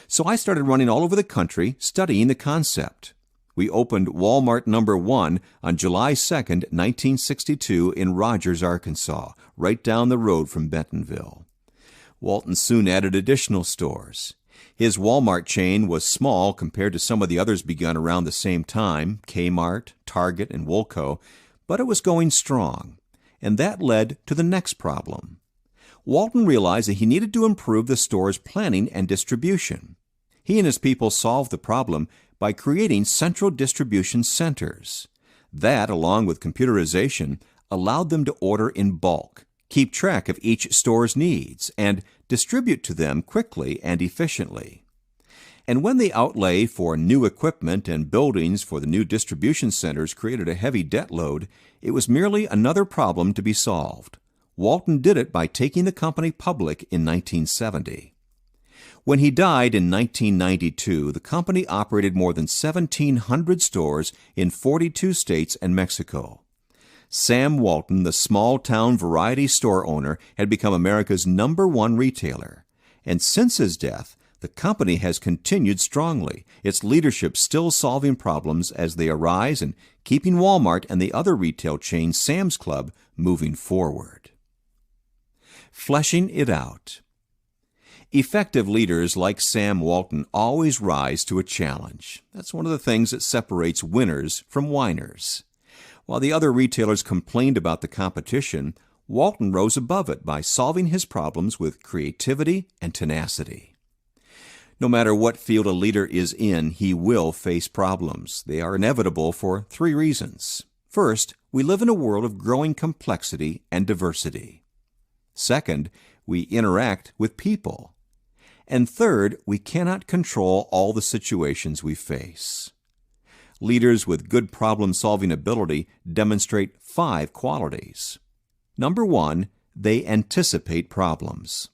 So I started running all over the country, studying the concept. We opened Walmart No. 1 on July 2, 1962 in Rogers, Arkansas, right down the road from Bentonville. Walton soon added additional stores. His Walmart chain was small compared to some of the others begun around the same time, Kmart, Target, and Woolco, but it was going strong. And that led to the next problem. Walton realized that he needed to improve the store's planning and distribution. He and his people solved the problem by creating central distribution centers. That, along with computerization, allowed them to order in bulk, keep track of each store's needs, and distribute to them quickly and efficiently. And when the outlay for new equipment and buildings for the new distribution centers created a heavy debt load, it was merely another problem to be solved. Walton did it by taking the company public in 1970. When he died in 1992, the company operated more than 1,700 stores in 42 states and Mexico. Sam Walton, the small-town variety store owner, had become America's #1 retailer. And since his death, the company has continued strongly, its leadership still solving problems as they arise and keeping Walmart and the other retail chain Sam's Club moving forward. Fleshing it out. Effective leaders like Sam Walton always rise to a challenge. That's one of the things that separates winners from whiners. While the other retailers complained about the competition, Walton rose above it by solving his problems with creativity and tenacity. No matter what field a leader is in, he will face problems. They are inevitable for 3 reasons. First, we live in a world of growing complexity and diversity. Second, we interact with people. And third, we cannot control all the situations we face. Leaders with good problem-solving ability demonstrate 5 qualities. Number 1, they anticipate problems.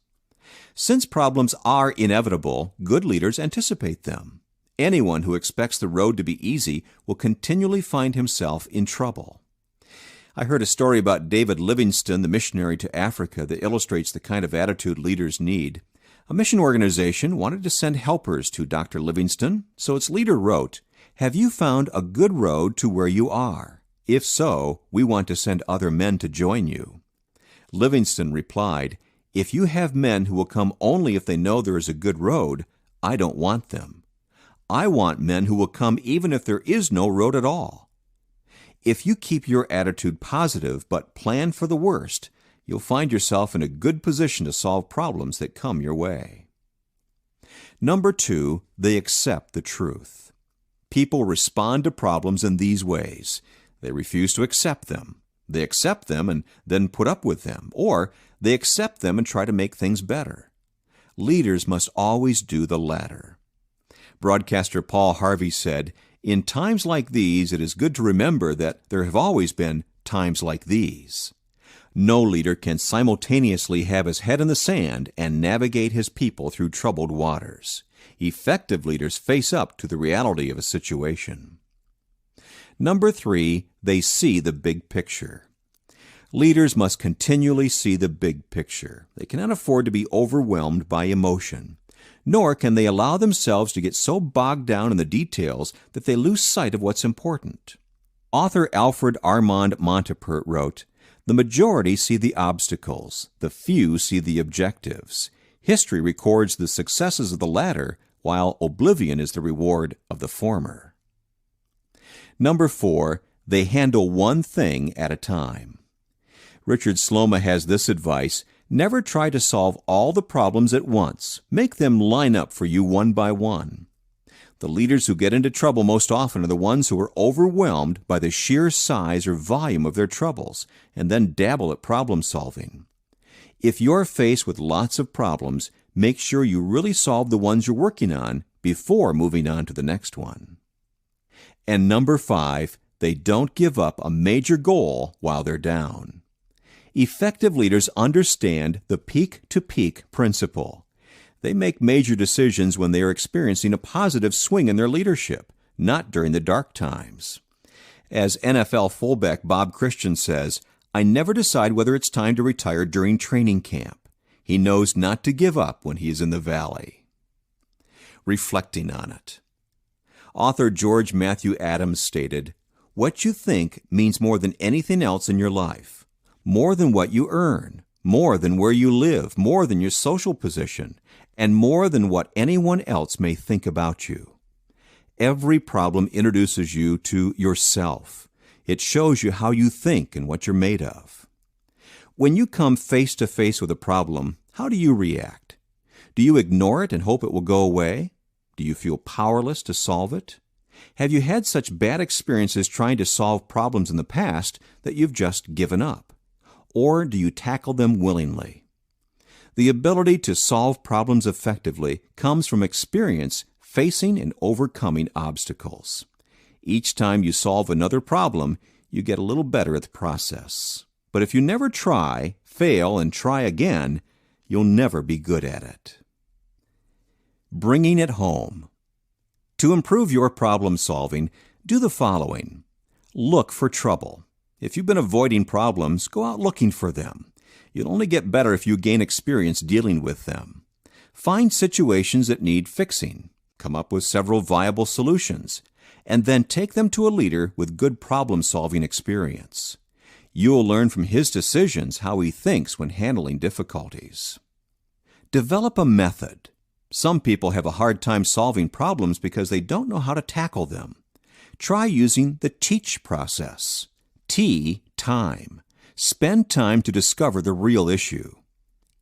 Since problems are inevitable, good leaders anticipate them. Anyone who expects the road to be easy will continually find himself in trouble. I heard a story about David Livingstone, the missionary to Africa, that illustrates the kind of attitude leaders need. A mission organization wanted to send helpers to Dr. Livingstone, so its leader wrote, "Have you found a good road to where you are? If so, we want to send other men to join you." Livingstone replied, "If you have men who will come only if they know there is a good road, I don't want them. I want men who will come even if there is no road at all." If you keep your attitude positive but plan for the worst, you'll find yourself in a good position to solve problems that come your way. Number 2, they accept the truth. People respond to problems in these ways. They refuse to accept them. They accept them and then put up with them, or they accept them and try to make things better. Leaders must always do the latter. Broadcaster Paul Harvey said, "In times like these, it is good to remember that there have always been times like these." No leader can simultaneously have his head in the sand and navigate his people through troubled waters. Effective leaders face up to the reality of a situation. Number 3, they see the big picture. Leaders must continually see the big picture. They cannot afford to be overwhelmed by emotion, nor can they allow themselves to get so bogged down in the details that they lose sight of what's important. Author Alfred Armand Montepert wrote, "The majority see the obstacles, the few see the objectives. History records the successes of the latter, while oblivion is the reward of the former." Number 4, they handle one thing at a time. Richard Sloma has this advice: never try to solve all the problems at once. Make them line up for you one by one. The leaders who get into trouble most often are the ones who are overwhelmed by the sheer size or volume of their troubles and then dabble at problem solving. If you're faced with lots of problems, make sure you really solve the ones you're working on before moving on to the next one. And number 5, they don't give up a major goal while they're down. Effective leaders understand the peak-to-peak principle. They make major decisions when they are experiencing a positive swing in their leadership, not during the dark times. As NFL fullback Bob Christian says, "I never decide whether it's time to retire during training camp. He knows not to give up when he is in the valley." Reflecting on it. Author George Matthew Adams stated, "What you think means more than anything else in your life, more than what you earn, more than where you live, more than your social position, and more than what anyone else may think about you. Every problem introduces you to yourself. It shows you how you think and what you're made of." When you come face to face with a problem, how do you react? Do you ignore it and hope it will go away? Do you feel powerless to solve it? Have you had such bad experiences trying to solve problems in the past that you've just given up? Or do you tackle them willingly? The ability to solve problems effectively comes from experience facing and overcoming obstacles. Each time you solve another problem, you get a little better at the process. But if you never try, fail, and try again, you'll never be good at it. Bringing it home. To improve your problem solving, do the following. Look for trouble. If you've been avoiding problems, go out looking for them. You'll only get better if you gain experience dealing with them. Find situations that need fixing. Come up with several viable solutions, and then take them to a leader with good problem-solving experience. You'll learn from his decisions how he thinks when handling difficulties. Develop a method. Some people have a hard time solving problems because they don't know how to tackle them. Try using the TEACH process. T, time. Spend time to discover the real issue.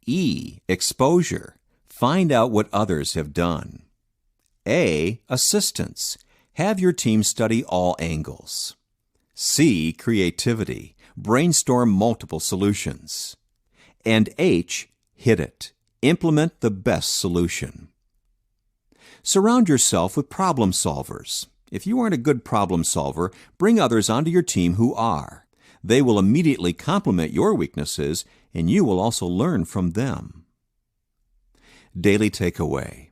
E, exposure. Find out what others have done. A, assistance. Have your team study all angles. C, creativity. Brainstorm multiple solutions. And H, hit it. Implement the best solution. Surround yourself with problem solvers. If you aren't a good problem solver, bring others onto your team who are. They will immediately complement your weaknesses, and you will also learn from them. Daily takeaway.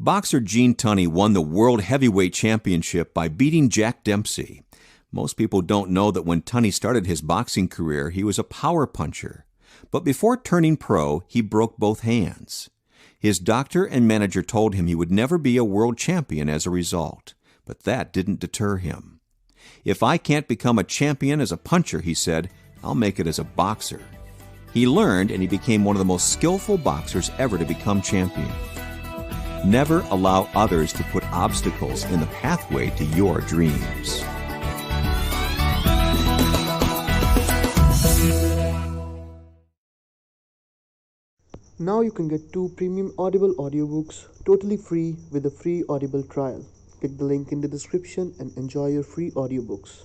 Boxer Gene Tunney won the World Heavyweight Championship by beating Jack Dempsey. Most people don't know that when Tunney started his boxing career, he was a power puncher. But before turning pro, he broke both hands. His doctor and manager told him he would never be a world champion as a result, but that didn't deter him. If I can't become a champion as a puncher, he said, I'll make it as a boxer. He learned and he became one of the most skillful boxers ever to become champion. Never allow others to put obstacles in the pathway to your dreams. Now you can get 2 premium Audible audiobooks totally free with a free Audible trial. Click the link in the description and enjoy your free audiobooks.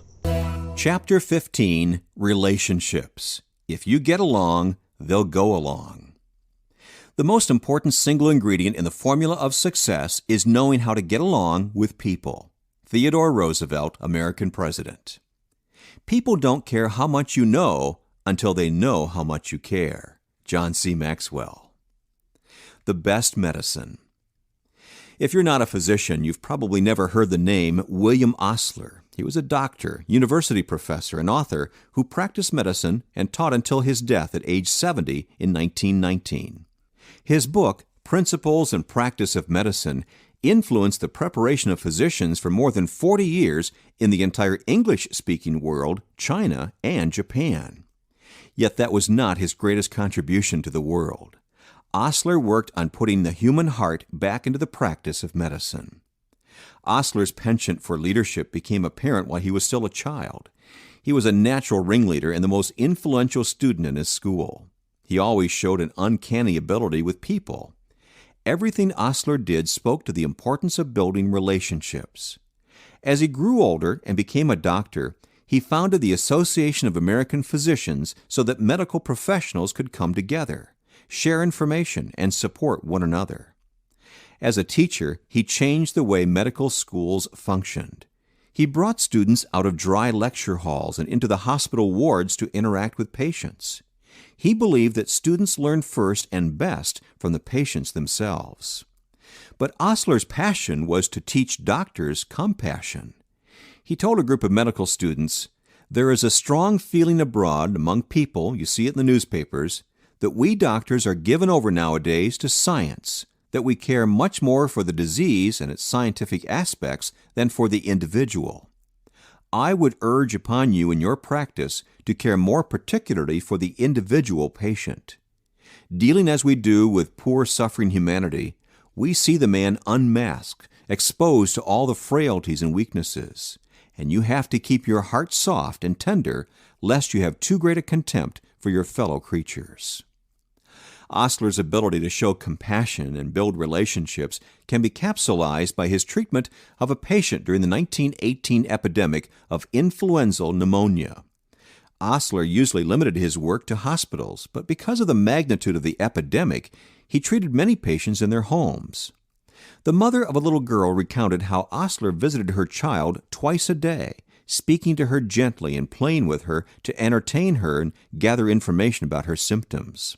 Chapter 15, Relationships. If you get along, they'll go along. The most important single ingredient in the formula of success is knowing how to get along with people. Theodore Roosevelt, American president. People don't care how much you know until they know how much you care. John C. Maxwell. The best medicine. If you're not a physician, you've probably never heard the name William Osler. He was a doctor, university professor, and author who practiced medicine and taught until his death at age 70 in 1919. His book, Principles and Practice of Medicine, influenced the preparation of physicians for more than 40 years in the entire English-speaking world, China, and Japan. Yet that was not his greatest contribution to the world. Osler worked on putting the human heart back into the practice of medicine. Osler's penchant for leadership became apparent while he was still a child. He was a natural ringleader and the most influential student in his school. He always showed an uncanny ability with people. Everything Osler did spoke to the importance of building relationships. As he grew older and became a doctor, he founded the Association of American Physicians so that medical professionals could come together, share information, and support one another. As a teacher, he changed the way medical schools functioned. He brought students out of dry lecture halls and into the hospital wards to interact with patients. He believed that students learn first and best from the patients themselves. But Osler's passion was to teach doctors compassion. He told a group of medical students, "There is a strong feeling abroad among people, you see it in the newspapers, that we doctors are given over nowadays to science, that we care much more for the disease and its scientific aspects than for the individual. I would urge upon you in your practice to care more particularly for the individual patient. Dealing as we do with poor suffering humanity, we see the man unmasked, exposed to all the frailties and weaknesses, and you have to keep your heart soft and tender lest you have too great a contempt for your fellow creatures." Osler's ability to show compassion and build relationships can be capsulized by his treatment of a patient during the 1918 epidemic of influenzae pneumonia. Osler usually limited his work to hospitals, but because of the magnitude of the epidemic, he treated many patients in their homes. The mother of a little girl recounted how Osler visited her child twice a day, speaking to her gently and playing with her to entertain her and gather information about her symptoms.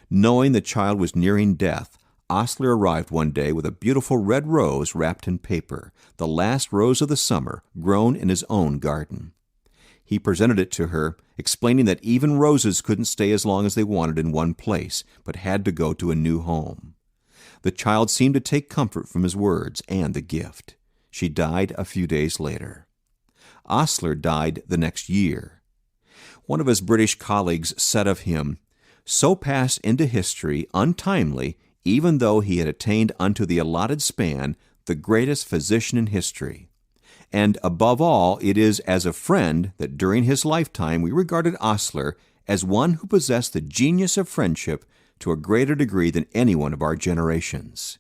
Knowing the child was nearing death, Osler arrived one day with a beautiful red rose wrapped in paper, the last rose of the summer, grown in his own garden. He presented it to her, explaining that even roses couldn't stay as long as they wanted in one place, but had to go to a new home. The child seemed to take comfort from his words and the gift. She died a few days later. Osler died the next year. One of his British colleagues said of him, "So passed into history untimely, even though he had attained unto the allotted span the greatest physician in history. And above all, it is as a friend that during his lifetime we regarded Osler as one who possessed the genius of friendship to a greater degree than anyone of our generations.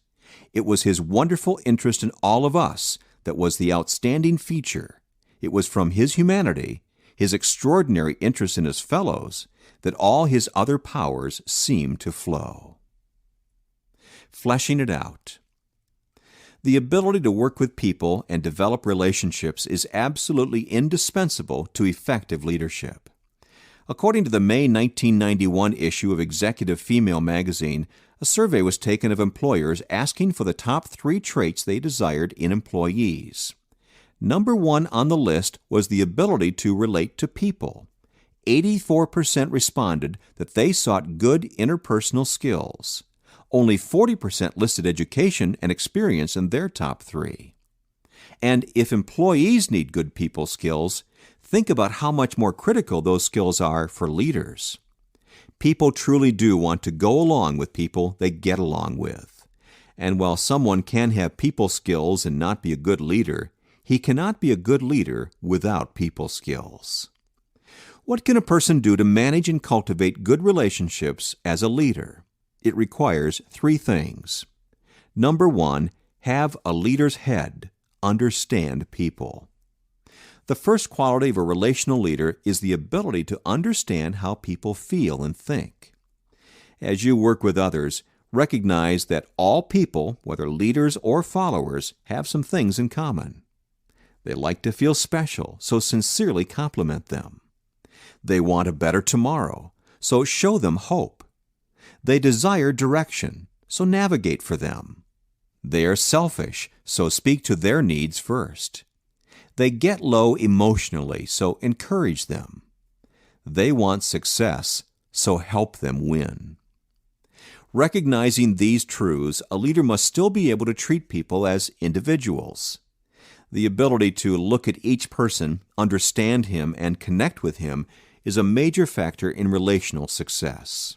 It was his wonderful interest in all of us that was the outstanding feature. It was from his humanity, his extraordinary interest in his fellows, that all his other powers seemed to flow." Fleshing it out. The ability to work with people and develop relationships is absolutely indispensable to effective leadership. According to the May 1991 issue of Executive Female magazine, a survey was taken of employers asking for the top 3 traits they desired in employees. Number 1 on the list was the ability to relate to people. 84% responded that they sought good interpersonal skills. Only 40% listed education and experience in their top 3. And if employees need good people skills, think about how much more critical those skills are for leaders. People truly do want to go along with people they get along with. And while someone can have people skills and not be a good leader, he cannot be a good leader without people skills. What can a person do to manage and cultivate good relationships as a leader? It requires 3 things. Number 1, have a leader's head. Understand people. The first quality of a relational leader is the ability to understand how people feel and think. As you work with others, recognize that all people, whether leaders or followers, have some things in common. They like to feel special, so sincerely compliment them. They want a better tomorrow, so show them hope. They desire direction, so navigate for them. They are selfish, so speak to their needs first. They get low emotionally, so encourage them. They want success, so help them win. Recognizing these truths, a leader must still be able to treat people as individuals. The ability to look at each person, understand him, and connect with him is a major factor in relational success.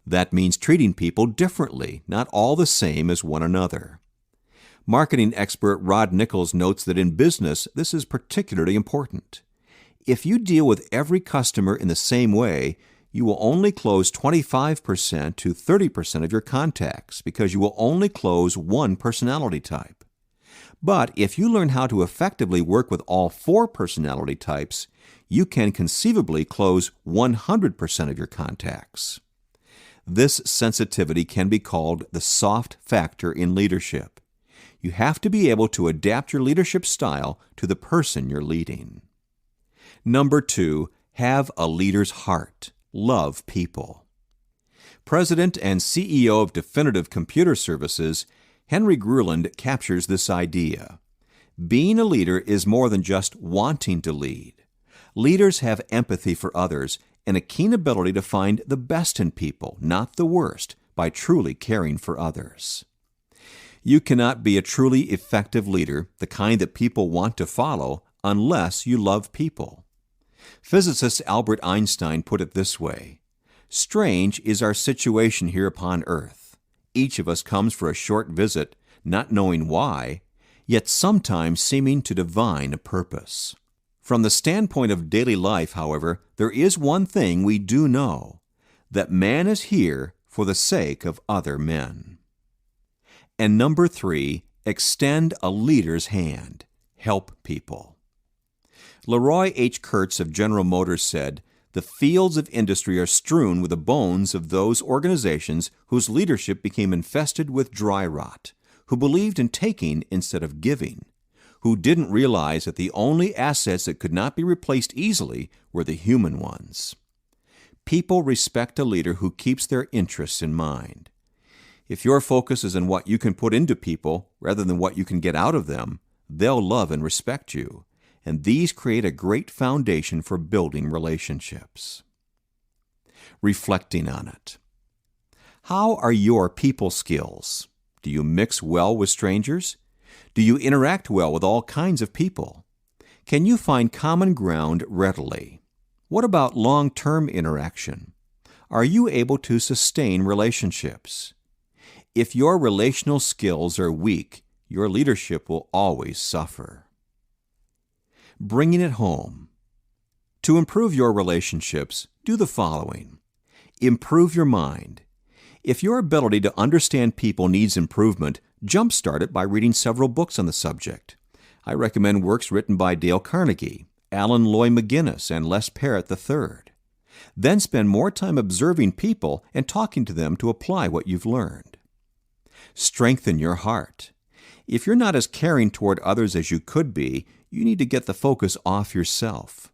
That means treating people differently, not all the same as one another. Marketing expert Rod Nichols notes that in business, this is particularly important. If you deal with every customer in the same way, you will only close 25% to 30% of your contacts because you will only close one personality type. But if you learn how to effectively work with all 4 personality types, you can conceivably close 100% of your contacts. This sensitivity can be called the soft factor in leadership. You have to be able to adapt your leadership style to the person you're leading. Number 2, have a leader's heart. Love people. President and CEO of Definitive Computer Services, Henry Gruland, captures this idea. Being a leader is more than just wanting to lead. Leaders have empathy for others and a keen ability to find the best in people, not the worst, by truly caring for others. You cannot be a truly effective leader, the kind that people want to follow, unless you love people. Physicist Albert Einstein put it this way, "Strange is our situation here upon earth. Each of us comes for a short visit, not knowing why, yet sometimes seeming to divine a purpose." From the standpoint of daily life, however, there is one thing we do know, that man is here for the sake of other men. And number 3, extend a leader's hand. Help people. Leroy H. Kurtz of General Motors said, "The fields of industry are strewn with the bones of those organizations whose leadership became infested with dry rot, who believed in taking instead of giving, who didn't realize that the only assets that could not be replaced easily were the human ones. People respect a leader who keeps their interests in mind. If your focus is on what you can put into people rather than what you can get out of them, they'll love and respect you, and these create a great foundation for building relationships. Reflecting on it. How are your people skills? Do you mix well with strangers? Do you interact well with all kinds of people? Can you find common ground readily? What about long-term interaction? Are you able to sustain relationships? If your relational skills are weak, your leadership will always suffer. Bringing it home. To improve your relationships, do the following. Improve your mind. If your ability to understand people needs improvement, jumpstart it by reading several books on the subject. I recommend works written by Dale Carnegie, Alan Loy McGinnis, and Les Parrott III. Then spend more time observing people and talking to them to apply what you've learned. Strengthen your heart. If you're not as caring toward others as you could be, you need to get the focus off yourself.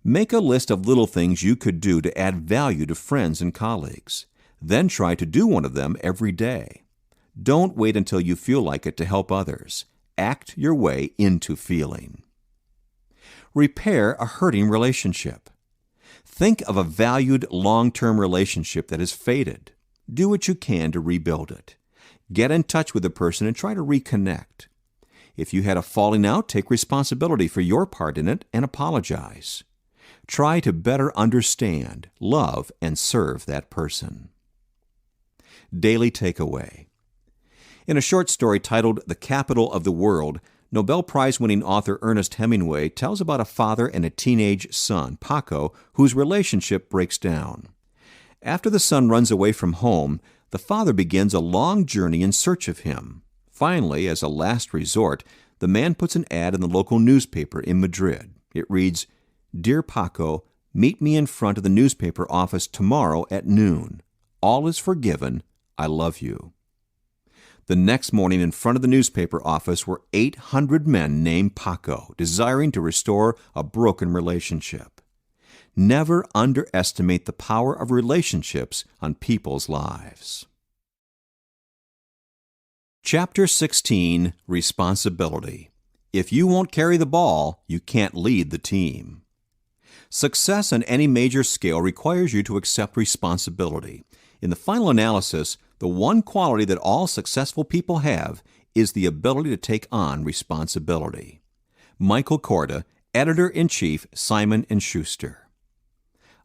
Make a list of little things you could do to add value to friends and colleagues. Then try to do one of them every day. Don't wait until you feel like it to help others. Act your way into feeling. Repair a hurting relationship. Think of a valued long-term relationship that has faded. Do what you can to rebuild it. Get in touch with the person and try to reconnect. If you had a falling out, take responsibility for your part in it and apologize. Try to better understand, love, and serve that person. Daily takeaway. In a short story titled The Capital of the World, Nobel Prize-winning author Ernest Hemingway tells about a father and a teenage son, Paco, whose relationship breaks down. After the son runs away from home, the father begins a long journey in search of him. Finally, as a last resort, the man puts an ad in the local newspaper in Madrid. It reads, "Dear Paco, meet me in front of the newspaper office tomorrow at noon. All is forgiven. I love you." The next morning in front of the newspaper office were 800 men named Paco, desiring to restore a broken relationship. Never underestimate the power of relationships on people's lives. Chapter 16, Responsibility. If you won't carry the ball, you can't lead the team. Success on any major scale requires you to accept responsibility. In the final analysis, the one quality that all successful people have is the ability to take on responsibility. Michael Korda, Editor-in-Chief, Simon & Schuster.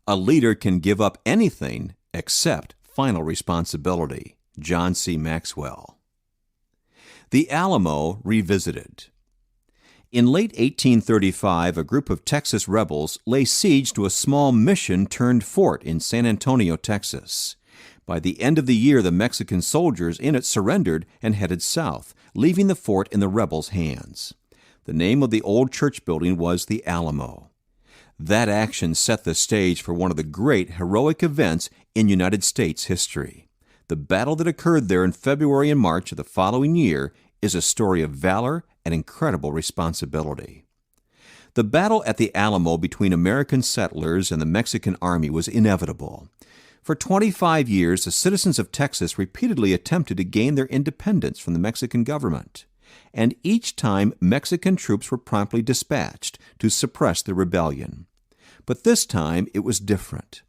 A leader can give up anything except final responsibility. John C. Maxwell. The Alamo Revisited. In late 1835, a group of Texas rebels lay siege to a small mission-turned-fort in San Antonio, Texas. By the end of the year, the Mexican soldiers in it surrendered and headed south, leaving the fort in the rebels' hands. The name of the old church building was the Alamo. That action set the stage for one of the great heroic events in United States history. The battle that occurred there in February and March of the following year is a story of valor and incredible responsibility. The battle at the Alamo between American settlers and the Mexican army was inevitable. For 25 years, the citizens of Texas repeatedly attempted to gain their independence from the Mexican government, and each time Mexican troops were promptly dispatched to suppress the rebellion. But this time it was different.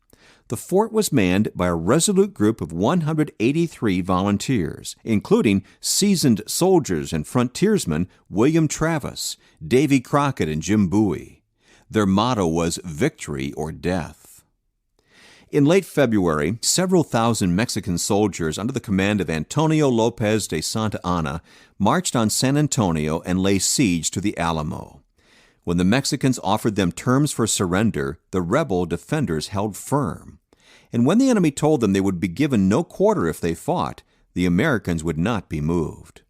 The fort was manned by a resolute group of 183 volunteers, including seasoned soldiers and frontiersmen William Travis, Davy Crockett, and Jim Bowie. Their motto was victory or death. In late February, several thousand Mexican soldiers under the command of Antonio Lopez de Santa Anna marched on San Antonio and lay siege to the Alamo. When the Mexicans offered them terms for surrender, the rebel defenders held firm. And when the enemy told them they would be given no quarter if they fought, the Americans would not be moved.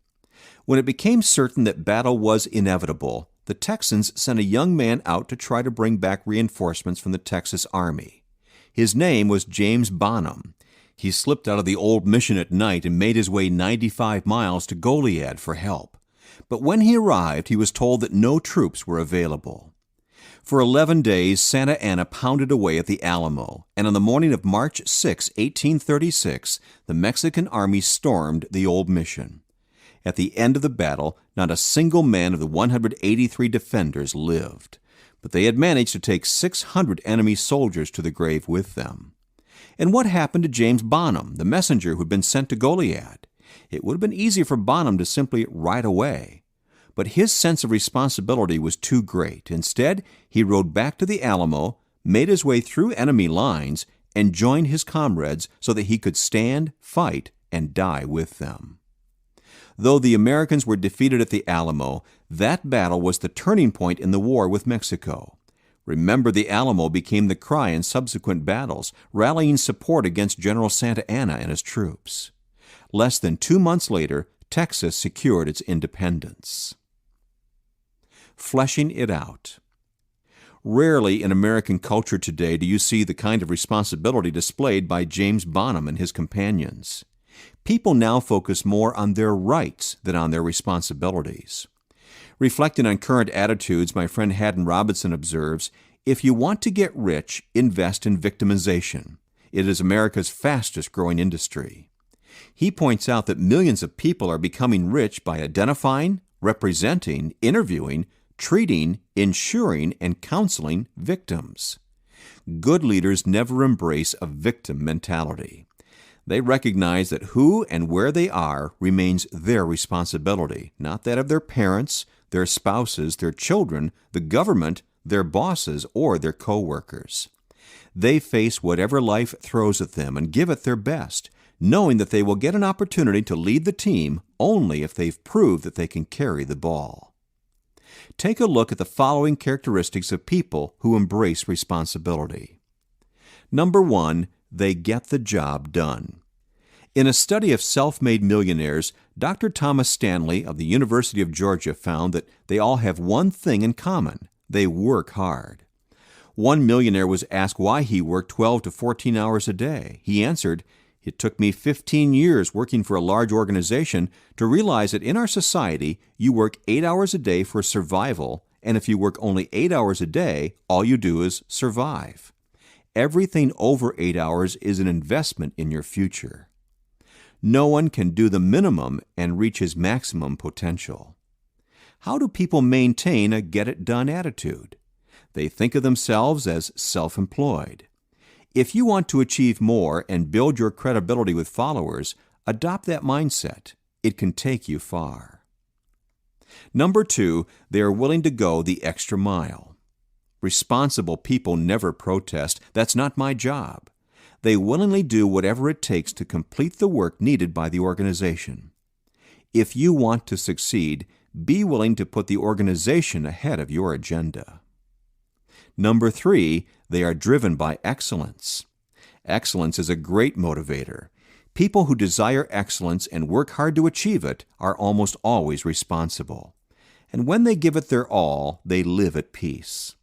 When it became certain that battle was inevitable, the Texans sent a young man out to try to bring back reinforcements from the Texas Army. His name was James Bonham. He slipped out of the old mission at night and made his way 95 miles to Goliad for help. But when he arrived, he was told that no troops were available. For 11 days, Santa Anna pounded away at the Alamo, and on the morning of March 6, 1836, the Mexican army stormed the old mission. At the end of the battle, not a single man of the 183 defenders lived, but they had managed to take 600 enemy soldiers to the grave with them. And what happened to James Bonham, the messenger who had been sent to Goliad? It would have been easy for Bonham to simply ride away. But his sense of responsibility was too great. Instead, he rode back to the Alamo, made his way through enemy lines, and joined his comrades so that he could stand, fight, and die with them. Though the Americans were defeated at the Alamo, that battle was the turning point in the war with Mexico. Remember, the Alamo became the cry in subsequent battles, rallying support against General Santa Anna and his troops. Less than 2 months later, Texas secured its independence. Fleshing it out. Rarely in American culture today do you see the kind of responsibility displayed by James Bonham and his companions. People now focus more on their rights than on their responsibilities. Reflecting on current attitudes, my friend Haddon Robinson observes, if you want to get rich, invest in victimization. It is America's fastest growing industry. He points out that millions of people are becoming rich by identifying, representing, interviewing, treating, insuring, and counseling victims. Good leaders never embrace a victim mentality. They recognize that who and where they are remains their responsibility, not that of their parents, their spouses, their children, the government, their bosses, or their co-workers. They face whatever life throws at them and give it their best, knowing that they will get an opportunity to lead the team only if they've proved that they can carry the ball. Take a look at the following characteristics of people who embrace responsibility. Number 1, they get the job done. In a study of self-made millionaires, Dr. Thomas Stanley of the University of Georgia found that they all have one thing in common: they work hard. One millionaire was asked why he worked 12 to 14 hours a day. He answered, "It took me 15 years working for a large organization to realize that in our society, you work 8 hours a day for survival, and if you work only 8 hours a day, all you do is survive. Everything over 8 hours is an investment in your future." No one can do the minimum and reach his maximum potential. How do people maintain a get-it-done attitude? They think of themselves as self-employed. If you want to achieve more and build your credibility with followers, adopt that mindset. It can take you far. Number 2, they are willing to go the extra mile. Responsible people never protest, "That's not my job." They willingly do whatever it takes to complete the work needed by the organization. If you want to succeed, be willing to put the organization ahead of your agenda. Number 3, they are driven by excellence. Excellence is a great motivator. People who desire excellence and work hard to achieve it are almost always responsible. And when they give it their all, they live at peace.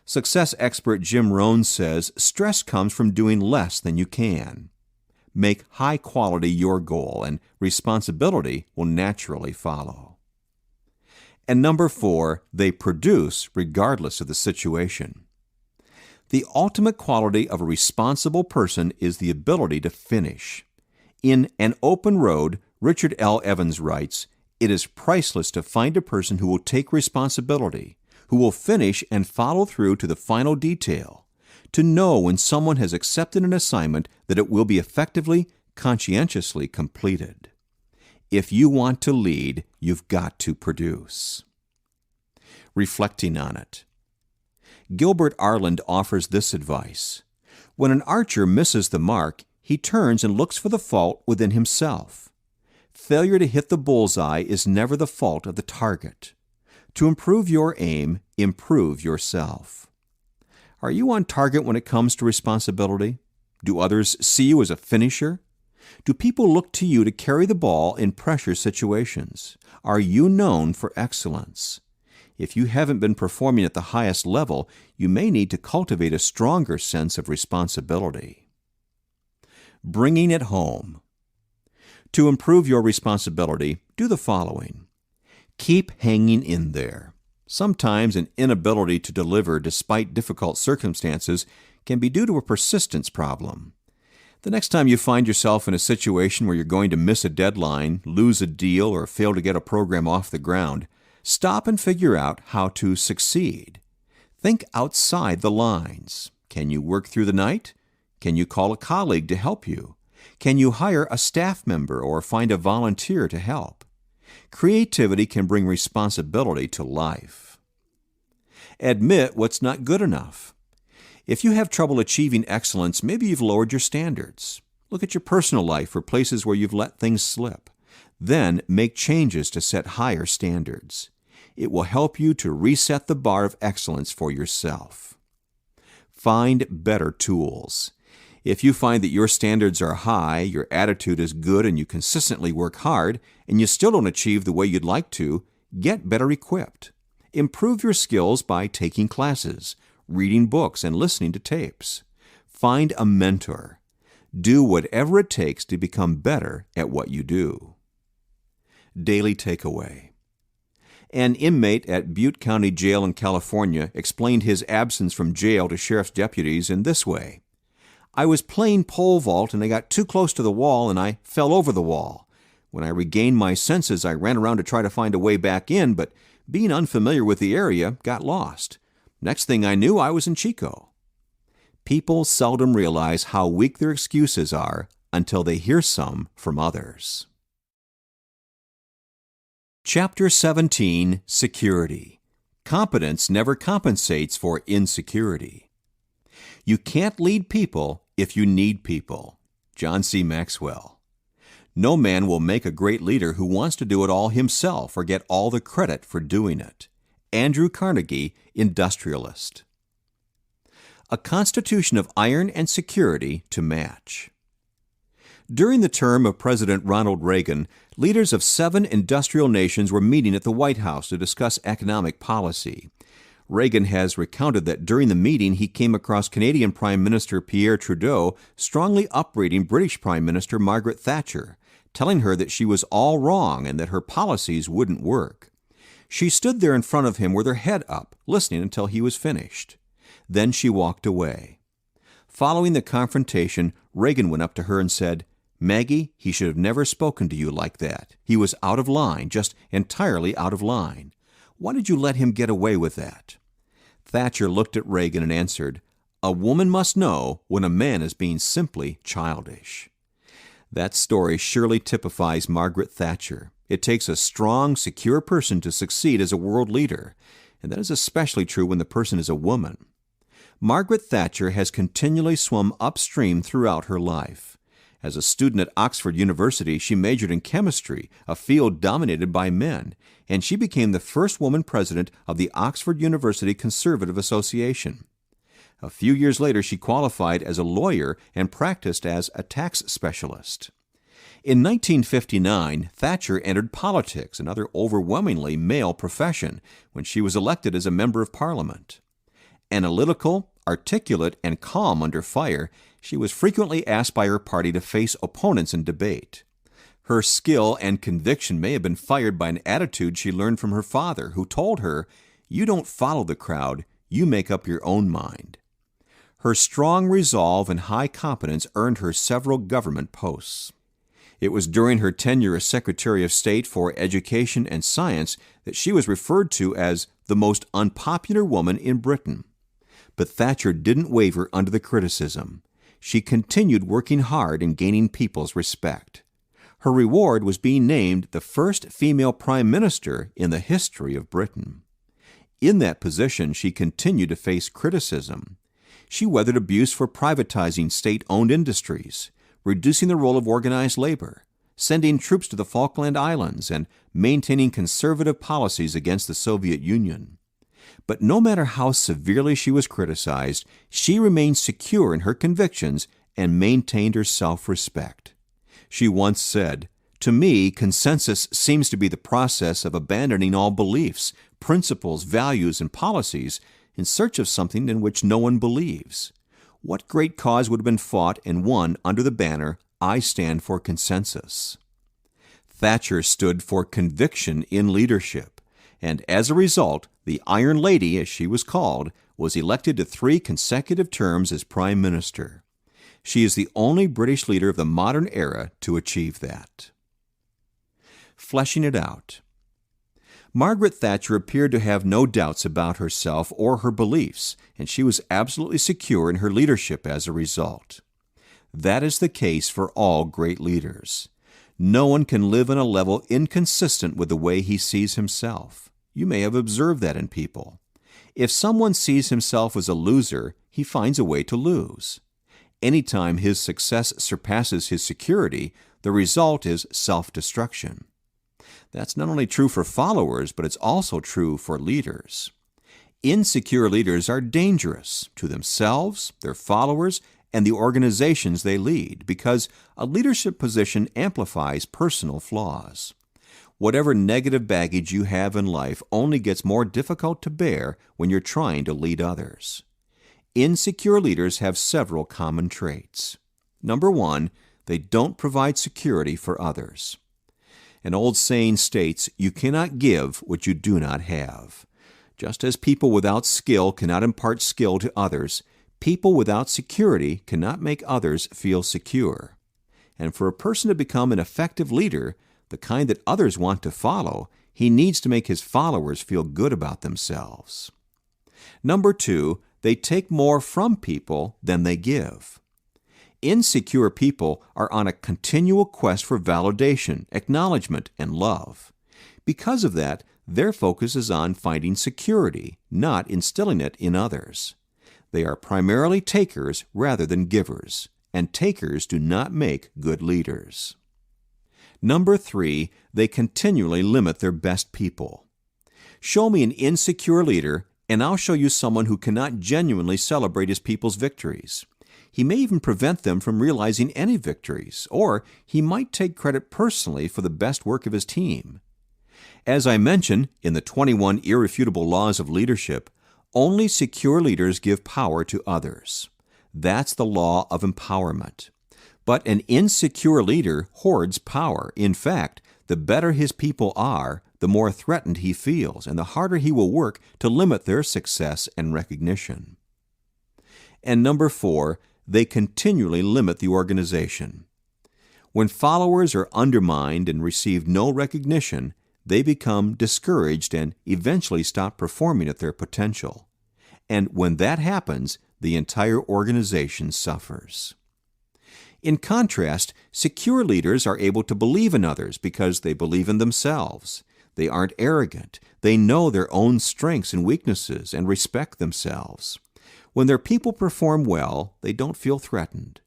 Success expert Jim Rohn says, stress comes from doing less than you can. Make high quality your goal, and responsibility will naturally follow. And number 4, they produce regardless of the situation. The ultimate quality of a responsible person is the ability to finish. In An Open Road, Richard L. Evans writes, "It is priceless to find a person who will take responsibility, who will finish and follow through to the final detail, to know when someone has accepted an assignment that it will be effectively, conscientiously completed." If you want to lead, you've got to produce. Reflecting on it. Gilbert Arland offers this advice: when an archer misses the mark, he turns and looks for the fault within himself. Failure to hit the bullseye is never the fault of the target. To improve your aim, improve yourself. Are you on target when it comes to responsibility? Do others see you as a finisher? Do people look to you to carry the ball in pressure situations? Are you known for excellence? If you haven't been performing at the highest level, you may need to cultivate a stronger sense of responsibility. Bringing it home. To improve your responsibility, do the following. Keep hanging in there. Sometimes an inability to deliver despite difficult circumstances can be due to a persistence problem. The next time you find yourself in a situation where you're going to miss a deadline, lose a deal, or fail to get a program off the ground, stop and figure out how to succeed. Think outside the lines. Can you work through the night? Can you call a colleague to help you? Can you hire a staff member or find a volunteer to help? Creativity can bring responsibility to life. Admit what's not good enough. If you have trouble achieving excellence, maybe you've lowered your standards. Look at your personal life for places where you've let things slip. Then make changes to set higher standards. It will help you to reset the bar of excellence for yourself. Find better tools. If you find that your standards are high, your attitude is good, and you consistently work hard, and you still don't achieve the way you'd like to, get better equipped. Improve your skills by taking classes, reading books, and listening to tapes. Find a mentor. Do whatever it takes to become better at what you do. Daily takeaway. An inmate at Butte County Jail in California explained his absence from jail to sheriff's deputies in this way. I was playing pole vault and I got too close to the wall and I fell over the wall. When I regained my senses, I ran around to try to find a way back in, but being unfamiliar with the area, got lost. Next thing I knew, I was in Chico. People seldom realize how weak their excuses are until they hear some from others. Chapter 17, Security. Competence never compensates for insecurity. You can't lead people if you need people. John C. Maxwell. No man will make a great leader who wants to do it all himself or get all the credit for doing it. Andrew Carnegie, Industrialist. A constitution of iron and security to match. During the term of President Ronald Reagan, leaders of 7 industrial nations were meeting at the White House to discuss economic policy. Reagan has recounted that during the meeting he came across Canadian Prime Minister Pierre Trudeau strongly upbraiding British Prime Minister Margaret Thatcher, telling her that she was all wrong and that her policies wouldn't work. She stood there in front of him with her head up, listening until he was finished. Then she walked away. Following the confrontation, Reagan went up to her and said, "Maggie, he should have never spoken to you like that. He was out of line, just entirely out of line. Why did you let him get away with that?" Thatcher looked at Reagan and answered, "A woman must know when a man is being simply childish." That story surely typifies Margaret Thatcher. It takes a strong, secure person to succeed as a world leader, and that is especially true when the person is a woman. Margaret Thatcher has continually swum upstream throughout her life. As a student at Oxford University, she majored in chemistry, a field dominated by men, and she became the first woman president of the Oxford University Conservative Association. A few years later, she qualified as a lawyer and practiced as a tax specialist. In 1959, Thatcher entered politics, another overwhelmingly male profession, when she was elected as a member of Parliament. Analytical, articulate, and calm under fire, she was frequently asked by her party to face opponents in debate. Her skill and conviction may have been fired by an attitude she learned from her father, who told her, "You don't follow the crowd, you make up your own mind." Her strong resolve and high competence earned her several government posts. It was during her tenure as Secretary of State for Education and Science that she was referred to as the most unpopular woman in Britain. But Thatcher didn't waver under the criticism. She continued working hard and gaining people's respect. Her reward was being named the first female prime minister in the history of Britain. In that position, she continued to face criticism. She weathered abuse for privatizing state-owned industries, reducing the role of organized labor, sending troops to the Falkland Islands, and maintaining conservative policies against the Soviet Union. But no matter how severely she was criticized, she remained secure in her convictions and maintained her self-respect. She once said, "To me, consensus seems to be the process of abandoning all beliefs, principles, values, and policies in search of something in which no one believes. What great cause would have been fought and won under the banner, "I stand for consensus"? Thatcher stood for conviction in leadership, and as a result, the Iron Lady, as she was called, was elected to 3 consecutive terms as Prime Minister. She is the only British leader of the modern era to achieve that. Fleshing it out. Margaret Thatcher appeared to have no doubts about herself or her beliefs, and she was absolutely secure in her leadership as a result. That is the case for all great leaders. No one can live on a level inconsistent with the way he sees himself. You may have observed that in people. If someone sees himself as a loser, he finds a way to lose. Anytime his success surpasses his security, the result is self-destruction. That's not only true for followers, but it's also true for leaders. Insecure leaders are dangerous to themselves, their followers, and the organizations they lead, because a leadership position amplifies personal flaws. Whatever negative baggage you have in life only gets more difficult to bear when you're trying to lead others. Insecure leaders have several common traits. Number 1, they don't provide security for others. An old saying states, "You cannot give what you do not have." Just as people without skill cannot impart skill to others, people without security cannot make others feel secure. And for a person to become an effective leader, the kind that others want to follow, he needs to make his followers feel good about themselves. Number 2, they take more from people than they give. Insecure people are on a continual quest for validation, acknowledgement, and love. Because of that, their focus is on finding security, not instilling it in others. They are primarily takers rather than givers, and takers do not make good leaders. Number 3, they continually limit their best people. Show me an insecure leader, and I'll show you someone who cannot genuinely celebrate his people's victories. He may even prevent them from realizing any victories, or he might take credit personally for the best work of his team. As I mentioned in the 21 Irrefutable Laws of Leadership, only secure leaders give power to others. That's the law of empowerment. But an insecure leader hoards power. In fact, the better his people are, the more threatened he feels, and the harder he will work to limit their success and recognition. And number 4, they continually limit the organization. When followers are undermined and receive no recognition, they become discouraged and eventually stop performing at their potential. And when that happens, the entire organization suffers. In contrast, secure leaders are able to believe in others because they believe in themselves. They aren't arrogant. They know their own strengths and weaknesses and respect themselves. When their people perform well, they don't feel threatened.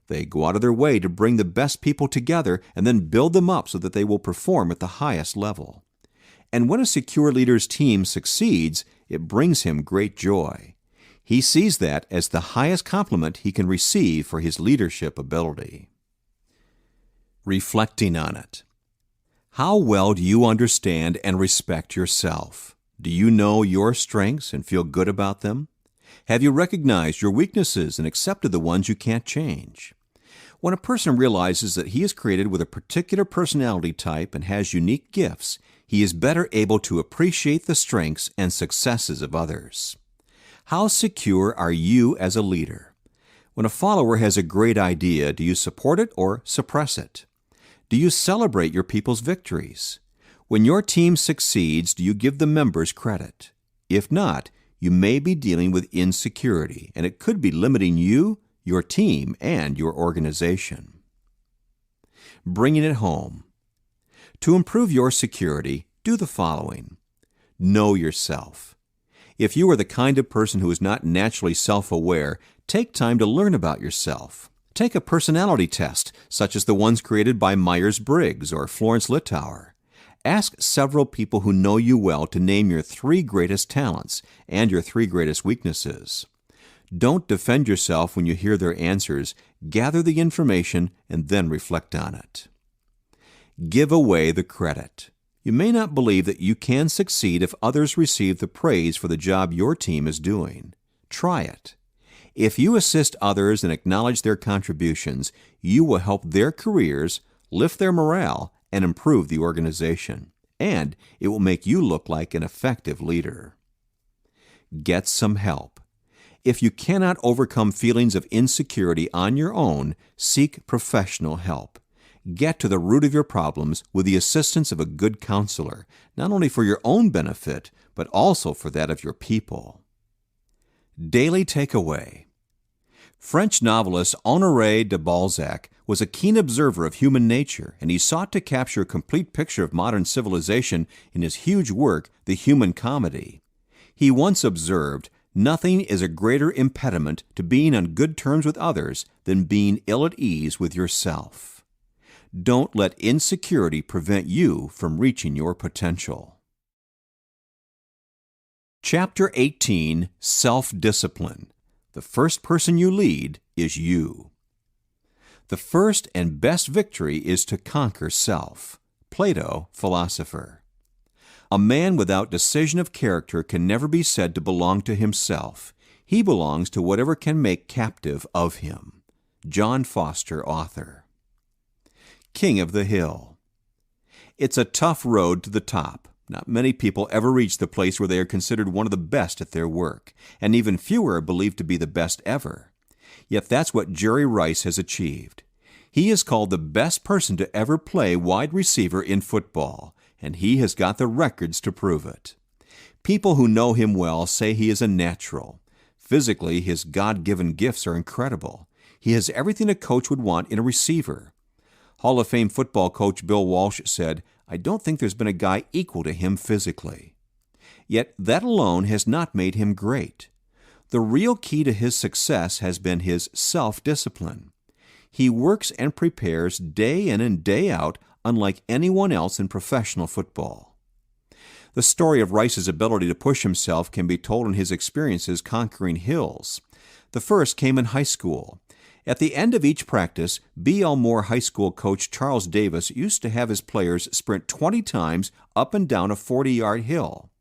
They go out of their way to bring the best people together and then build them up so that they will perform at the highest level. And when a secure leader's team succeeds, it brings him great joy. He sees that as the highest compliment he can receive for his leadership ability. Reflecting on it. How well do you understand and respect yourself? Do you know your strengths and feel good about them? Have you recognized your weaknesses and accepted the ones you can't change? When a person realizes that he is created with a particular personality type and has unique gifts, he is better able to appreciate the strengths and successes of others. How secure are you as a leader? When a follower has a great idea, do you support it or suppress it? Do you celebrate your people's victories? When your team succeeds, do you give the members credit? If not, you may be dealing with insecurity, and it could be limiting you, your team, and your organization. Bringing it home. To improve your security, do the following. Know yourself. If you are the kind of person who is not naturally self-aware, take time to learn about yourself. Take a personality test, such as the ones created by Myers-Briggs or Florence Littauer. Ask several people who know you well to name your 3 greatest talents and your 3 greatest weaknesses. Don't defend yourself when you hear their answers. Gather the information and then reflect on it. Give away the credit. You may not believe that you can succeed if others receive the praise for the job your team is doing. Try it. If you assist others and acknowledge their contributions, you will help their careers, lift their morale, and improve the organization. And it will make you look like an effective leader. Get some help. If you cannot overcome feelings of insecurity on your own, seek professional help. Get to the root of your problems with the assistance of a good counselor, not only for your own benefit, but also for that of your people. Daily takeaway. French novelist Honoré de Balzac was a keen observer of human nature, and he sought to capture a complete picture of modern civilization in his huge work, The Human Comedy. He once observed, "Nothing is a greater impediment to being on good terms with others than being ill at ease with yourself." Don't let insecurity prevent you from reaching your potential. Chapter 18, Self-Discipline. The first person you lead is you. The first and best victory is to conquer self. Plato, philosopher. A man without decision of character can never be said to belong to himself. He belongs to whatever can make captive of him. John Foster, author. King of the Hill. It's a tough road to the top. Not many people ever reach the place where they are considered one of the best at their work, and even fewer are believed to be the best ever. Yet that's what Jerry Rice has achieved. He is called the best person to ever play wide receiver in football, and he has got the records to prove it. People who know him well say he is a natural. Physically, his God-given gifts are incredible. He has everything a coach would want in a receiver. Hall of Fame football coach Bill Walsh said, "I don't think there's been a guy equal to him physically." Yet that alone has not made him great. The real key to his success has been his self-discipline. He works and prepares day in and day out unlike anyone else in professional football. The story of Rice's ability to push himself can be told in his experiences conquering hills. The first came in high school. At the end of each practice, B. Elmore High School coach Charles Davis used to have his players sprint 20 times up and down a 40-yard hill.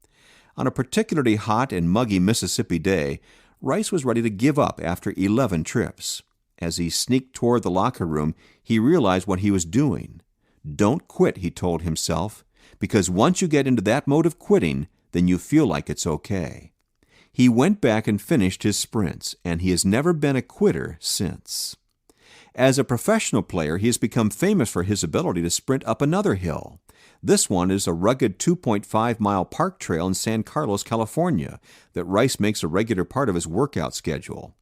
On a particularly hot and muggy Mississippi day, Rice was ready to give up after 11 trips. As he sneaked toward the locker room, he realized what he was doing. "Don't quit," he told himself, "because once you get into that mode of quitting, then you feel like it's okay." He went back and finished his sprints, and he has never been a quitter since. As a professional player, he has become famous for his ability to sprint up another hill. This one is a rugged 2.5-mile park trail in San Carlos, California, that Rice makes a regular part of his workout schedule.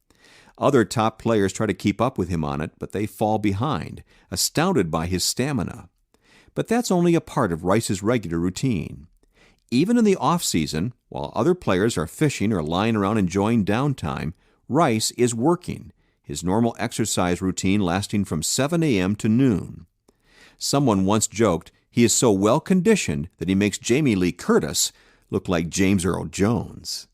Other top players try to keep up with him on it, but they fall behind, astounded by his stamina. But that's only a part of Rice's regular routine. Even in the off-season, while other players are fishing or lying around enjoying downtime, Rice is working, his normal exercise routine lasting from 7 a.m. to noon. Someone once joked he is so well-conditioned that he makes Jamie Lee Curtis look like James Earl Jones.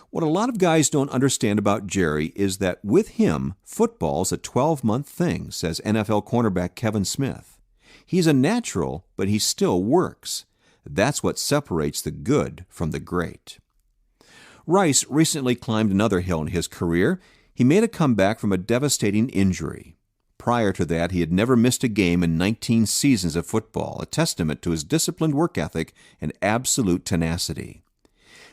What a lot of guys don't understand about Jerry is that with him, football's a 12-month thing, says NFL cornerback Kevin Smith. He's a natural, but he still works. That's what separates the good from the great. Rice recently climbed another hill in his career. He made a comeback from a devastating injury. Prior to that, he had never missed a game in 19 seasons of football, a testament to his disciplined work ethic and absolute tenacity.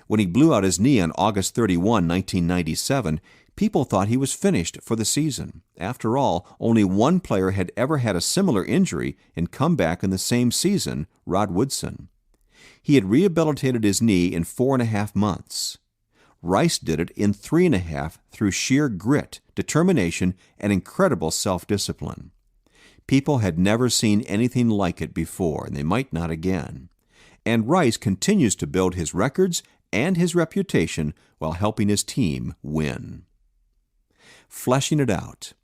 When he blew out his knee on August 31, 1997, people thought he was finished for the season. After all, only one player had ever had a similar injury and come back in the same season, Rod Woodson. He had rehabilitated his knee in 4.5 months. Rice did it in 3.5 through sheer grit, determination, and incredible self-discipline. People had never seen anything like it before, and they might not again. And Rice continues to build his records and his reputation while helping his team win. Fleshing it out.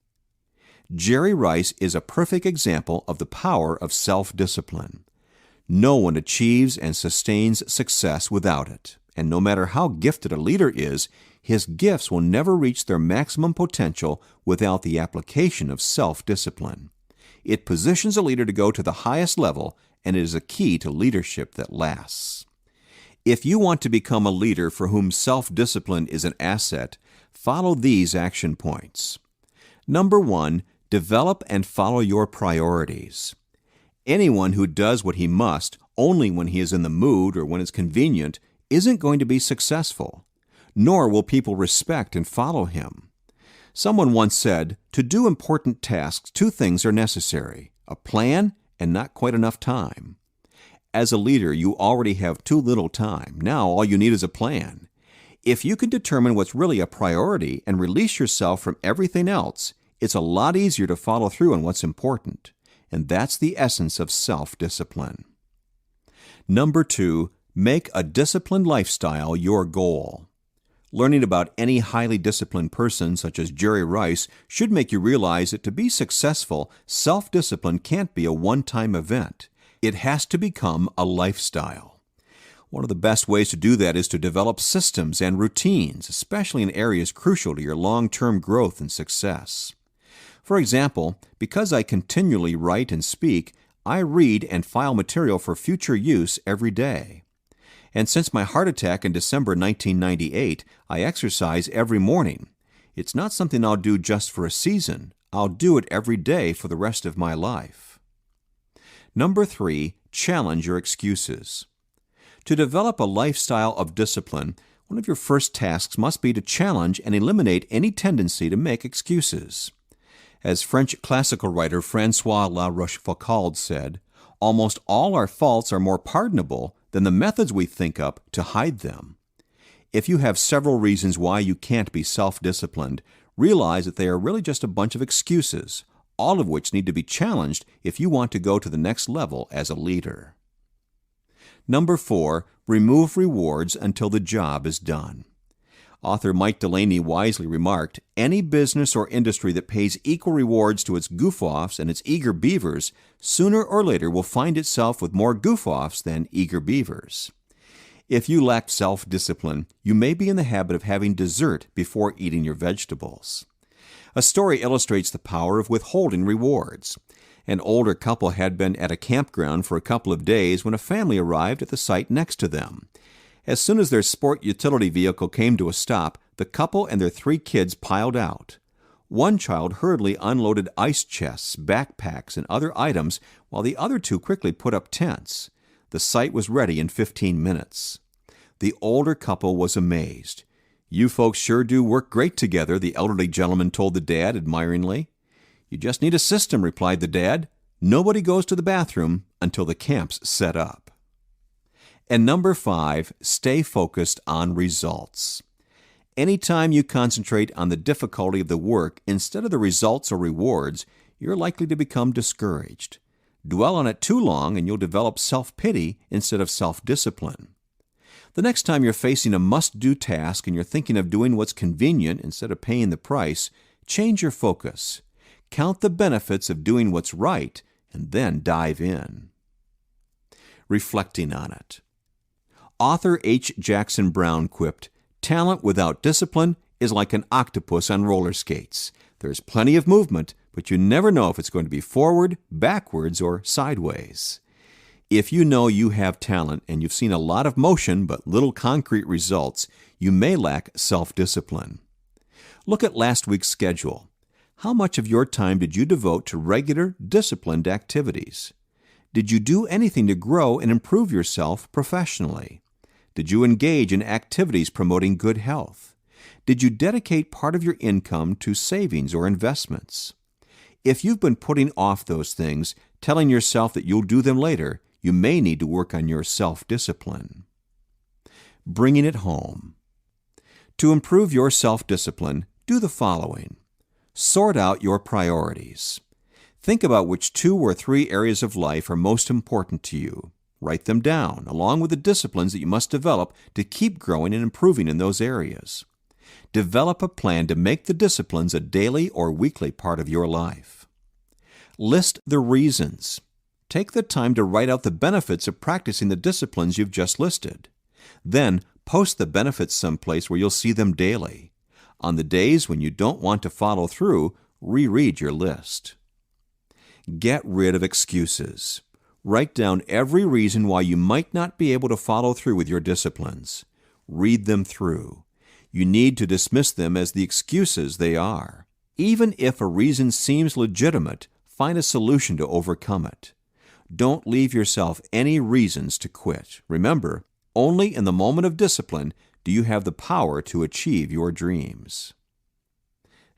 Jerry Rice is a perfect example of the power of self-discipline. No one achieves and sustains success without it, and no matter how gifted a leader is, his gifts will never reach their maximum potential without the application of self-discipline. It positions a leader to go to the highest level, and it is a key to leadership that lasts. If you want to become a leader for whom self-discipline is an asset, Follow these action points. Number 1, develop and follow your priorities. Anyone who does what he must only when he is in the mood or when it's convenient isn't going to be successful, nor will people respect and follow him. Someone once said, to do important tasks, 2 things are necessary: a plan and not quite enough time. As a leader, you already have too little time. Now all you need is a plan. If you can determine what's really a priority and release yourself from everything else, it's a lot easier to follow through on what's important. And that's the essence of self-discipline. Number 2, make a disciplined lifestyle your goal. Learning about any highly disciplined person, such as Jerry Rice, should make you realize that to be successful, self-discipline can't be a one-time event. It has to become a lifestyle. One of the best ways to do that is to develop systems and routines, especially in areas crucial to your long-term growth and success. For example, because I continually write and speak, I read and file material for future use every day. And since my heart attack in December 1998, I exercise every morning. It's not something I'll do just for a season. I'll do it every day for the rest of my life. Number 3, challenge your excuses. To develop a lifestyle of discipline, one of your first tasks must be to challenge and eliminate any tendency to make excuses. As French classical writer François La Rochefoucauld said, almost all our faults are more pardonable than the methods we think up to hide them. If you have several reasons why you can't be self-disciplined, realize that they are really just a bunch of excuses, all of which need to be challenged if you want to go to the next level as a leader. Number 4, remove rewards until the job is done. Author Mike Delaney wisely remarked, any business or industry that pays equal rewards to its goof-offs and its eager beavers sooner or later will find itself with more goof-offs than eager beavers. If you lack self-discipline, you may be in the habit of having dessert before eating your vegetables. A story illustrates the power of withholding rewards. An older couple had been at a campground for a couple of days when a family arrived at the site next to them. As soon as their sport utility vehicle came to a stop, the couple and their 3 kids piled out. One child hurriedly unloaded ice chests, backpacks, and other items, while the other 2 quickly put up tents. The site was ready in 15 minutes. The older couple was amazed. "You folks sure do work great together," the elderly gentleman told the dad admiringly. "You just need a system," replied the dad. "Nobody goes to the bathroom until the camp's set up." And number 5, stay focused on results. Anytime you concentrate on the difficulty of the work instead of the results or rewards, you're likely to become discouraged. Dwell on it too long and you'll develop self-pity instead of self-discipline. The next time you're facing a must-do task and you're thinking of doing what's convenient instead of paying the price, change your focus. Count the benefits of doing what's right and then dive in. Reflecting on it. Author H. Jackson Brown quipped, "Talent without discipline is like an octopus on roller skates. There's plenty of movement, but you never know if it's going to be forward, backwards, or sideways." If you know you have talent and you've seen a lot of motion but little concrete results, you may lack self-discipline. Look at last week's schedule. How much of your time did you devote to regular, disciplined activities? Did you do anything to grow and improve yourself professionally? Did you engage in activities promoting good health? Did you dedicate part of your income to savings or investments? If you've been putting off those things, telling yourself that you'll do them later, you may need to work on your self-discipline. Bringing it home. To improve your self-discipline, do the following. Sort out your priorities. Think about which 2 or 3 areas of life are most important to you. Write them down, along with the disciplines that you must develop to keep growing and improving in those areas. Develop a plan to make the disciplines a daily or weekly part of your life. List the reasons. Take the time to write out the benefits of practicing the disciplines you've just listed. Then, post the benefits someplace where you'll see them daily. On the days when you don't want to follow through, reread your list. Get rid of excuses. Write down every reason why you might not be able to follow through with your disciplines. Read them through. You need to dismiss them as the excuses they are. Even if a reason seems legitimate, find a solution to overcome it. Don't leave yourself any reasons to quit. Remember, only in the moment of discipline do you have the power to achieve your dreams.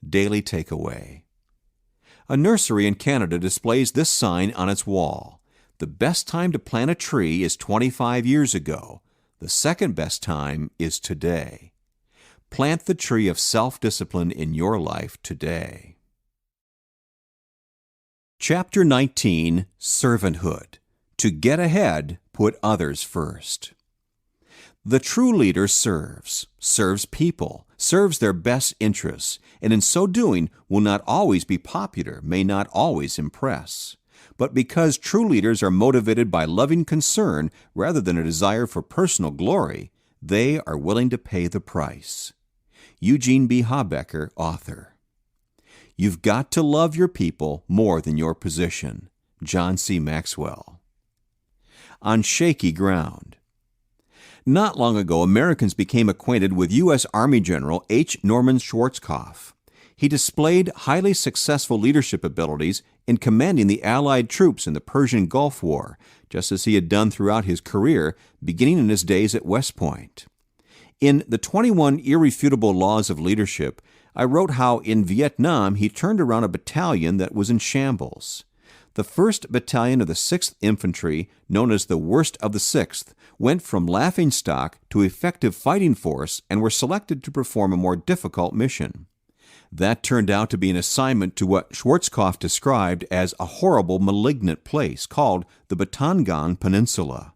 Daily takeaway. A nursery in Canada displays this sign on its wall. The best time to plant a tree is 25 years ago. The second best time is today. Plant the tree of self-discipline in your life today. Chapter 19, Servanthood. To get ahead, put others first. The true leader serves people, serves their best interests, and in so doing will not always be popular, may not always impress. But because true leaders are motivated by loving concern rather than a desire for personal glory, they are willing to pay the price. Eugene B. Habecker, author. You've got to love your people more than your position. John C. Maxwell. On shaky ground. Not long ago, Americans became acquainted with U.S. Army General H. Norman Schwarzkopf. He displayed highly successful leadership abilities in commanding the Allied troops in the Persian Gulf War, just as he had done throughout his career, beginning in his days at West Point. In The 21 Irrefutable Laws of Leadership, I wrote how in Vietnam he turned around a battalion that was in shambles. The 1st Battalion of the 6th Infantry, known as the Worst of the 6th, went from laughingstock to effective fighting force and were selected to perform a more difficult mission. That turned out to be an assignment to what Schwarzkopf described as a horrible, malignant place called the Batangan Peninsula.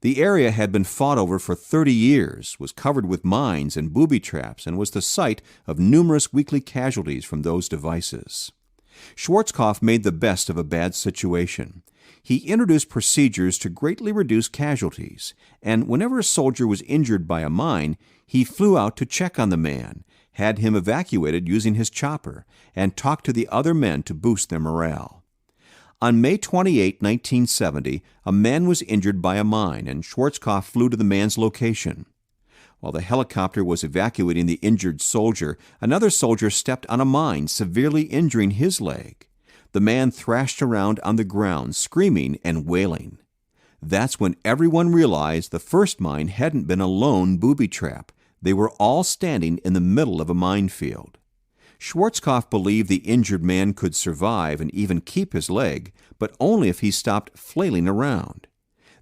The area had been fought over for 30 years, was covered with mines and booby traps, and was the site of numerous weekly casualties from those devices. Schwarzkopf made the best of a bad situation. He introduced procedures to greatly reduce casualties, and whenever a soldier was injured by a mine, he flew out to check on the man, had him evacuated using his chopper, and talked to the other men to boost their morale. On May 28, 1970, a man was injured by a mine, and Schwarzkopf flew to the man's location. While the helicopter was evacuating the injured soldier, another soldier stepped on a mine, severely injuring his leg. The man thrashed around on the ground, screaming and wailing. That's when everyone realized the first mine hadn't been a lone booby trap. They were all standing in the middle of a minefield. Schwarzkopf believed the injured man could survive and even keep his leg, but only if he stopped flailing around.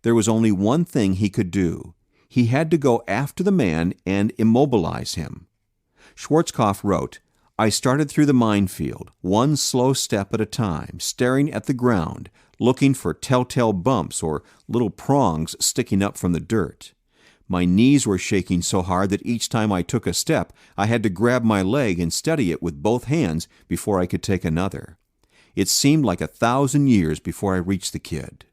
There was only one thing he could do. He had to go after the man and immobilize him. Schwarzkopf wrote, I started through the minefield, one slow step at a time, staring at the ground, looking for telltale bumps or little prongs sticking up from the dirt. My knees were shaking so hard that each time I took a step, I had to grab my leg and steady it with both hands before I could take another. It seemed like 1,000 years before I reached the kid.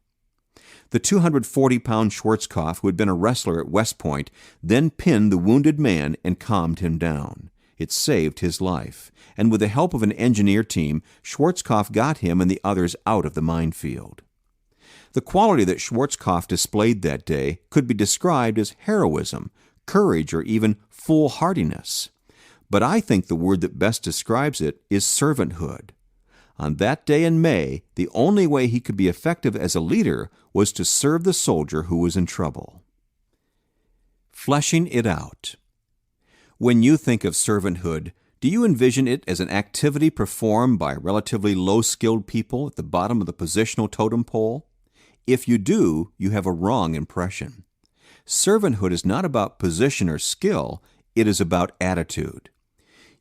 The 240-pound Schwarzkopf, who had been a wrestler at West Point, then pinned the wounded man and calmed him down. It saved his life, and with the help of an engineer team, Schwarzkopf got him and the others out of the minefield. The quality that Schwarzkopf displayed that day could be described as heroism, courage, or even foolhardiness. But I think the word that best describes it is servanthood. On that day in May, the only way he could be effective as a leader was to serve the soldier who was in trouble. Fleshing it out. When you think of servanthood, do you envision it as an activity performed by relatively low-skilled people at the bottom of the positional totem pole? If you do, you have a wrong impression. Servanthood is not about position or skill, it is about attitude.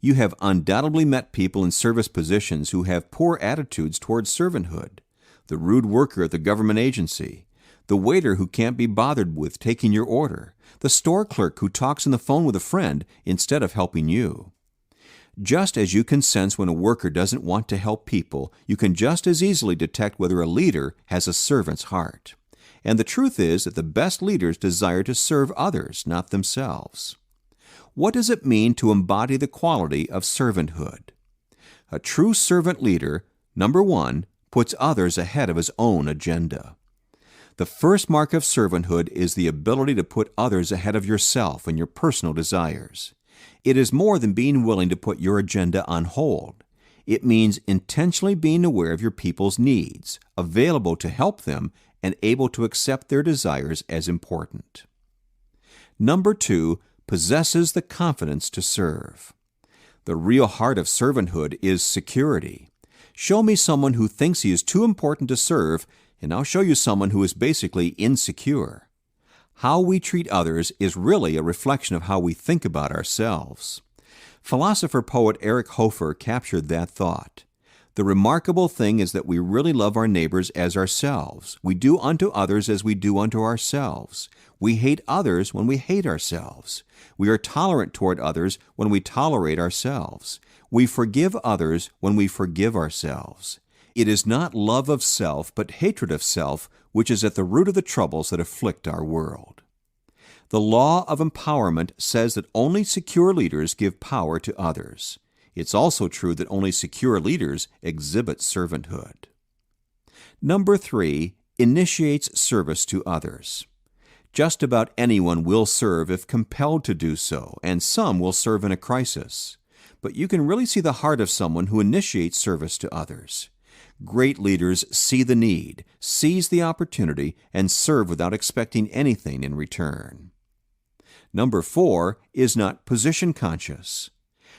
You have undoubtedly met people in service positions who have poor attitudes towards servanthood. The rude worker at the government agency, the waiter who can't be bothered with taking your order, the store clerk who talks on the phone with a friend instead of helping you. Just as you can sense when a worker doesn't want to help people, you can just as easily detect whether a leader has a servant's heart. And the truth is that the best leaders desire to serve others, not themselves. What does it mean to embody the quality of servanthood? A true servant leader, number one, puts others ahead of his own agenda. The first mark of servanthood is the ability to put others ahead of yourself and your personal desires. It is more than being willing to put your agenda on hold. It means intentionally being aware of your people's needs, available to help them, and able to accept their desires as important. Number 2, possesses the confidence to serve. The real heart of servanthood is security. Show me someone who thinks he is too important to serve, and I'll show you someone who is basically insecure. How we treat others is really a reflection of how we think about ourselves. Philosopher-poet Erich Hofer captured that thought. The remarkable thing is that we really love our neighbors as ourselves. We do unto others as we do unto ourselves. We hate others when we hate ourselves. We are tolerant toward others when we tolerate ourselves. We forgive others when we forgive ourselves. It is not love of self, but hatred of self, which is at the root of the troubles that afflict our world. The law of empowerment says that only secure leaders give power to others. It's also true that only secure leaders exhibit servanthood. Number 3, initiates service to others. Just about anyone will serve if compelled to do so, and some will serve in a crisis. But you can really see the heart of someone who initiates service to others. Great leaders see the need, seize the opportunity, and serve without expecting anything in return. Number 4 is not position conscious.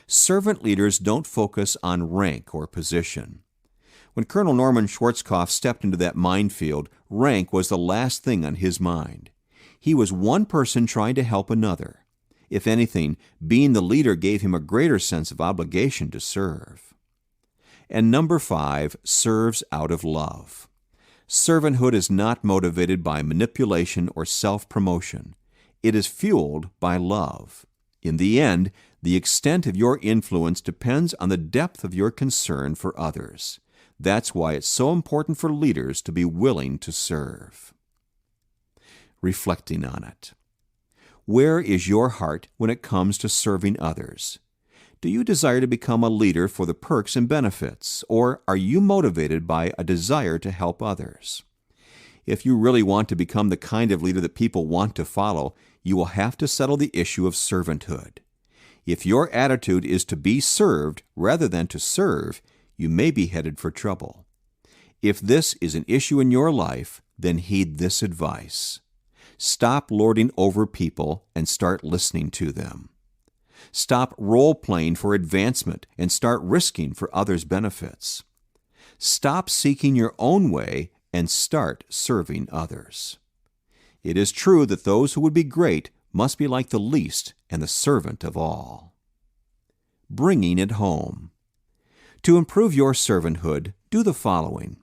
Servant leaders don't focus on rank or position. When Colonel Norman Schwarzkopf stepped into that minefield, rank was the last thing on his mind. He was one person trying to help another. If anything, being the leader gave him a greater sense of obligation to serve. And number 5, serves out of love. Servanthood is not motivated by manipulation or self-promotion. It is fueled by love. In the end, the extent of your influence depends on the depth of your concern for others. That's why it's so important for leaders to be willing to serve. Reflecting on it. Where is your heart when it comes to serving others? Do you desire to become a leader for the perks and benefits, or are you motivated by a desire to help others? If you really want to become the kind of leader that people want to follow, you will have to settle the issue of servanthood. If your attitude is to be served rather than to serve, you may be headed for trouble. If this is an issue in your life, then heed this advice. Stop lording over people and start listening to them. Stop role-playing for advancement and start risking for others' benefits. Stop seeking your own way and start serving others. It is true that those who would be great must be like the least and the servant of all. Bringing it home. To improve your servanthood, do the following.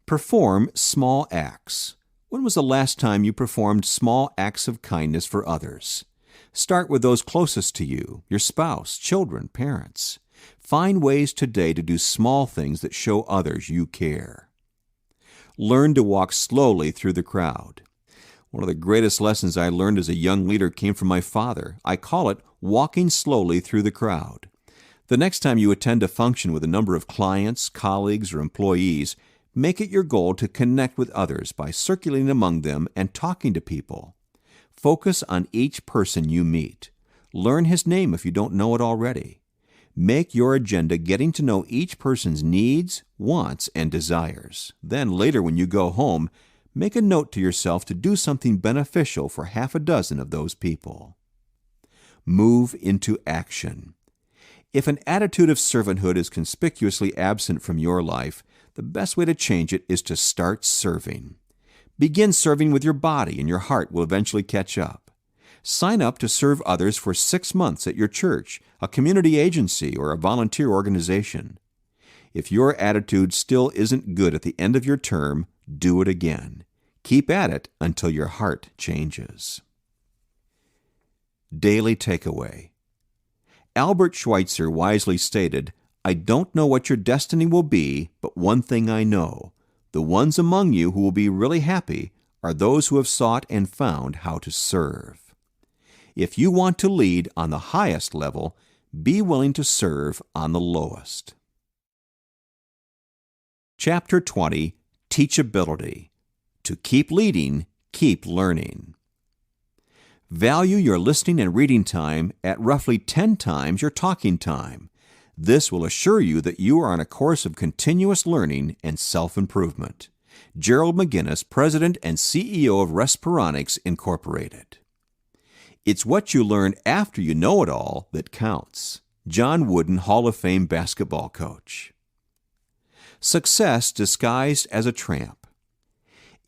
Perform small acts. When was the last time you performed small acts of kindness for others? Start with those closest to you, your spouse, children, parents. Find ways today to do small things that show others you care. Learn to walk slowly through the crowd. One of the greatest lessons I learned as a young leader came from my father. I call it walking slowly through the crowd. The next time you attend a function with a number of clients, colleagues, or employees, make it your goal to connect with others by circulating among them and talking to people. Focus on each person you meet. Learn his name if you don't know it already. Make your agenda getting to know each person's needs, wants, and desires. Then later when you go home, make a note to yourself to do something beneficial for half a dozen of those people. Move into action. If an attitude of servanthood is conspicuously absent from your life, the best way to change it is to start serving. Begin serving with your body, and your heart will eventually catch up. Sign up to serve others for 6 months at your church, a community agency, or a volunteer organization. If your attitude still isn't good at the end of your term, do it again. Keep at it until your heart changes. Daily takeaway. Albert Schweitzer wisely stated, "I don't know what your destiny will be, but one thing I know. The ones among you who will be really happy are those who have sought and found how to serve." If you want to lead on the highest level, be willing to serve on the lowest. Chapter 20, Teachability. To keep leading, keep learning. Value your listening and reading time at roughly 10 times your talking time. This will assure you that you are on a course of continuous learning and self-improvement. Gerald McGinnis, President and CEO of Respironics, Incorporated. It's what you learn after you know it all that counts. John Wooden, Hall of Fame basketball coach. Success disguised as a tramp.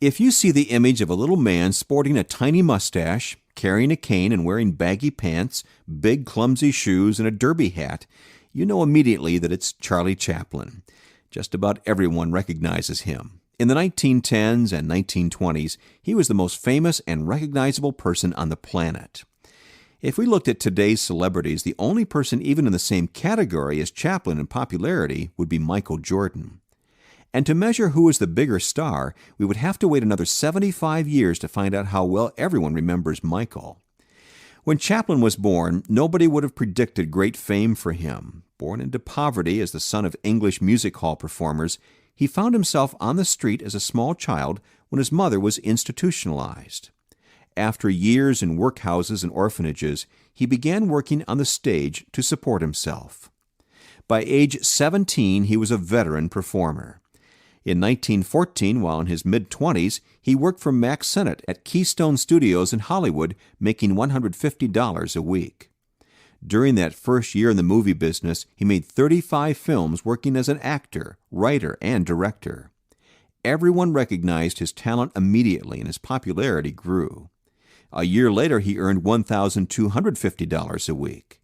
If you see the image of a little man sporting a tiny mustache, carrying a cane and wearing baggy pants, big clumsy shoes, and a derby hat, you know immediately that it's Charlie Chaplin. Just about everyone recognizes him. In the 1910s and 1920s, he was the most famous and recognizable person on the planet. If we looked at today's celebrities, the only person even in the same category as Chaplin in popularity would be Michael Jordan. And to measure who is the bigger star, we would have to wait another 75 years to find out how well everyone remembers Michael. When Chaplin was born, nobody would have predicted great fame for him. Born into poverty as the son of English music hall performers, he found himself on the street as a small child when his mother was institutionalized. After years in workhouses and orphanages, he began working on the stage to support himself. By age 17, he was a veteran performer. In 1914, while in his mid-20s, he worked for Mack Sennett at Keystone Studios in Hollywood, making $150 a week. During that first year in the movie business, he made 35 films working as an actor, writer, and director. Everyone recognized his talent immediately, and his popularity grew. A year later, he earned $1,250 a week.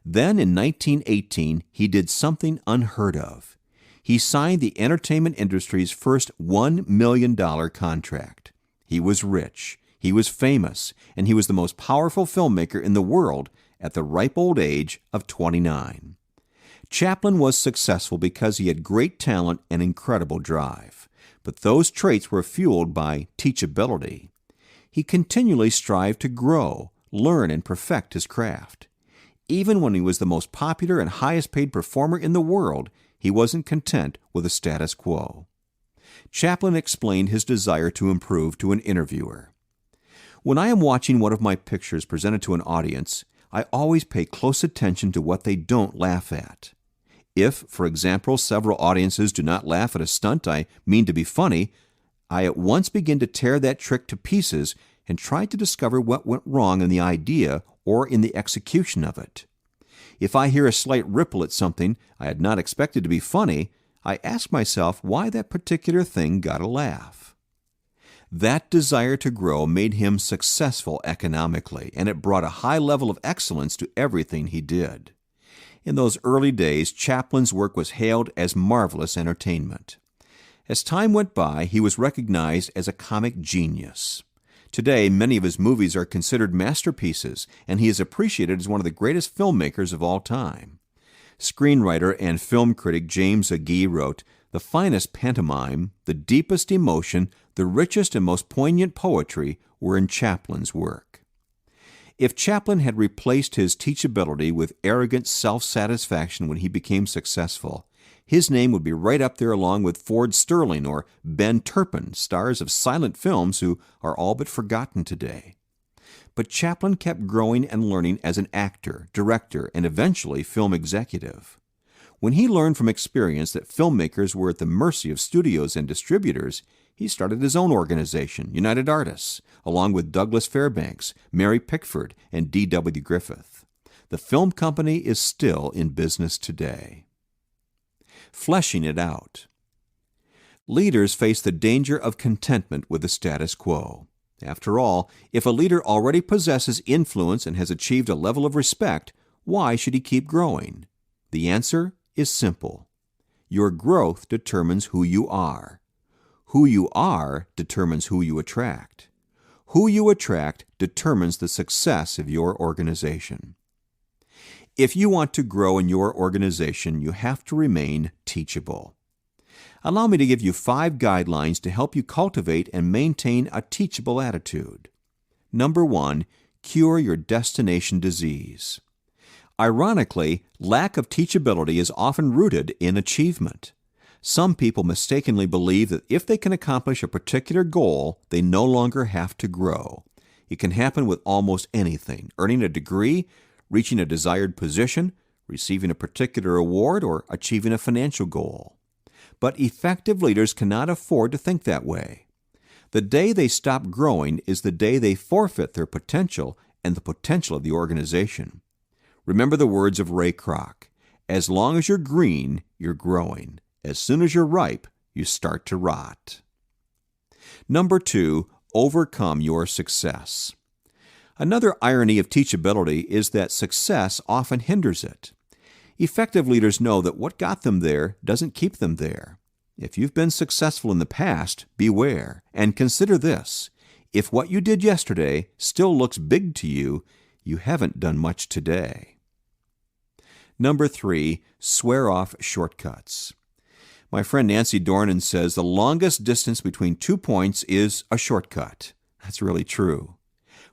Then, in 1918, he did something unheard of. He signed the entertainment industry's first $1 million contract. He was rich, he was famous, and he was the most powerful filmmaker in the world at the ripe old age of 29. Chaplin was successful because he had great talent and incredible drive, but those traits were fueled by teachability. He continually strived to grow, learn, and perfect his craft. Even when he was the most popular and highest-paid performer in the world, he wasn't content with the status quo. Chaplin explained his desire to improve to an interviewer. When I am watching one of my pictures presented to an audience, I always pay close attention to what they don't laugh at. If, for example, several audiences do not laugh at a stunt I mean to be funny, I at once begin to tear that trick to pieces and try to discover what went wrong in the idea or in the execution of it. If I hear a slight ripple at something I had not expected to be funny, I ask myself why that particular thing got a laugh. That desire to grow made him successful economically, and it brought a high level of excellence to everything he did. In those early days, Chaplin's work was hailed as marvelous entertainment. As time went by, he was recognized as a comic genius. Today, many of his movies are considered masterpieces, and he is appreciated as one of the greatest filmmakers of all time. Screenwriter and film critic James Agee wrote, "The finest pantomime, the deepest emotion, the richest and most poignant poetry were in Chaplin's work." If Chaplin had replaced his teachability with arrogant self-satisfaction when he became successful, his name would be right up there along with Ford Sterling or Ben Turpin, stars of silent films who are all but forgotten today. But Chaplin kept growing and learning as an actor, director, and eventually film executive. When he learned from experience that filmmakers were at the mercy of studios and distributors, he started his own organization, United Artists, along with Douglas Fairbanks, Mary Pickford, and D.W. Griffith. The film company is still in business today. Fleshing it out. Leaders face the danger of contentment with the status quo. After all, if a leader already possesses influence and has achieved a level of respect, why should he keep growing? The answer is simple. Your growth determines who you are. Who you are determines who you attract. Who you attract determines the success of your organization. If you want to grow in your organization, you have to remain teachable. Allow me to give you 5 guidelines to help you cultivate and maintain a teachable attitude. Number 1, cure your destination disease. Ironically, lack of teachability is often rooted in achievement. Some people mistakenly believe that if they can accomplish a particular goal, they no longer have to grow. It can happen with almost anything: earning a degree, reaching a desired position, receiving a particular award, or achieving a financial goal. But effective leaders cannot afford to think that way. The day they stop growing is the day they forfeit their potential and the potential of the organization. Remember the words of Ray Kroc: as long as you're green, you're growing. As soon as you're ripe, you start to rot. Number 2, overcome your success. Another irony of teachability is that success often hinders it. Effective leaders know that what got them there doesn't keep them there. If you've been successful in the past, beware, and consider this: if what you did yesterday still looks big to you, you haven't done much today. Number 3, swear off shortcuts. My friend Nancy Dornan says the longest distance between 2 points is a shortcut. That's really true.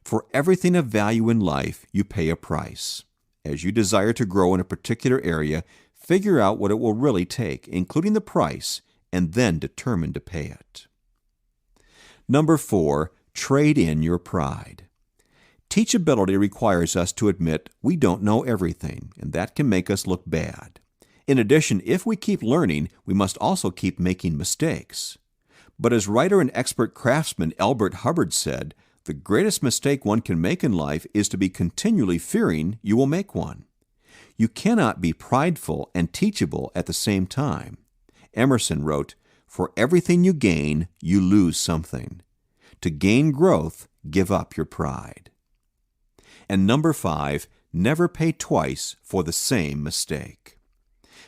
For everything of value in life, you pay a price. As you desire to grow in a particular area, figure out what it will really take, including the price, and then determine to pay it. Number 4, trade in your pride. Teachability requires us to admit we don't know everything, and that can make us look bad. In addition, if we keep learning, we must also keep making mistakes. But as writer and expert craftsman Elbert Hubbard said, the greatest mistake one can make in life is to be continually fearing you will make one. You cannot be prideful and teachable at the same time. Emerson wrote, "For everything you gain, you lose something. To gain growth, give up your pride." And number 5, never pay twice for the same mistake.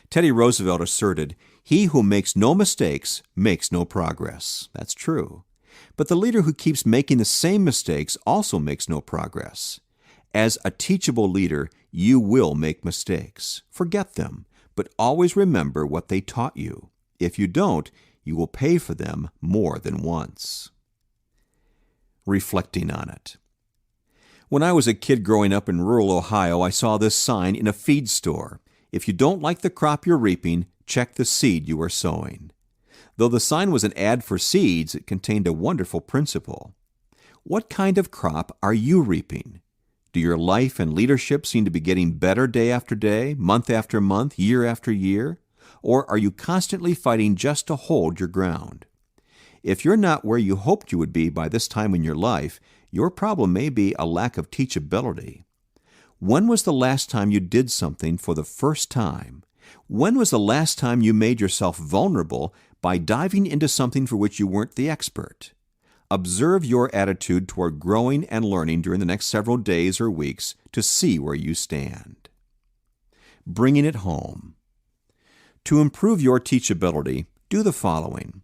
Teddy Roosevelt asserted, "He who makes no mistakes makes no progress." That's true. But the leader who keeps making the same mistakes also makes no progress. As a teachable leader, you will make mistakes. Forget them, but always remember what they taught you. If you don't, you will pay for them more than once. Reflecting on it. When I was a kid growing up in rural Ohio, I saw this sign in a feed store: "If you don't like the crop you're reaping, check the seed you are sowing." Though the sign was an ad for seeds, it contained a wonderful principle. What kind of crop are you reaping? Do your life and leadership seem to be getting better day after day, month after month, year after year? Or are you constantly fighting just to hold your ground? If you're not where you hoped you would be by this time in your life, your problem may be a lack of teachability. When was the last time you did something for the first time? When was the last time you made yourself vulnerable by diving into something for which you weren't the expert? Observe your attitude toward growing and learning during the next several days or weeks to see where you stand. Bringing it home. To improve your teachability, do the following.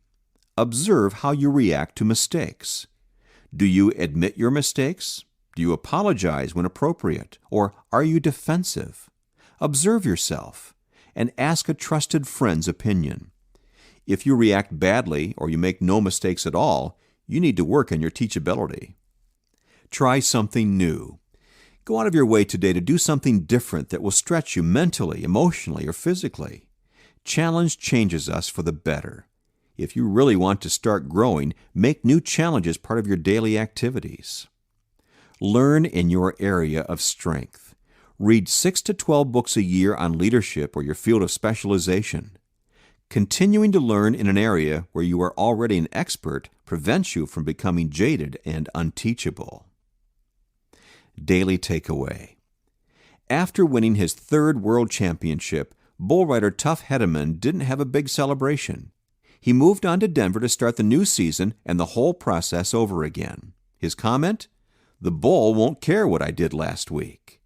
Observe how you react to mistakes. Do you admit your mistakes? Do you apologize when appropriate? Or are you defensive? Observe yourself and ask a trusted friend's opinion. If you react badly or you make no mistakes at all, you need to work on your teachability. Try something new. Go out of your way today to do something different that will stretch you mentally, emotionally, or physically. Challenge changes us for the better. If you really want to start growing, make new challenges part of your daily activities. Learn in your area of strength. Read 6 to 12 books a year on leadership or your field of specialization. Continuing to learn in an area where you are already an expert prevents you from becoming jaded and unteachable. Daily takeaway. After winning his 3rd World Championship, bull rider Tuff Hedeman didn't have a big celebration. He moved on to Denver to start the new season and the whole process over again. His comment? "The bull won't care what I did last week."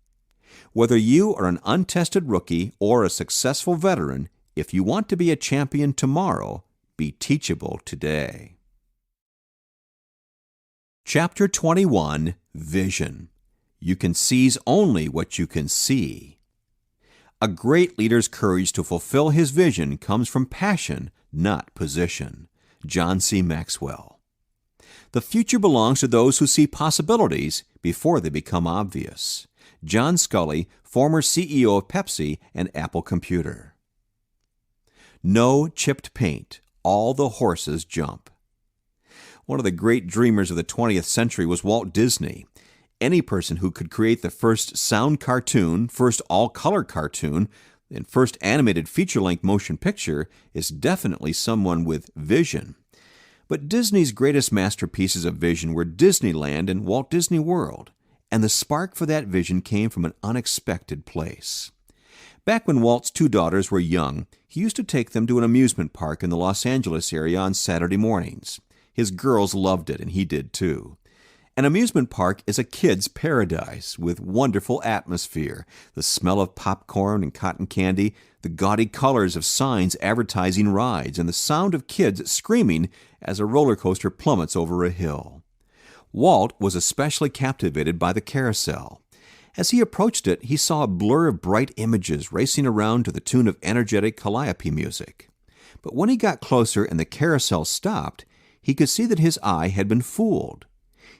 Whether you are an untested rookie or a successful veteran, if you want to be a champion tomorrow, be teachable today. Chapter 21, Vision. You can seize only what you can see. A great leader's courage to fulfill his vision comes from passion, not position. John C. Maxwell. The future belongs to those who see possibilities before they become obvious. John Sculley, former CEO of Pepsi and Apple Computer. No chipped paint, all the horses jump. One of the great dreamers of the 20th century was Walt Disney. Any person who could create the first sound cartoon, first all-color cartoon, and first animated feature-length motion picture is definitely someone with vision. But Disney's greatest masterpieces of vision were Disneyland and Walt Disney World, and the spark for that vision came from an unexpected place. Back when Walt's two daughters were young, he used to take them to an amusement park in the Los Angeles area on Saturday mornings. His girls loved it, and he did too. An amusement park is a kid's paradise with wonderful atmosphere, the smell of popcorn and cotton candy, the gaudy colors of signs advertising rides, and the sound of kids screaming as a roller coaster plummets over a hill. Walt was especially captivated by the carousel. As he approached it, he saw a blur of bright images racing around to the tune of energetic calliope music. But when he got closer and the carousel stopped, he could see that his eye had been fooled.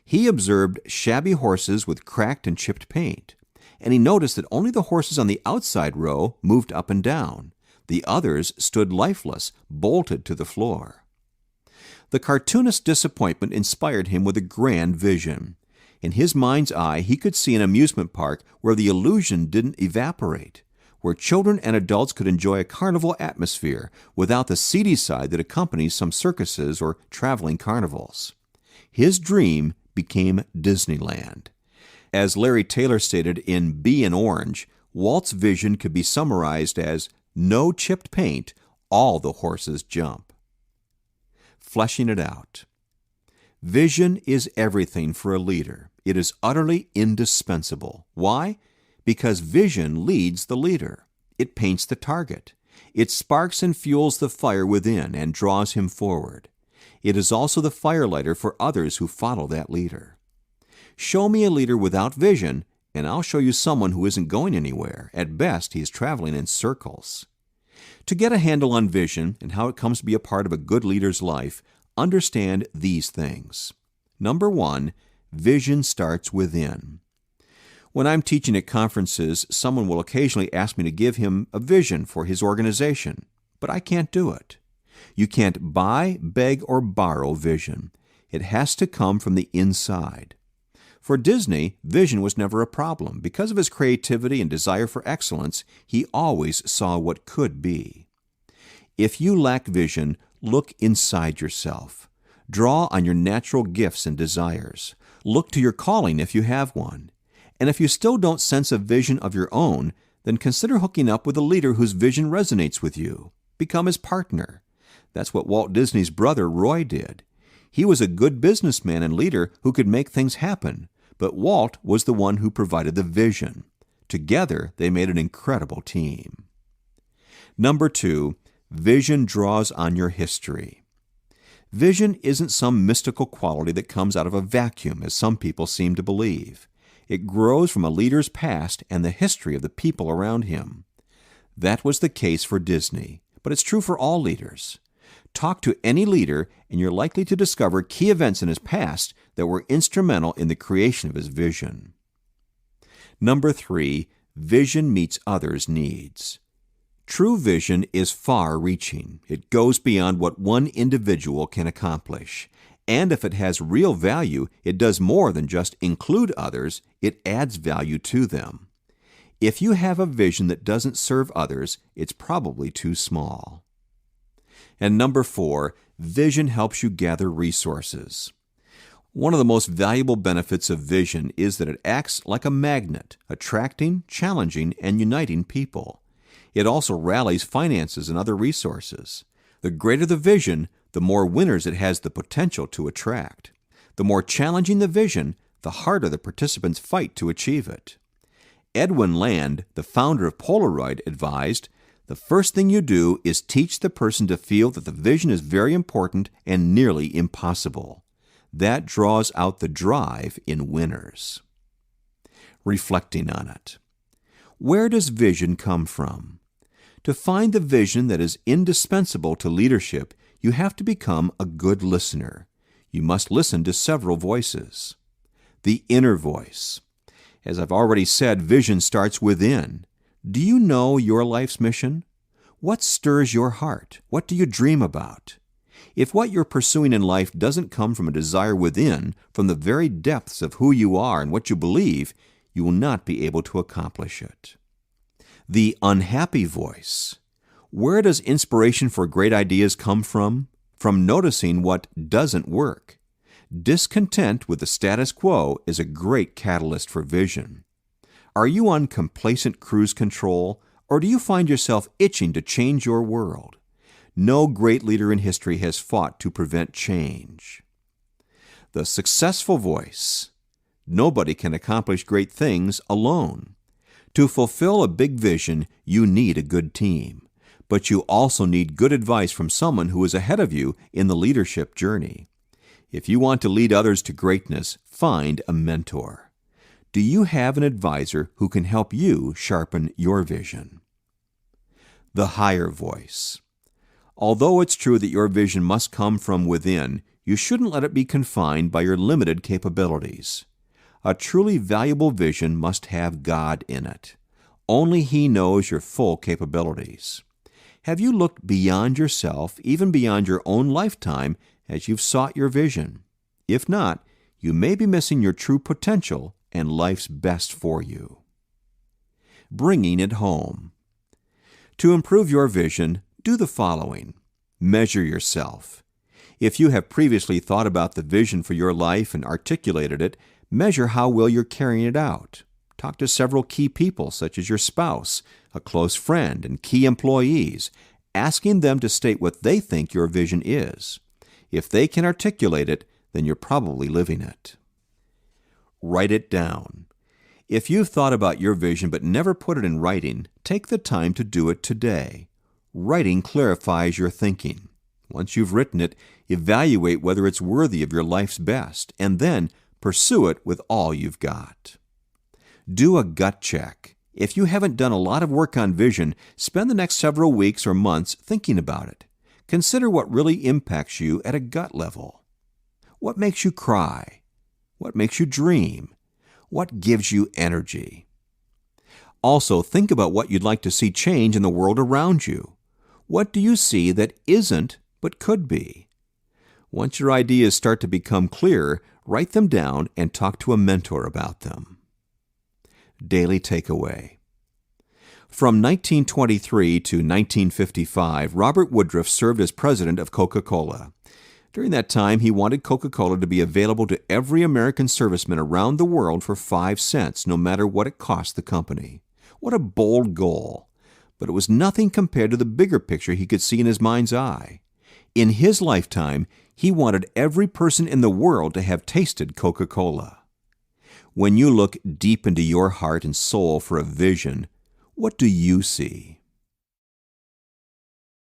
He observed shabby horses with cracked and chipped paint, and he noticed that only the horses on the outside row moved up and down. The others stood lifeless, bolted to the floor. The cartoonist's disappointment inspired him with a grand vision. In his mind's eye, he could see an amusement park where the illusion didn't evaporate, where children and adults could enjoy a carnival atmosphere without the seedy side that accompanies some circuses or traveling carnivals. His dream became Disneyland. As Larry Taylor stated in Bee and Orange, Walt's vision could be summarized as no chipped paint, all the horses jump. Fleshing it out. Vision is everything for a leader. It is utterly indispensable. Why? Because vision leads the leader. It paints the target. It sparks and fuels the fire within and draws him forward. It is also the firelighter for others who follow that leader. Show me a leader without vision, and I'll show you someone who isn't going anywhere. At best, he is traveling in circles. To get a handle on vision and how it comes to be a part of a good leader's life, understand these things. Number 1, vision starts within. When I'm teaching at conferences, someone will occasionally ask me to give him a vision for his organization, but I can't do it. You can't buy, beg, or borrow vision. It has to come from the inside. For Disney, vision was never a problem. Because of his creativity and desire for excellence, he always saw what could be. If you lack vision, look inside yourself. Draw on your natural gifts and desires. Look to your calling if you have one. And if you still don't sense a vision of your own, then consider hooking up with a leader whose vision resonates with you. Become his partner. That's what Walt Disney's brother Roy did. He was a good businessman and leader who could make things happen, but Walt was the one who provided the vision. Together, they made an incredible team. Number 2, vision draws on your history. Vision isn't some mystical quality that comes out of a vacuum, as some people seem to believe. It grows from a leader's past and the history of the people around him. That was the case for Disney, but it's true for all leaders. Talk to any leader, and you're likely to discover key events in his past that were instrumental in the creation of his vision. Number 3, vision meets others' needs. True vision is far-reaching. It goes beyond what one individual can accomplish. And if it has real value, it does more than just include others, it adds value to them. If you have a vision that doesn't serve others, it's probably too small. And number 4, vision helps you gather resources. One of the most valuable benefits of vision is that it acts like a magnet, attracting, challenging, and uniting people. It also rallies finances and other resources. The greater the vision, the more winners it has the potential to attract. The more challenging the vision, the harder the participants fight to achieve it. Edwin Land, the founder of Polaroid, advised, "The first thing you do is teach the person to feel that the vision is very important and nearly impossible. That draws out the drive in winners." Reflecting on it. Where does vision come from? To find the vision that is indispensable to leadership, you have to become a good listener. You must listen to several voices. The inner voice. As I've already said, vision starts within. Do you know your life's mission? What stirs your heart? What do you dream about? If what you're pursuing in life doesn't come from a desire within, from the very depths of who you are and what you believe, you will not be able to accomplish it. The unhappy voice. Where does inspiration for great ideas come from? From noticing what doesn't work. Discontent with the status quo is a great catalyst for vision. Are you on complacent cruise control, or do you find yourself itching to change your world? No great leader in history has fought to prevent change. The successful voice. Nobody can accomplish great things alone. To fulfill a big vision, you need a good team. But you also need good advice from someone who is ahead of you in the leadership journey. If you want to lead others to greatness, find a mentor. Do you have an advisor who can help you sharpen your vision? The higher voice. Although it's true that your vision must come from within, you shouldn't let it be confined by your limited capabilities. A truly valuable vision must have God in it. Only He knows your full capabilities. Have you looked beyond yourself, even beyond your own lifetime, as you've sought your vision? If not, you may be missing your true potential and life's best for you. Bringing it home. To improve your vision, do the following. Measure yourself. If you have previously thought about the vision for your life and articulated it, measure how well you're carrying it out. Talk to several key people, such as your spouse, a close friend, and key employees, asking them to state what they think your vision is. If they can articulate it, then you're probably living it. Write it down. If you've thought about your vision but never put it in writing, take the time to do it today. Writing clarifies your thinking. Once you've written it, evaluate whether it's worthy of your life's best, and then pursue it with all you've got. Do a gut check. If you haven't done a lot of work on vision, spend the next several weeks or months thinking about it. Consider what really impacts you at a gut level. What makes you cry? What makes you dream? What gives you energy? Also, think about what you'd like to see change in the world around you. What do you see that isn't but could be? Once your ideas start to become clear, write them down and talk to a mentor about them. Daily takeaway. From 1923 to 1955, Robert Woodruff served as president of Coca-Cola. During that time, he wanted Coca-Cola to be available to every American serviceman around the world for 5 cents, no matter what it cost the company. What a bold goal! But it was nothing compared to the bigger picture he could see in his mind's eye. In his lifetime, he wanted every person in the world to have tasted Coca-Cola. When you look deep into your heart and soul for a vision, what do you see?